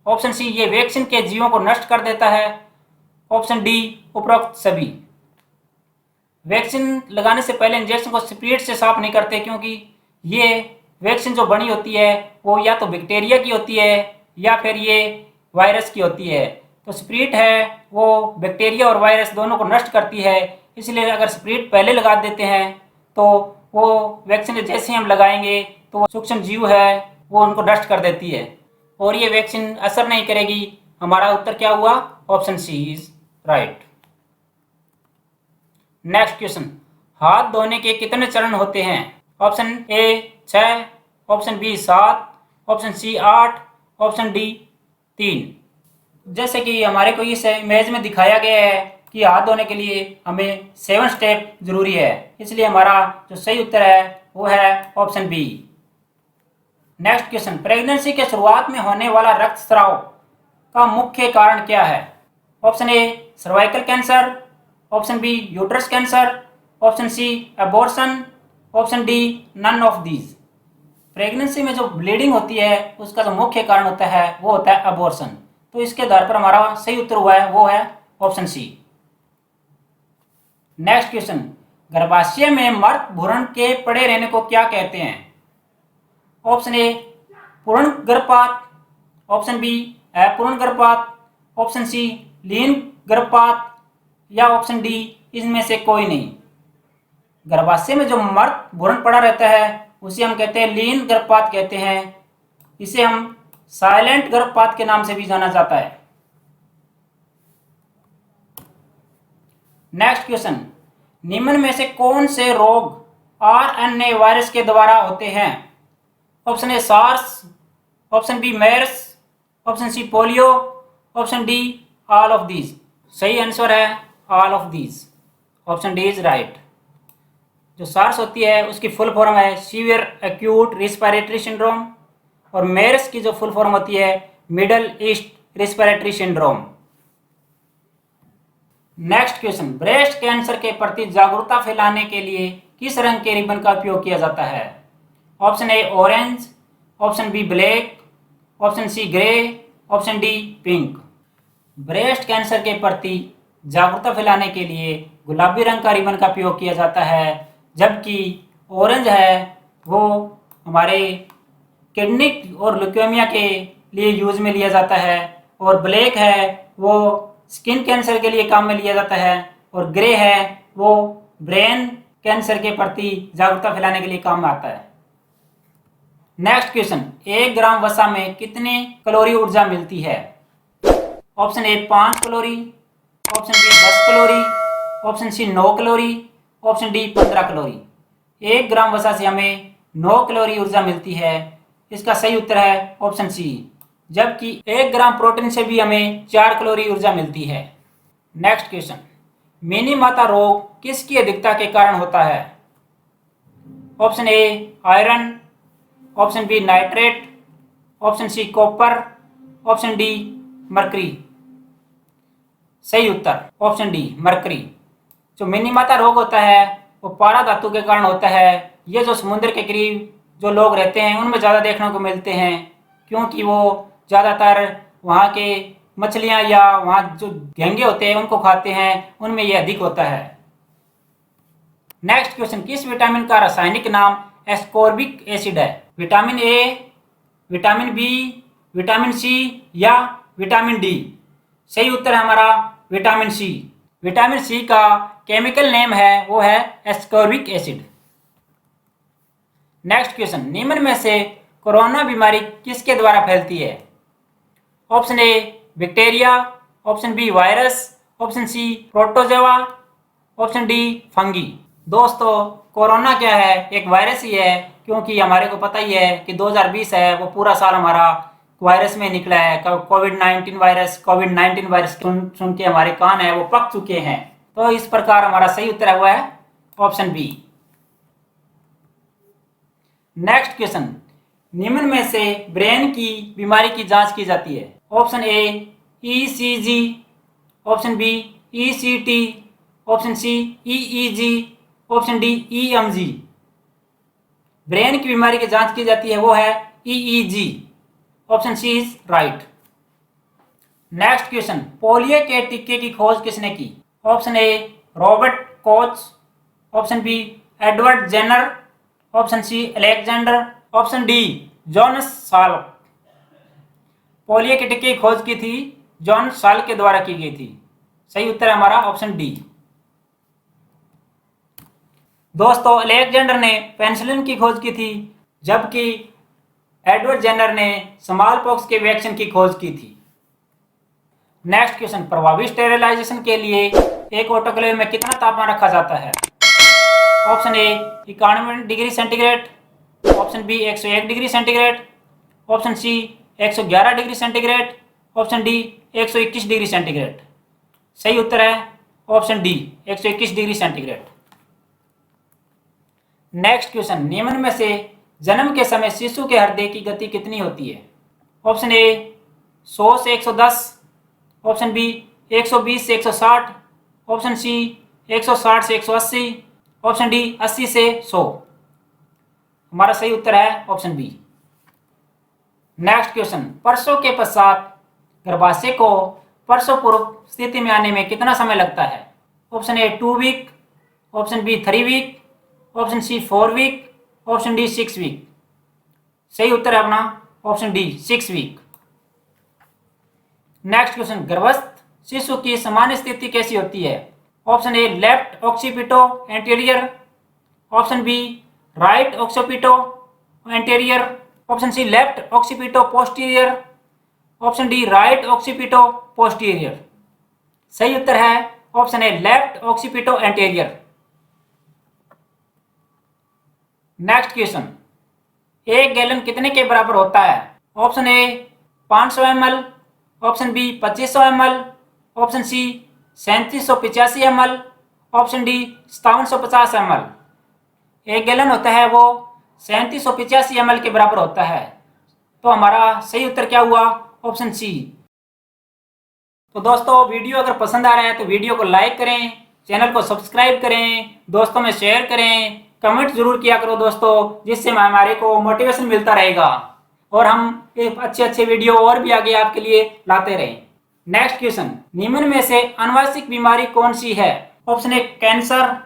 ऑप्शन सी ये वैक्सीन के जीवों को नष्ट कर देता है, ऑप्शन डी उपरोक्त सभी। वैक्सीन लगाने से पहले इंजेक्शन को स्प्रीट से साफ नहीं करते क्योंकि ये वैक्सीन जो बनी होती है वो या तो बैक्टीरिया की होती है या फिर ये वायरस की होती है। तो स्प्रीट है वो बैक्टीरिया और वायरस दोनों को नष्ट करती है। इसलिए अगर स्प्रीट पहले लगा देते हैं तो वो वैक्सीन जैसे ही हम लगाएंगे तो वो सूक्ष्म जीव है वो उनको नष्ट कर देती है और ये वैक्सीन असर नहीं करेगी। हमारा उत्तर क्या हुआ? Option C is right. Next question, हाथ धोने के कितने चरण होते हैं? Option A 6, option B 7, option C 8, option D 3। जैसे कि हमारे को इस इमेज में दिखाया गया है कि हाथ धोने के लिए हमें 7 स्टेप जरूरी है, इसलिए हमारा जो सही उत्तर है वो है option B. Next question, pregnancy के शुरुआत में होने वाला रक्तस्राव का मुख्य कारण क्या है? Option A cervical cancer, option B uterus cancer, option C abortion, option D none of these. Pregnancy में जो ब्लीडिंग होती है उसका जो मुख्य कारण होता है वो होता है एबॉर्शन। तो इसके आधार पर हमारा सही उत्तर हुआ है वो है ऑप्शन सी। नेक्स्ट क्वेश्चन, गर्भाशय में मर्द भ्रूण के पड़े रहने को क्या कहते हैं? ऑप्शन ए पूर्ण गर्भपात, ऑप्शन बी अपूर्ण गर्भपात, ऑप्शन सी लीन गर्भपात या ऑप्शन डी इसमें से कोई नहीं। गर्भाशय में जो मर्द भ्रूण पड़ा रहता है उसे हम कहते हैं लीन गर्भपात कहते हैं। इसे हम साइलेंट गर्भपात के नाम से भी जाना जाता है। नेक्स्ट क्वेश्चन, निम्न में से कौन से रोग आरएनए वायरस के द्वारा होते हैं? Option A SARS, option B MERS, option C polio, option D all of these. सही आंसर है all of these, option D is right. जो सार्स होती है उसकी फुल फॉर्म है सीवियर एक्यूट रेस्पिरेटरी सिंड्रोम और मेर्स की जो फुल फॉर्म होती है middle east respiratory syndrome. Next question, breast cancer के प्रति जागरूकता फैलाने के लिए किस रंग के रिबन का उपयोग किया जाता है? Option A orange, option B black, option C grey, option D pink. Breast cancer के प्रति जागरूकता फैलाने के लिए गुलाबी रंग का रिबन का उपयोग किया जाता है, जबकि ऑरेंज है वो हमारे किडनी और ल्यूकेमिया के लिए यूज में लिया जाता है, और ब्लैक है वो स्किन कैंसर के लिए काम में लिया जाता है, और ग्रे है वो ब्रेन कैंसर के प्रति जागरूकता फैलाने के लिए काम में आता है। नेक्स्ट क्वेश्चन, 1 ग्राम वसा में कितने कैलोरी ऊर्जा मिलती है? Option A 5 calorie, option B 10 calorie, option C 9 calorie, option D 15 calorie. 1 gram वसा से हमें 9 कैलोरी ऊर्जा मिलती है, इसका सही उत्तर है ऑप्शन सी। जबकि 1 ग्राम प्रोटीन से भी हमें 4 कैलोरी ऊर्जा मिलती है। नेक्स्ट क्वेश्चन, मिनी माता रोग किसकी अधिकता के कारण होता है? Option A iron, option B nitrate, option C copper, option D mercury. सही उत्तर ऑप्शन डी मरकरी। जो मिनी माता रोग होता है वो पारा धातु के कारण होता है। ये जो समुद्र के करीब जो लोग रहते हैं उनमें ज़्यादा देखने को मिलते हैं, क्योंकि वो ज़्यादातर वहाँ के मछलियाँ या वहाँ जो घोंगे होते हैं उनको खाते हैं, उनमें ये अधिक होता है। नेक्स्ट क्वेश्चन, किस विटामिन का रासायनिक नाम एस्कॉर्बिक एसिड है? Vitamin A, vitamin B, vitamin C या विटामिन डी? सही उत्तर है हमारा विटामिन सी। विटामिन सी का केमिकल नेम है वो है एस्कॉर्बिक एसिड। नेक्स्ट क्वेश्चन, निम्न में से कोरोना बीमारी किसके द्वारा फैलती है? Option A bacteria, option B virus, option C protozoa, option D fungi. दोस्तों कोरोना क्या है, एक वायरस ही है, क्योंकि हमारे को पता ही है कि 2020 है वो पूरा साल हमारा वायरस में निकला है। कोविड-19 वायरस सुन के हमारे कान है वो पक चुके हैं। तो इस प्रकार हमारा सही उत्तर हुआ है ऑप्शन बी। नेक्स्ट क्वेश्चन, निम्न में से ब्रेन की बीमारी की जांच की जाती है? Option A ECG, option B ECT, option C EEG, option D EMG. Brain की बीमारी की जांच की जाती है वो है EEG, option C is right. Next question, polio के टीके की खोज किसने की? Option A Robert Koch, option B Edward Jenner, option C Alexander, option D Jonas Salk. Polio के टीके की खोज की थी जॉन साल्क के द्वारा की गई थी। सही उत्तर है हमारा ऑप्शन डी। दोस्तों अलेक्जेंडर ने पेनिसिलिन की खोज की थी, जबकि एडवर्ड जेनर ने स्मॉल पॉक्स के वैक्सीन की खोज की थी। नेक्स्ट क्वेश्चन, प्रभावी स्टेरिलाइजेशन के लिए एक ऑटोक्लेव में कितना तापमान रखा जाता है? Option A 91 degree centigrade, option B 101 degree centigrade, option C 111 degree centigrade, option D 121 degree centigrade. सही उत्तर है option D 121 degree centigrade. Next question, निम्न में से जन्म के समय शिशु के हृदय की गति कितनी होती है? ऑप्शन ए 100 से 110, ऑप्शन बी 120 से 160, ऑप्शन सी 160 से 180, ऑप्शन डी 80 से 100। हमारा सही उत्तर है ऑप्शन बी। नेक्स्ट क्वेश्चन, प्रसव के पश्चात गर्भाशय को प्रसव पूर्व स्थिति में आने में कितना समय लगता है? Option A 2 week, option B 3 week, option C 4 week, option D 6 week. सही उत्तर है अपना option D 6 week. Next question, गर्भस्थ शिशु की सामान्य स्थिति कैसी होती है? Option A left occipito anterior, option B right occipito anterior, option C left occipito posterior, option D right occipito posterior. सही उत्तर है option A left occipito anterior. Next question, 1 gallon कितने के बराबर होता है? Option A 500 ml, option B 2500 ml, option C 3785 ml, option D 5750 ml। 1 gallon होता है वो 3785 ml के बराबर होता है। तो हमारा सही उत्तर क्या हुआ? Option C. तो दोस्तों वीडियो अगर पसंद आ रहा है तो वीडियो को लाइक करें, चैनल को सब्सक्राइब करें, दोस्तों में शेयर करें, कमेंट जरूर किया करो दोस्तों, जिससे हमारे को मोटिवेशन मिलता रहेगा और हम अच्छे अच्छे वीडियो और भी आगे आपके लिए लाते रहें। नेक्स्ट क्वेश्चन, निम्न में से आनुवंशिक बीमारी कौन सी है? Option A cancer,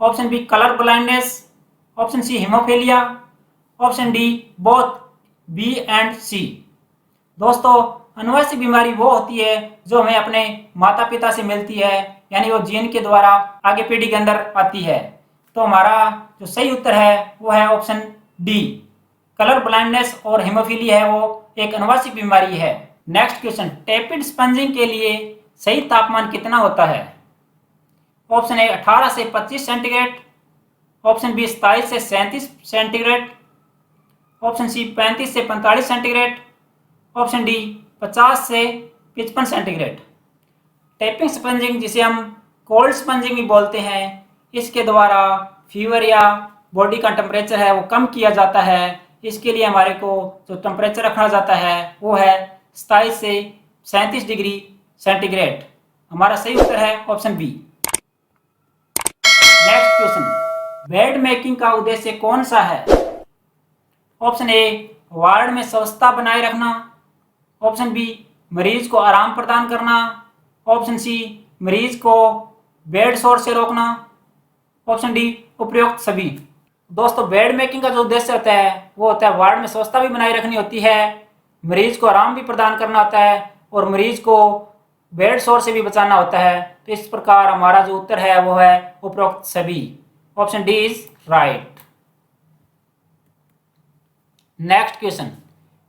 option B colour blindness, option C haemophilia, option D both B and C. दोस्तों आनुवंशिक बीमारी वो होती है जो हमें अपने माता पिता से मिलती है, यानी वो जीन के द्वारा आगे पीढ़ी के अंदर आती है। तो हमारा जो सही उत्तर है वो है ऑप्शन डी, कलर ब्लाइंडनेस और हीमोफीलिया है वो एक आनुवंशिक बीमारी है। नेक्स्ट क्वेश्चन, टेपिड स्पंजिंग के लिए सही तापमान कितना होता है? ऑप्शन ए 18 से 25 सेंटीग्रेड, ऑप्शन बी 27 से 37 सेंटीग्रेड, ऑप्शन सी 35 से 45 सेंटीग्रेड, ऑप्शन डी 50 से 55 सेंटीग्रेड। टेपिंग स्पंजिंग जिसे हम कोल्ड स्पंजिंग भी बोलते हैं, इसके द्वारा फीवर या बॉडी का टेम्परेचर है वो कम किया जाता है। इसके लिए हमारे को जो टेम्परेचर रखा जाता है वो है 27 से 37 डिग्री सेंटीग्रेड। हमारा सही उत्तर है option B. Next question, bed making का उद्देश्य कौन सा है? ऑप्शन ए वार्ड में स्वच्छता बनाए रखना, ऑप्शन बी मरीज को आराम प्रदान करना, ऑप्शन सी मरीज को बेड शोर से रोकना, ऑप्शन डी उपयुक्त सभी। दोस्तों बेड मेकिंग का जो उद्देश्य होता है वो होता है वार्ड में स्वच्छता भी बनाए रखनी होती है, मरीज को आराम भी प्रदान करना होता है और मरीज को बेड शोर से भी बचाना होता है। तो इस प्रकार हमारा जो उत्तर है वो है उपरोक्त सभी। Option D is right. Next question,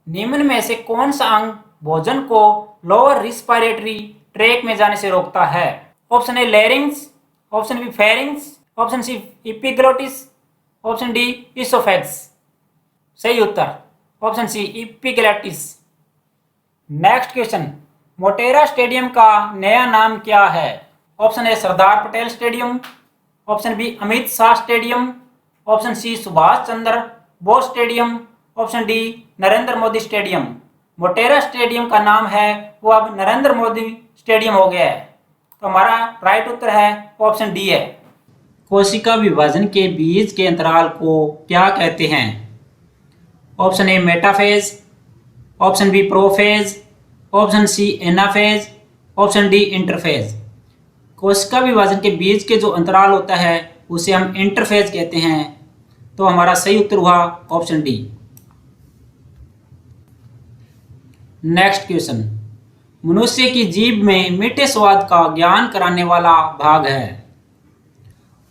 निम्न में से कौन सा अंग भोजन को लोअर रिस्पिरेटरी ट्रैक में जाने से रोकता है? Option A larynx, option B pharynx, option C epiglottis, option D oesophagus. सही उत्तर option C epiglottis. Next question, Motera stadium का नया नाम क्या है? Option A Sardar Patel stadium, option B Amit Shah stadium, option C Subhash Chandra Bose stadium, option D Narendra Modi stadium. Motera stadium का नाम है वो अब नरेंद्र मोदी स्टेडियम हो गया है। तो हमारा राइट उत्तर है ऑप्शन डी है। कोशिका विभाजन के बीच के अंतराल को क्या कहते हैं? Option A metaphase, option B prophase, option C anaphase, option D interphase. कोशिका विभाजन के बीच के जो अंतराल होता है उसे हम इंटरफेज कहते हैं। तो हमारा सही उत्तर हुआ ऑप्शन डी। नेक्स्ट क्वेश्चन, मनुष्य की जीभ में मीठे स्वाद का ज्ञान कराने वाला भाग है?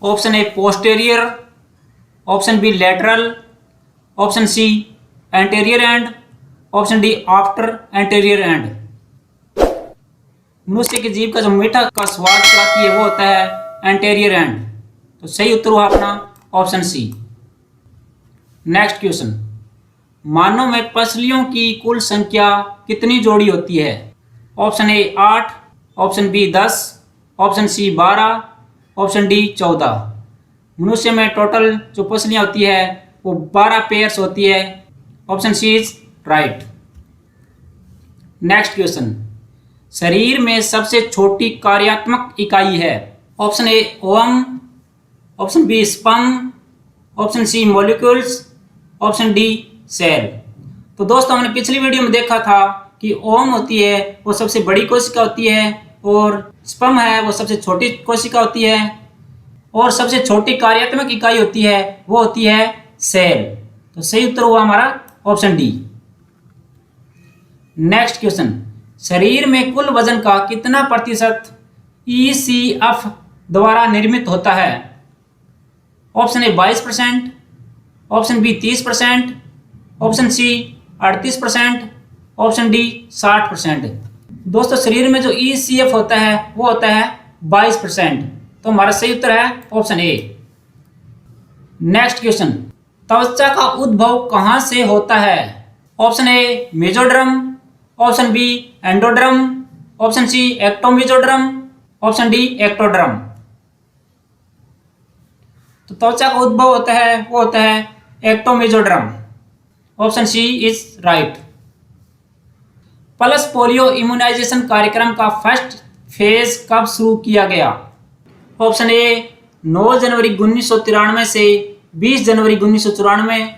Option A posterior, option B lateral, option C anterior end, option D after anterior end. मनुष्य की जीभ का जो मीठा का स्वाद कराती है वो होता है एंटीरियर एंड। तो सही उत्तर हुआ अपना ऑप्शन सी। नेक्स्ट क्वेश्चन, मानव में पसलियों की कुल संख्या कितनी जोड़ी होती है? Option A 8, option B 10, option C 12, option D 14। मनुष्य में टोटल जो पसलियां होती है वो 12 पेयर्स होती है। Option C is right. Next question, शरीर में सबसे छोटी कार्यात्मक इकाई है? Option A ovum, option B sperm, option C molecules, option D cell. तो दोस्तों हमने पिछली वीडियो में देखा था कि ओम होती है वो सबसे बड़ी कोशिका होती है और स्पर्म है वो सबसे छोटी कोशिका होती है और सबसे छोटी कार्यात्मक इकाई होती है वो होती है सेल। तो सही उत्तर हुआ हमारा ऑप्शन डी। नेक्स्ट क्वेश्चन, शरीर में कुल वजन का कितना प्रतिशत ECF द्वारा निर्मित होता है? Option A 22%, option B 30%, option C 38%, option D 60%। दोस्तों शरीर में जो ECF होता है वो होता है 22%। तो हमारा सही उत्तर है ऑप्शन ए। नेक्स्ट क्वेश्चन, त्वचा का उद्भव कहां से होता है? Option A mesoderm, option B endoderm, option C ectomesoderm, option D ectoderm. तो त्वचा का उद्भव होता है वो होता है ectomesoderm. Option C is right. Pulse polio immunisation कार्यक्रम का फर्स्ट फेज कब शुरू किया गया? ऑप्शन ए 9 जनवरी 1993 से 20 जनवरी 1994,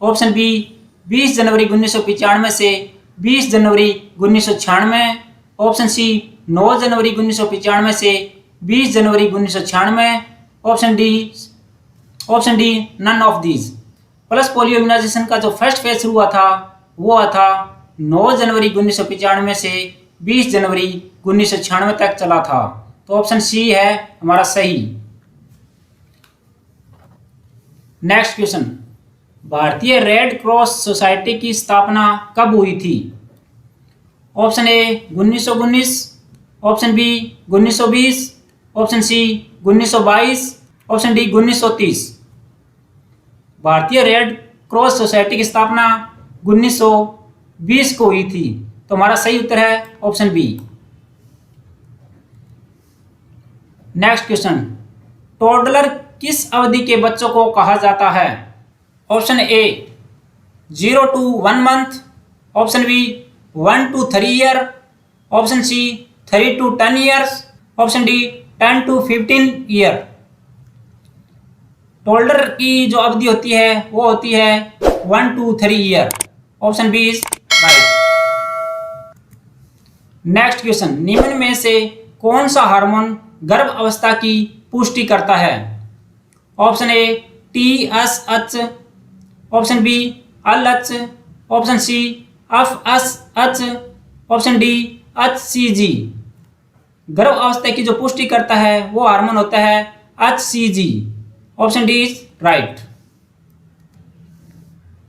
ऑप्शन बी 20 जनवरी 1995 से 20 जनवरी 1996, ऑप्शन सी 9 जनवरी 1995 से 20 जनवरी 1996, option D none of these. Pulse polio immunization का जो फर्स्ट फेज शुरू हुआ था वो हुआ था 9 जनवरी 1995 से 20 जनवरी 1996 तक चला था। तो ऑप्शन सी है हमारा सही। नेक्स्ट क्वेश्चन, भारतीय रेड क्रॉस सोसाइटी की स्थापना कब हुई थी? Option A 1919, option B 1920, option C 1922, option D 1930। भारतीय रेड क्रॉस सोसाइटी की स्थापना 1920 को हुई थी। तो हमारा सही उत्तर है option B. Next question, toddler किस अवधि के बच्चों को कहा जाता है? Option A 0 to 1 month, option B 1 to 3 year, option C 3 to 10 years, option D 10 to 15 year। Toddler की जो अवधि होती है वो होती है 1 to 3 year। Option B is right. Next question, निम्न में से कौन सा हार्मोन गर्भ अवस्था की पुष्टि करता है? Option A TSH, option B LH, option C FSH, option D HCG। गर्भ अवस्था की जो पुष्टि करता है वो हार्मोन होता है HCG। Option D is right.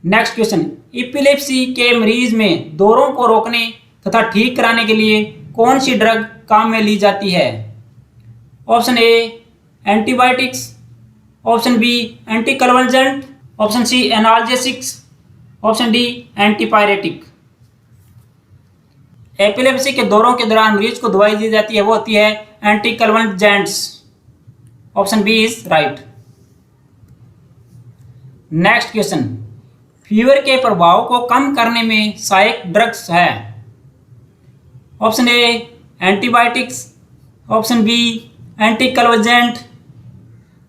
Next question, epilepsy के मरीज में दौरों को रोकने तथा ठीक कराने के लिए कौन सी ड्रग काम में ली जाती है? Option A antibiotics, option B anticonvulsant, option C analgesics, option D antipyretic. Epilepsy के दौरों के दौरान मरीज को दवाई दी जाती है वो होती है anticonvulsants. Option B is right. Next question, fever के प्रभाव को कम करने में सहायक ड्रग्स है? Option A antibiotics, option B anticonvulsant,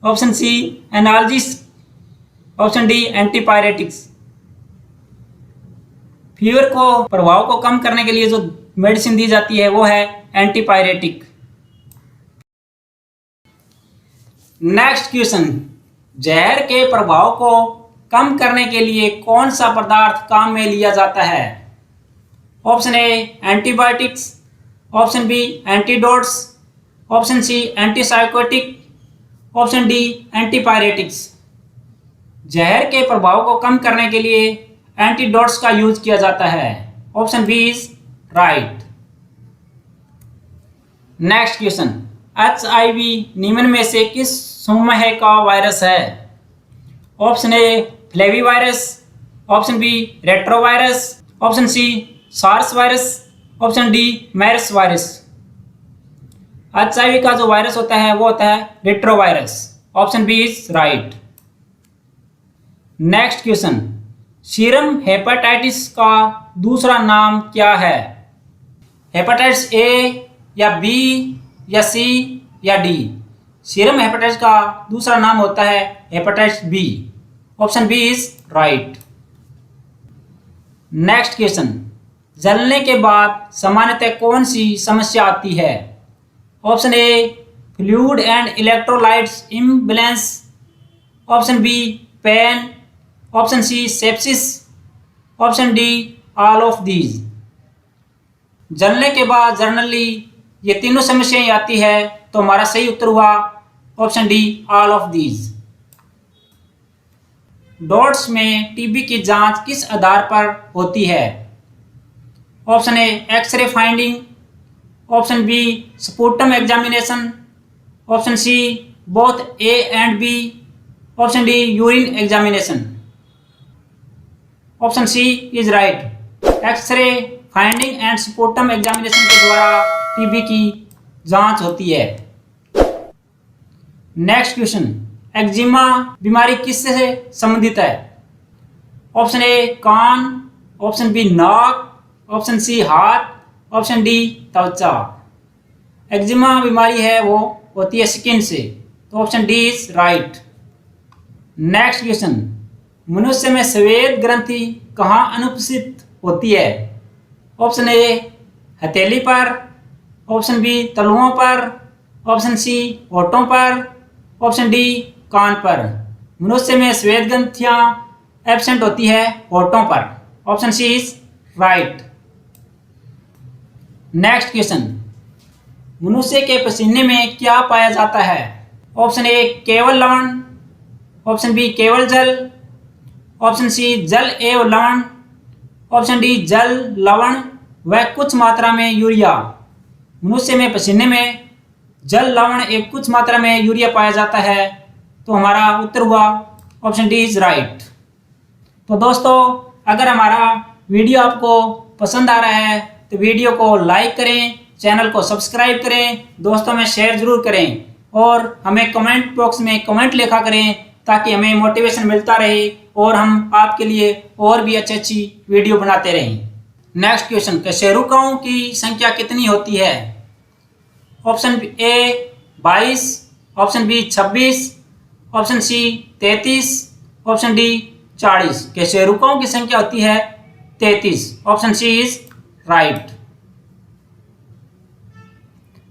option C analgesics, option D antipyretics. Fever को प्रभाव को कम करने के लिए जो मेडिसिन दी जाती है वो है एंटीपायरेटिक। नेक्स्ट क्वेश्चन, जहर के प्रभाव को कम करने के लिए कौन सा पदार्थ काम में लिया जाता है? Option A antibiotics, option B antidotes, option C antipsychotic, option D antipyretics. जहर के प्रभाव को कम करने के लिए एंटीडोट्स का यूज किया जाता है। Option B is right. Next question, HIV निम्न में से किस संवहन वायरस है? Option A flavi virus, option B retrovirus, option C SARS virus, option D MERS virus. HIV का जो वायरस होता है वो होता है retrovirus. Option B is right. Next question, serum hepatitis का दूसरा नाम क्या है? हेपेटाइटिस ए या बी या सी या डी? सीरम हेपेटाइटिस का दूसरा नाम होता है hepatitis B. Option B is right. Next question, जलने के बाद सामान्यतः कौन सी समस्या आती है? Option A fluid and electrolytes imbalance, option B pain, option C sepsis, option D all of these. जलने के बाद जनरली ये तीनों समस्याएं आती है, तो हमारा सही उत्तर हुआ option D all of these. DOTS में टीबी की जांच किस आधार पर होती है? Option A x ray finding, option B sputum examination, option C both A and B, option D urine examination. Option C is right. X ray finding and sputum examination के द्वारा टीबी की जांच होती है। नेक्स्ट क्वेश्चन, एक्जिमा बीमारी किससे संबंधित है? ऑप्शन ए कान, ऑप्शन बी नाक, ऑप्शन सी हाथ, ऑप्शन डी त्वचा। एक्जिमा बीमारी है वो होती है स्किन से, तो option D is right. Next question, मनुष्य में श्वेत ग्रंथि कहाँ अनुपस्थित होती है? ऑप्शन ए हथेली पर, ऑप्शन बी तलुओं पर, ऑप्शन सी होठों पर, ऑप्शन डी कान पर। मनुष्य में श्वेत ग्रंथियां एब्सेंट होती है होठों पर। Option C is right. Next question, मनुष्य के पसीने में क्या पाया जाता है? ऑप्शन ए केवल लवण, ऑप्शन बी केवल जल, ऑप्शन सी जल एवं लवण, ऑप्शन डी जल लवण व कुछ मात्रा में यूरिया। मनुष्य में पसीने में जल लवण एक कुछ मात्रा में यूरिया पाया जाता है, तो हमारा उत्तर हुआ ऑप्शन डी इज राइट। तो दोस्तों, अगर हमारा वीडियो आपको पसंद आ रहा है तो वीडियो को लाइक करें, चैनल को सब्सक्राइब करें, दोस्तों में शेयर जरूर करें और हमें कमेंट बॉक्स में कमेंट लिखा करें, ताकि हमें मोटिवेशन मिलता रहे और हम आपके लिए और भी अच्छी अच्छी वीडियो बनाते रहें। नेक्स्ट क्वेश्चन, कशेरुकाओं की संख्या कितनी होती है? Option A 22, option B 26, option C 33, option D 40। कशेरुकाओं की संख्या होती है 33। Option C is right.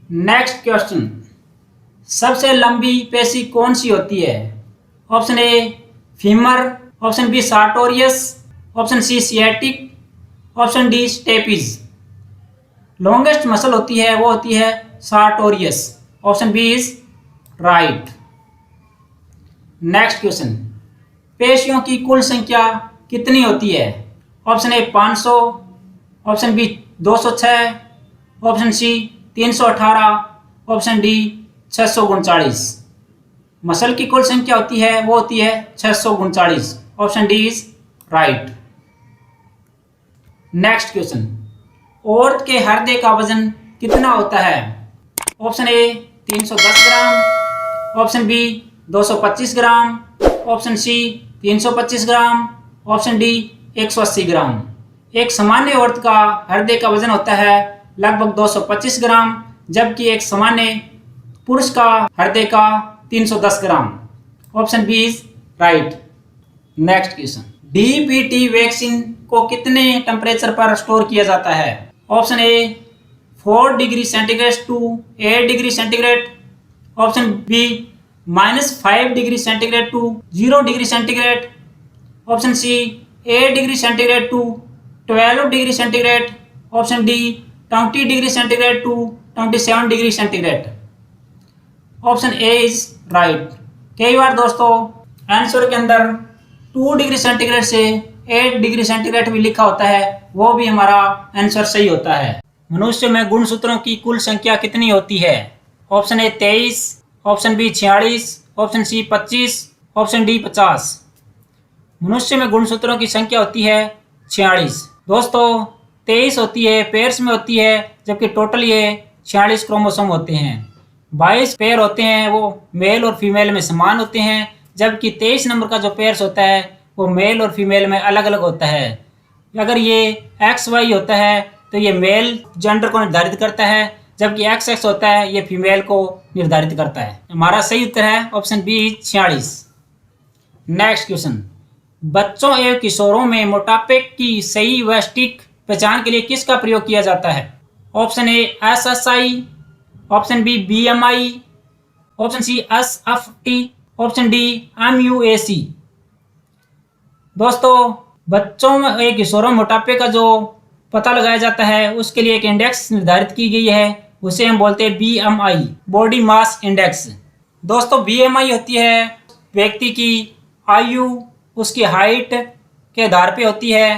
Next question, सबसे लंबी पेशी कौन सी होती है? Option A femur, option B sartorius, option C sciatic, option D stapes. Longest muscle होती है वो होती है sartorius. Option B is right. Next question, पेशियों की कुल संख्या कितनी होती है? Option A 500, option B 206, option C 318, option D 639। Muscle की कुल संख्या होती है वो होती है 639। Option D is right. Next question, औरत के हृदय का वजन कितना होता है? Option A 310 gram, option B 225 gram, option C 325 gram, option D 180 gram. एक सामान्य औरत का हृदय का वजन होता है लगभग 225 ग्राम, जबकि एक सामान्य पुरुष का हृदय का 310 gram. Option B is right. Next question, DPT vaccine को कितने टेम्परेचर पर स्टोर किया जाता है? Option A 4 degree centigrade to 8 degree centigrade, option B -5 degree centigrade to 0 degree centigrade, option C 8 degree centigrade to 12 degree centigrade, option D 20 degree centigrade to 27 degree centigrade. Option A is right. कई बार दोस्तों answer के अंदर 2 degree centigrade से 8 degree centigrade भी लिखा होता है, वो भी हमारा आंसर सही होता है। मनुष्य में गुणसूत्रों की कुल संख्या कितनी होती है? Option A 23, option B 46, option C 25, option D 50। मनुष्य में गुणसूत्रों की संख्या होती है 46। दोस्तों 23 होती है पेयर्स में होती है, जबकि टोटल ये 46 क्रोमोसोम होते हैं। 22 पेयर होते हैं वो मेल और फीमेल में समान होते हैं, जबकि 23 नंबर का जो पेयर्स होता है वो मेल और फीमेल में अलग अलग होता है। अगर ये XY होता है तो ये मेल जेंडर को निर्धारित करता है, जबकि XX होता है ये फीमेल को निर्धारित करता है। हमारा सही उत्तर है ऑप्शन बी 46। नेक्स्ट क्वेश्चन, बच्चों एवं किशोरों में मोटापे की सही व सटीक पहचान के लिए किसका प्रयोग किया जाता है? Option A SSI, option B BMI, option C SFT, option D MUAC। दोस्तों बच्चों में एक किशोरों मोटापे का जो पता लगाया जाता है उसके लिए एक इंडेक्स निर्धारित की गई है, उसे हम बोलते हैं BMI, बॉडी मास इंडेक्स। दोस्तों BMI होती है व्यक्ति की आयु उसकी हाइट के आधार पे होती है।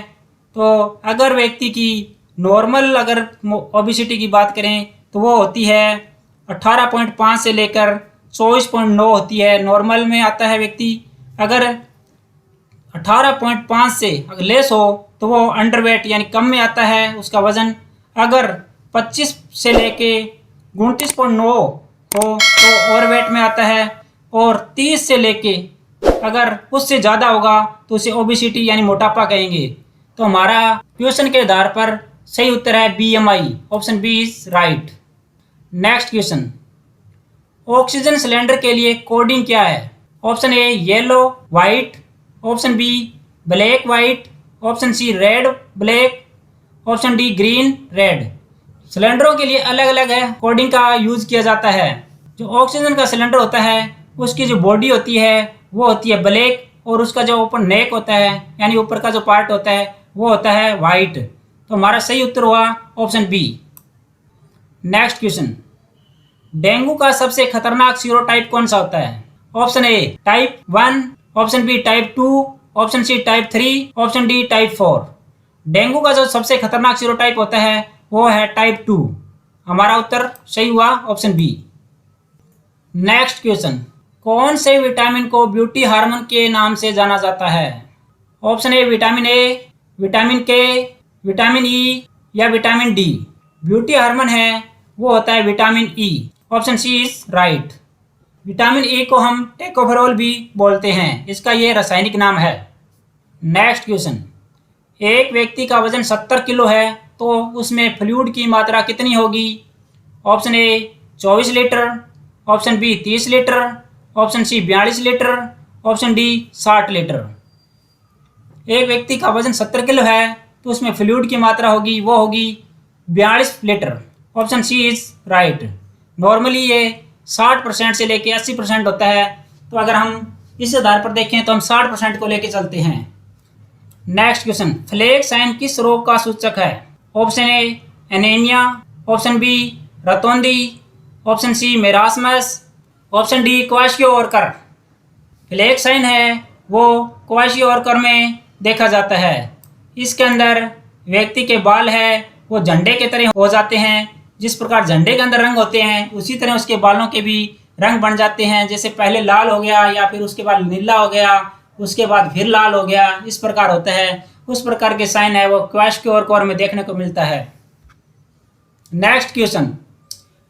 तो अगर व्यक्ति की नॉर्मल अगर ओबेसिटी की बात करें तो वो होती है 18.5 से लेकर 24.9 होती है, नॉर्मल में आता है व्यक्ति। अगर 18.5 से अगर लेस हो तो वो अंडरवेट यानी कम में आता है उसका वज़न। अगर 25 से लेके 29.9 हो तो ओवरवेट में आता है, और 30 से लेके अगर उससे ज़्यादा होगा तो उसे ओबेसिटी यानी मोटापा कहेंगे। तो हमारा क्वेश्चन के आधार पर सही उत्तर है BMI, option B is right. Next question, oxygen cylinder के लिए कोडिंग क्या है? Option A yellow white, option B black white, option C red black, option D green red. सिलेंडरों के लिए अलग अलग है कोडिंग का यूज़ किया जाता है। जो ऑक्सीजन का सिलेंडर होता है उसकी जो बॉडी होती है वो होती है ब्लैक, और उसका जो ऊपर नेक होता है यानी ऊपर का जो पार्ट होता है वो होता है वाइट। तो हमारा सही उत्तर हुआ option B. Next question, dengue का सबसे खतरनाक सीरोटाइप कौन सा होता है? Option A type 1, option B type 2, option C type 3, option D type 4। Dengue का जो सबसे खतरनाक सीरोटाइप होता है वो है टाइप 2। हमारा उत्तर सही हुआ ऑप्शन बी। नेक्स्ट क्वेश्चन, कौन से विटामिन को ब्यूटी हार्मोन के नाम से जाना जाता है? Option A vitamin A, vitamin K, vitamin E या विटामिन डी। ब्यूटी हार्मोन है वो होता है vitamin E, option C is right. Vitamin E को हम टेकोफेरोल भी बोलते हैं, इसका ये रासायनिक नाम है। नेक्स्ट क्वेश्चन, एक व्यक्ति का वजन 70 किलो है तो उसमें फ्लूइड की मात्रा कितनी होगी? Option A 24 litre, option B 30 litre, option C 42 litre, option D 60 litre. एक व्यक्ति का वजन 70 किलो है तो उसमें फ्लूइड की मात्रा होगी वो होगी 42 litre, option C is right. Normally ये 60% से लेके 80% होता है, तो अगर हम इस आधार पर देखें तो हम 60% को लेके चलते हैं। नेक्स्ट क्वेश्चन, फ्लैग साइन किस रोग का सूचक है? Option A anaemia, option B रतौंधी, option C marasmus, option D kwashiorkor. Flag sign है वो क्वाशियोरकर में देखा जाता है। इसके अंदर व्यक्ति के बाल है वो झंडे के तरह हो जाते हैं। जिस प्रकार झंडे के अंदर रंग होते हैं उसी तरह उसके बालों के भी रंग बन जाते हैं, जैसे पहले लाल हो गया या फिर उसके बाद नीला हो गया, उसके बाद फिर लाल हो गया, इस प्रकार होता है। उस प्रकार के साइन है वो क्वाशियोरकर में देखने को मिलता है। नेक्स्ट क्वेश्चन,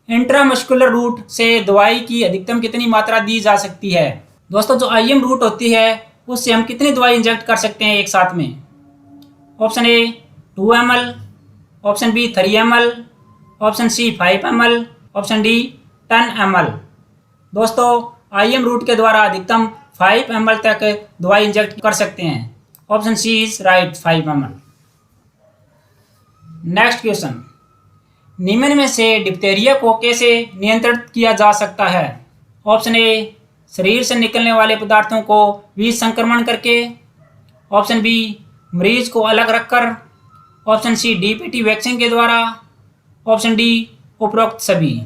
इंट्रामस्कुलर रूट से दवाई की अधिकतम कितनी मात्रा दी जा सकती है? दोस्तों जो IM रूट होती है उससे हम कितनी दवाई इंजेक्ट कर सकते हैं एक साथ में? Option A 2 ml, option B 3 ml, option C 5 ml, option D 10 ml। दोस्तों IM रूट के द्वारा अधिकतम 5 ml तक दवाई इंजेक्ट कर सकते हैं। Option C is right 5 ml। Next question, निम्न में से डिप्थीरिया को कैसे नियंत्रित किया जा सकता है? ऑप्शन ए शरीर से निकलने वाले पदार्थों को बीज संक्रमण करके, ऑप्शन बी मरीज को अलग रखकर, ऑप्शन सी DPT वैक्सीन के द्वारा, ऑप्शन डी उपरोक्त सभी।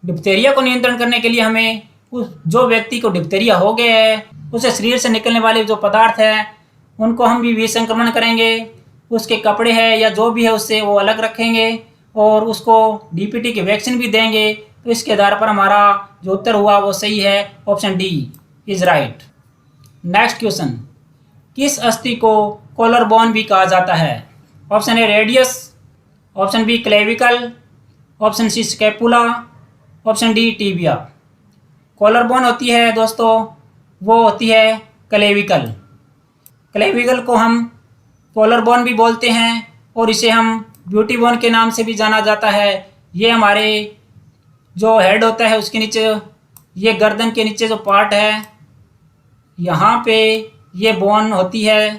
डिप्थीरिया को नियंत्रण करने के लिए हमें जो व्यक्ति को डिप्थीरिया हो गया है उसे शरीर से निकलने वाले जो पदार्थ हैं उनको हम भी बीज संक्रमण करेंगे, उसके कपड़े हैं या जो भी है उससे वो अलग रखेंगे और उसको DPT की वैक्सीन भी देंगे। तो इसके आधार पर हमारा जो उत्तर हुआ वो सही है, option D is right. Next question, किस अस्थि को कॉलर बोन भी कहा जाता है? Option A radius, option B clavicle, option C scapula, option D tibia. Collar bone होती है दोस्तों, वो होती है क्लेविकल। क्लेविकल को हम कॉलर बोन भी बोलते हैं और इसे हम ब्यूटी बोन के नाम से भी जाना जाता है। ये हमारे जो हेड होता है उसके नीचे, ये गर्दन के नीचे जो पार्ट है, यहाँ पे ये बोन होती है,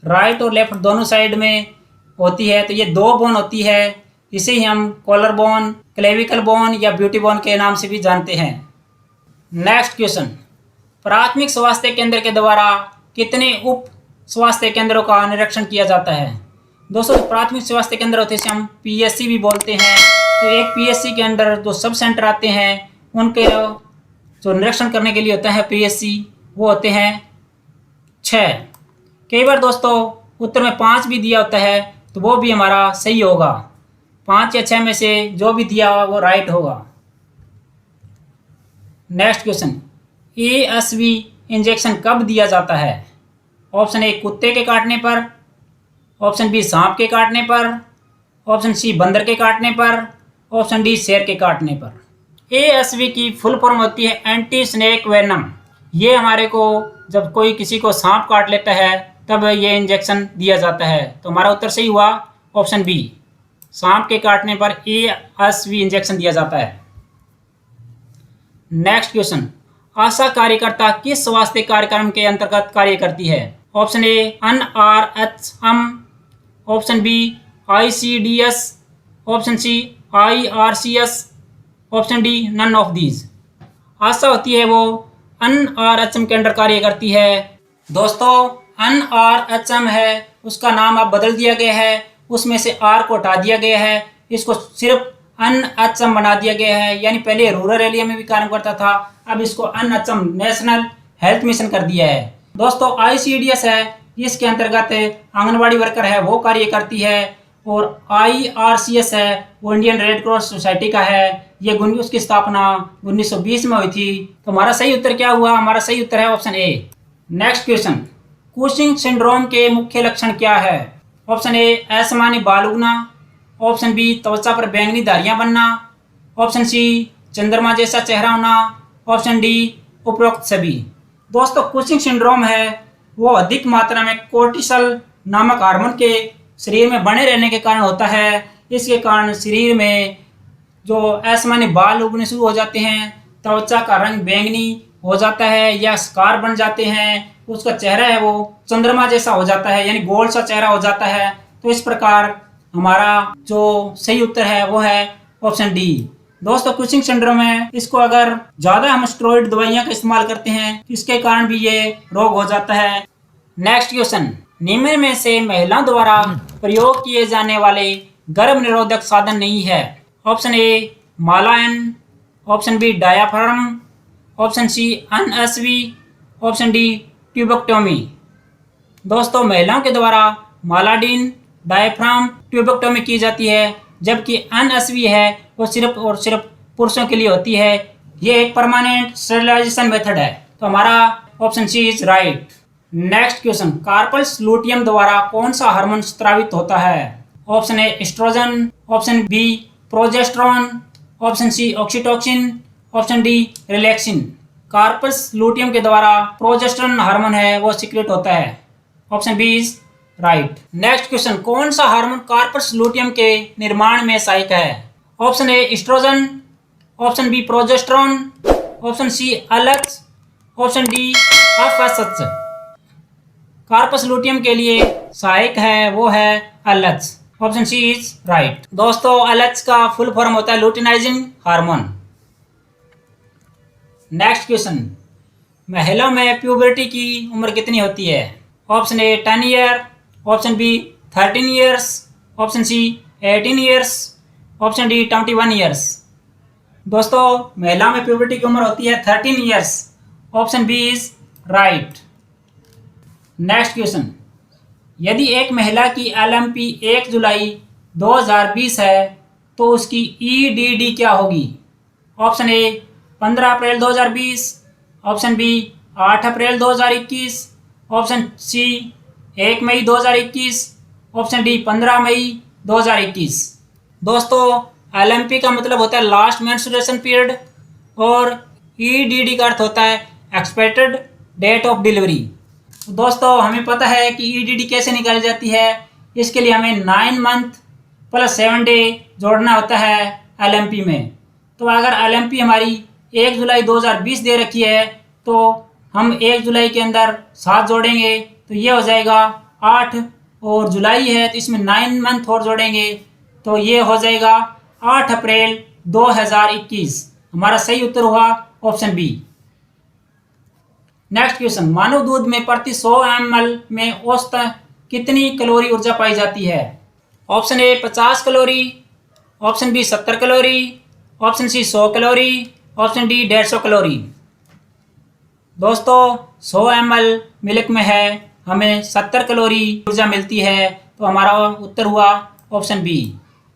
राइट और लेफ्ट दोनों साइड में होती है। तो ये दो बोन होती है, इसे ही हम कॉलर बोन, क्लेविकल बोन या ब्यूटी बोन के नाम से भी जानते हैं। नेक्स्ट क्वेश्चन, प्राथमिक स्वास्थ्य केंद्र के द्वारा कितने उप स्वास्थ्य केंद्रों का निरीक्षण किया जाता है? दोस्तों प्राथमिक स्वास्थ्य केंद्र होते हैं इसे हम पीएससी भी बोलते हैं। तो एक पीएससी के अंदर जो सब सेंटर आते हैं उनके जो निरीक्षण करने के लिए होता है पीएससी, वो होते हैं 6। कई बार दोस्तों उत्तर में 5 भी दिया होता है तो वो भी हमारा सही होगा। 5 या 6 में से जो भी दिया हुआ वो राइट होगा। नेक्स्ट क्वेश्चन, एएसवी इंजेक्शन कब दिया जाता है? ऑप्शन ए कुत्ते के काटने पर, ऑप्शन बी सांप के काटने पर, ऑप्शन सी बंदर के काटने पर, ऑप्शन डी शेर के काटने पर। एएसवी की फुल फॉर्म होती है एंटी स्नेक वेनम। ये हमारे को जब कोई किसी को सांप काट लेता है तब ये इंजेक्शन दिया जाता है। तो हमारा उत्तर सही हुआ, ऑप्शन बी, सांप के काटने पर एएसवी इंजेक्शन दिया जाता है। नेक्स्ट क्वेश्चन, आशा कार्यकर्ता किस स्वास्थ्य कार्यक्रम के अंतर्गत कार्य करती है? Option A NRHM, option B ICDS, option C IRCS, option D none of these. ASHA होती है वो NRHM के अंडर कार्य करती है। दोस्तों NRHM है उसका नाम अब बदल दिया गया है, उसमें से R को हटा दिया गया है, इसको सिर्फ NHM बना दिया गया है। यानी पहले रूरल एरिया में भी काम करता था, अब इसको NHM नेशनल हेल्थ मिशन कर दिया है। दोस्तों ICDS है, इसके अंतर्गत आंगनबाड़ी वर्कर है वो कार्य करती है, और IRCS है वो इंडियन रेड क्रॉस सोसाइटी का है। ये उसकी स्थापना 1920 में हुई थी। तो हमारा सही उत्तर क्या हुआ? हमारा सही उत्तर है ऑप्शन ए। नेक्स्ट क्वेश्चन, कुशिंग सिंड्रोम के मुख्य लक्षण क्या है? ऑप्शन ए असामान्य बाल उगना, ऑप्शन बी त्वचा पर बैंगनी धारियां बनना, ऑप्शन सी चंद्रमा जैसा चेहरा होना, ऑप्शन डी उपरोक्त सभी। दोस्तों कुशिंग सिंड्रोम है वो अधिक मात्रा में कोर्टिसोल नामक हार्मोन के शरीर में बने रहने के कारण होता है। इसके कारण शरीर में जो असामान्य बाल उगने शुरू हो जाते हैं, त्वचा का रंग बैंगनी हो जाता है या स्कार बन जाते हैं, उसका चेहरा है वो चंद्रमा जैसा हो जाता है, यानी गोल सा चेहरा हो जाता है। तो इस प्रकार हमारा जो सही उत्तर है वो है ऑप्शन डी। दोस्तों कुशिंग सिंड्रोम है, इसको अगर ज्यादा हम स्टेरॉइड दवाइयां का इस्तेमाल करते हैं इसके कारण भी ये रोग हो जाता है। नेक्स्ट क्वेश्चन, निम्न में से महिलाओं द्वारा प्रयोग किए जाने वाले गर्भ निरोधक साधन नहीं है? Option A Mala N, option B diaphragm, option C NSV, option D tubectomy. दोस्तों महिलाओं के द्वारा मालाडिन, डायाफ्राम, ट्यूबेक्टोमी की जाती है, जबकि NSV है वो सिर्फ और सिर्फ पुरुषों के लिए होती है। ये एक परमानेंट स्टेरिलाइजेशन मेथड है। तो हमारा option C is right. Next question, corpus luteum द्वारा कौन सा हार्मोन स्रावित होता है? Option A oestrogen, option B progesterone, option C oxytocin, option D relaxin. Corpus luteum के द्वारा प्रोजेस्टेरॉन हार्मोन है वो सीक्रेट होता है। Option B is right. Next question, कौन सा हार्मोन कार्पल्स लूटियम के निर्माण में सहायक है? Option A oestrogen, option B progesterone, option C LH, option D FSH। Corpus luteum के लिए सहायक है वो है LH। Option C is right. दोस्तों LH का फुल फॉर्म होता है लुटिनाइजिंग हार्मोन। नेक्स्ट क्वेश्चन, महिलाओं में प्यूबर्टी की उम्र कितनी होती है? Option A 10 year, option B 13 years, option C 18 years, option D 21 years. दोस्तों महिलाओं में प्यूबर्टी की उम्र होती है 13 years. Option B is right. Next question, यदि एक महिला की LMP 1 जुलाई 2020 है तो उसकी EDD क्या होगी? Option A 15 April 2020, option B 8 April 2021, option C 1 मई 2021, ऑप्शन डी 15 मई 2021। दोस्तों LMP का मतलब होता है लास्ट मेंस्ट्रुएशन पीरियड और EDD का अर्थ होता है एक्सपेक्टेड डेट ऑफ डिलीवरी। दोस्तों हमें पता है कि EDD कैसे निकाली जाती है। इसके लिए हमें 9 मंथ प्लस 7 डे जोड़ना होता है LMP में। तो अगर LMP हमारी 1 जुलाई 2020 दे रखी है तो हम 1 जुलाई के अंदर 7 जोड़ेंगे तो ये हो जाएगा 8, और जुलाई है तो इसमें 9 मंथ और जोड़ेंगे तो ये हो जाएगा 8 अप्रैल 2021। हमारा सही उत्तर हुआ ऑप्शन बी। नेक्स्ट क्वेश्चन, मानव दूध में प्रति 100 ml में औसतन कितनी कैलोरी ऊर्जा पाई जाती है? Option A 50 calorie, option B 70 calorie, option C 100 calorie, option D 150 calorie. दोस्तों 100 ml मिल्क में है हमें 70 कैलोरी ऊर्जा मिलती है तो हमारा उत्तर हुआ ऑप्शन बी।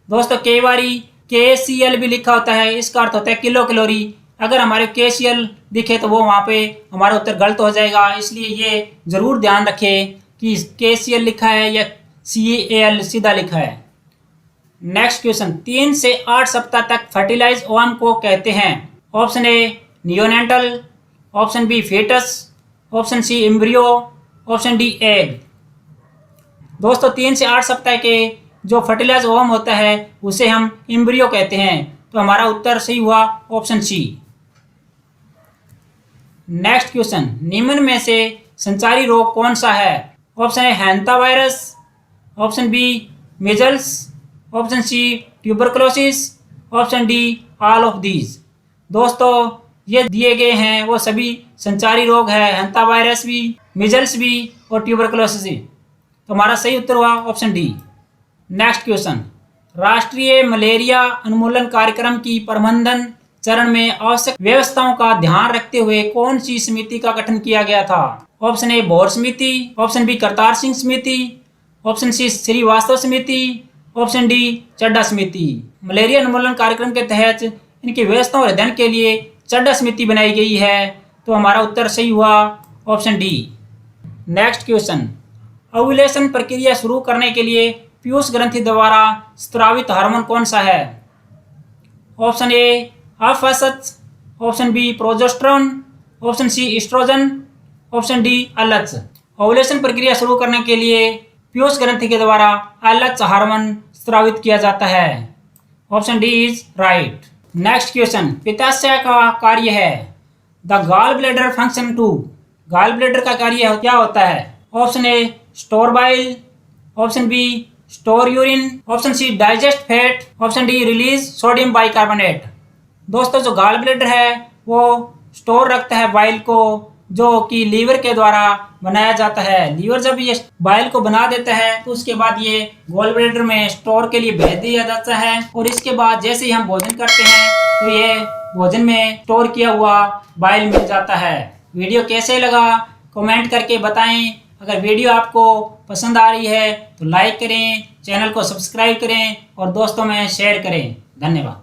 दोस्तों कई बारी KCl भी लिखा होता है, इसका अर्थ होता है किलो कैलोरी। अगर हमारे KCl दिखे तो वो वहाँ पे हमारा उत्तर गलत हो जाएगा, इसलिए ये ज़रूर ध्यान रखें कि KCl लिखा है या CAL सीधा लिखा है। नेक्स्ट क्वेश्चन, 3 से 8 सप्ताह तक फर्टिलाइज ओवम को कहते हैं? Option A neonatal, option B fetus, option C embryo, option D egg. दोस्तों 3 से 8 सप्ताह के जो फर्टिलाइज ओवम होता है उसे हम एम्ब्रियो कहते हैं, तो हमारा उत्तर सही हुआ ऑप्शन सी। नेक्स्ट क्वेश्चन, निम्न में से संचारी रोग कौन सा है? Option A hanta virus, option B measles, option C tuberculosis, option D all of these. दोस्तों ये दिए गए हैं वो सभी संचारी रोग है, हैंथा वायरस भी, मीजल्स भी और ट्यूबरकुलोसिस भी, तो हमारा सही उत्तर हुआ ऑप्शन डी। नेक्स्ट क्वेश्चन, राष्ट्रीय मलेरिया उन्मूलन कार्यक्रम की प्रबंधन चरण में आवश्यक व्यवस्थाओं का ध्यान रखते हुए कौन सी समिति का गठन किया गया था? ऑप्शन ए भौर समिति, ऑप्शन बी करतार सिंह समिति, ऑप्शन सी श्रीवास्तव समिति, ऑप्शन डी चड्ढा समिति। मलेरिया उन्मूलन कार्यक्रम के तहत इनकी व्यवस्थाओं और अध्ययन के लिए चड्ढा समिति बनाई गई है, तो हमारा उत्तर सही हुआ option D. Next question, ovulation प्रक्रिया शुरू करने के लिए पीयूष ग्रंथि द्वारा स्रावित हार्मोन कौन सा है? Option A FSH, option B progesterone, option C estrogen, option D LH। Ovulation प्रक्रिया शुरू करने के लिए पीयूष ग्रंथि के द्वारा LH हार्मोन स्रावित किया जाता है, option D is right. Next question, पित्ताशय का कार्य है? The gall bladder function to. Gall bladder का कार्य क्या होता है? Option A store bile, option B store urine, option C digest fat, option D release sodium bicarbonate. दोस्तों जो गॉल ब्लैडर है वो स्टोर रखता है बाइल को, जो कि लीवर के द्वारा बनाया जाता है। लीवर जब ये बाइल को बना देता है तो उसके बाद ये गॉल ब्लैडर में स्टोर के लिए भेज दिया जाता है, और इसके बाद जैसे ही हम भोजन करते हैं तो ये भोजन में स्टोर किया हुआ बाइल मिल जाता है। वीडियो कैसे लगा कमेंट करके बताएं। अगर वीडियो आपको पसंद आ रही है तो लाइक करें, चैनल को सब्सक्राइब करें और दोस्तों में शेयर करें। धन्यवाद।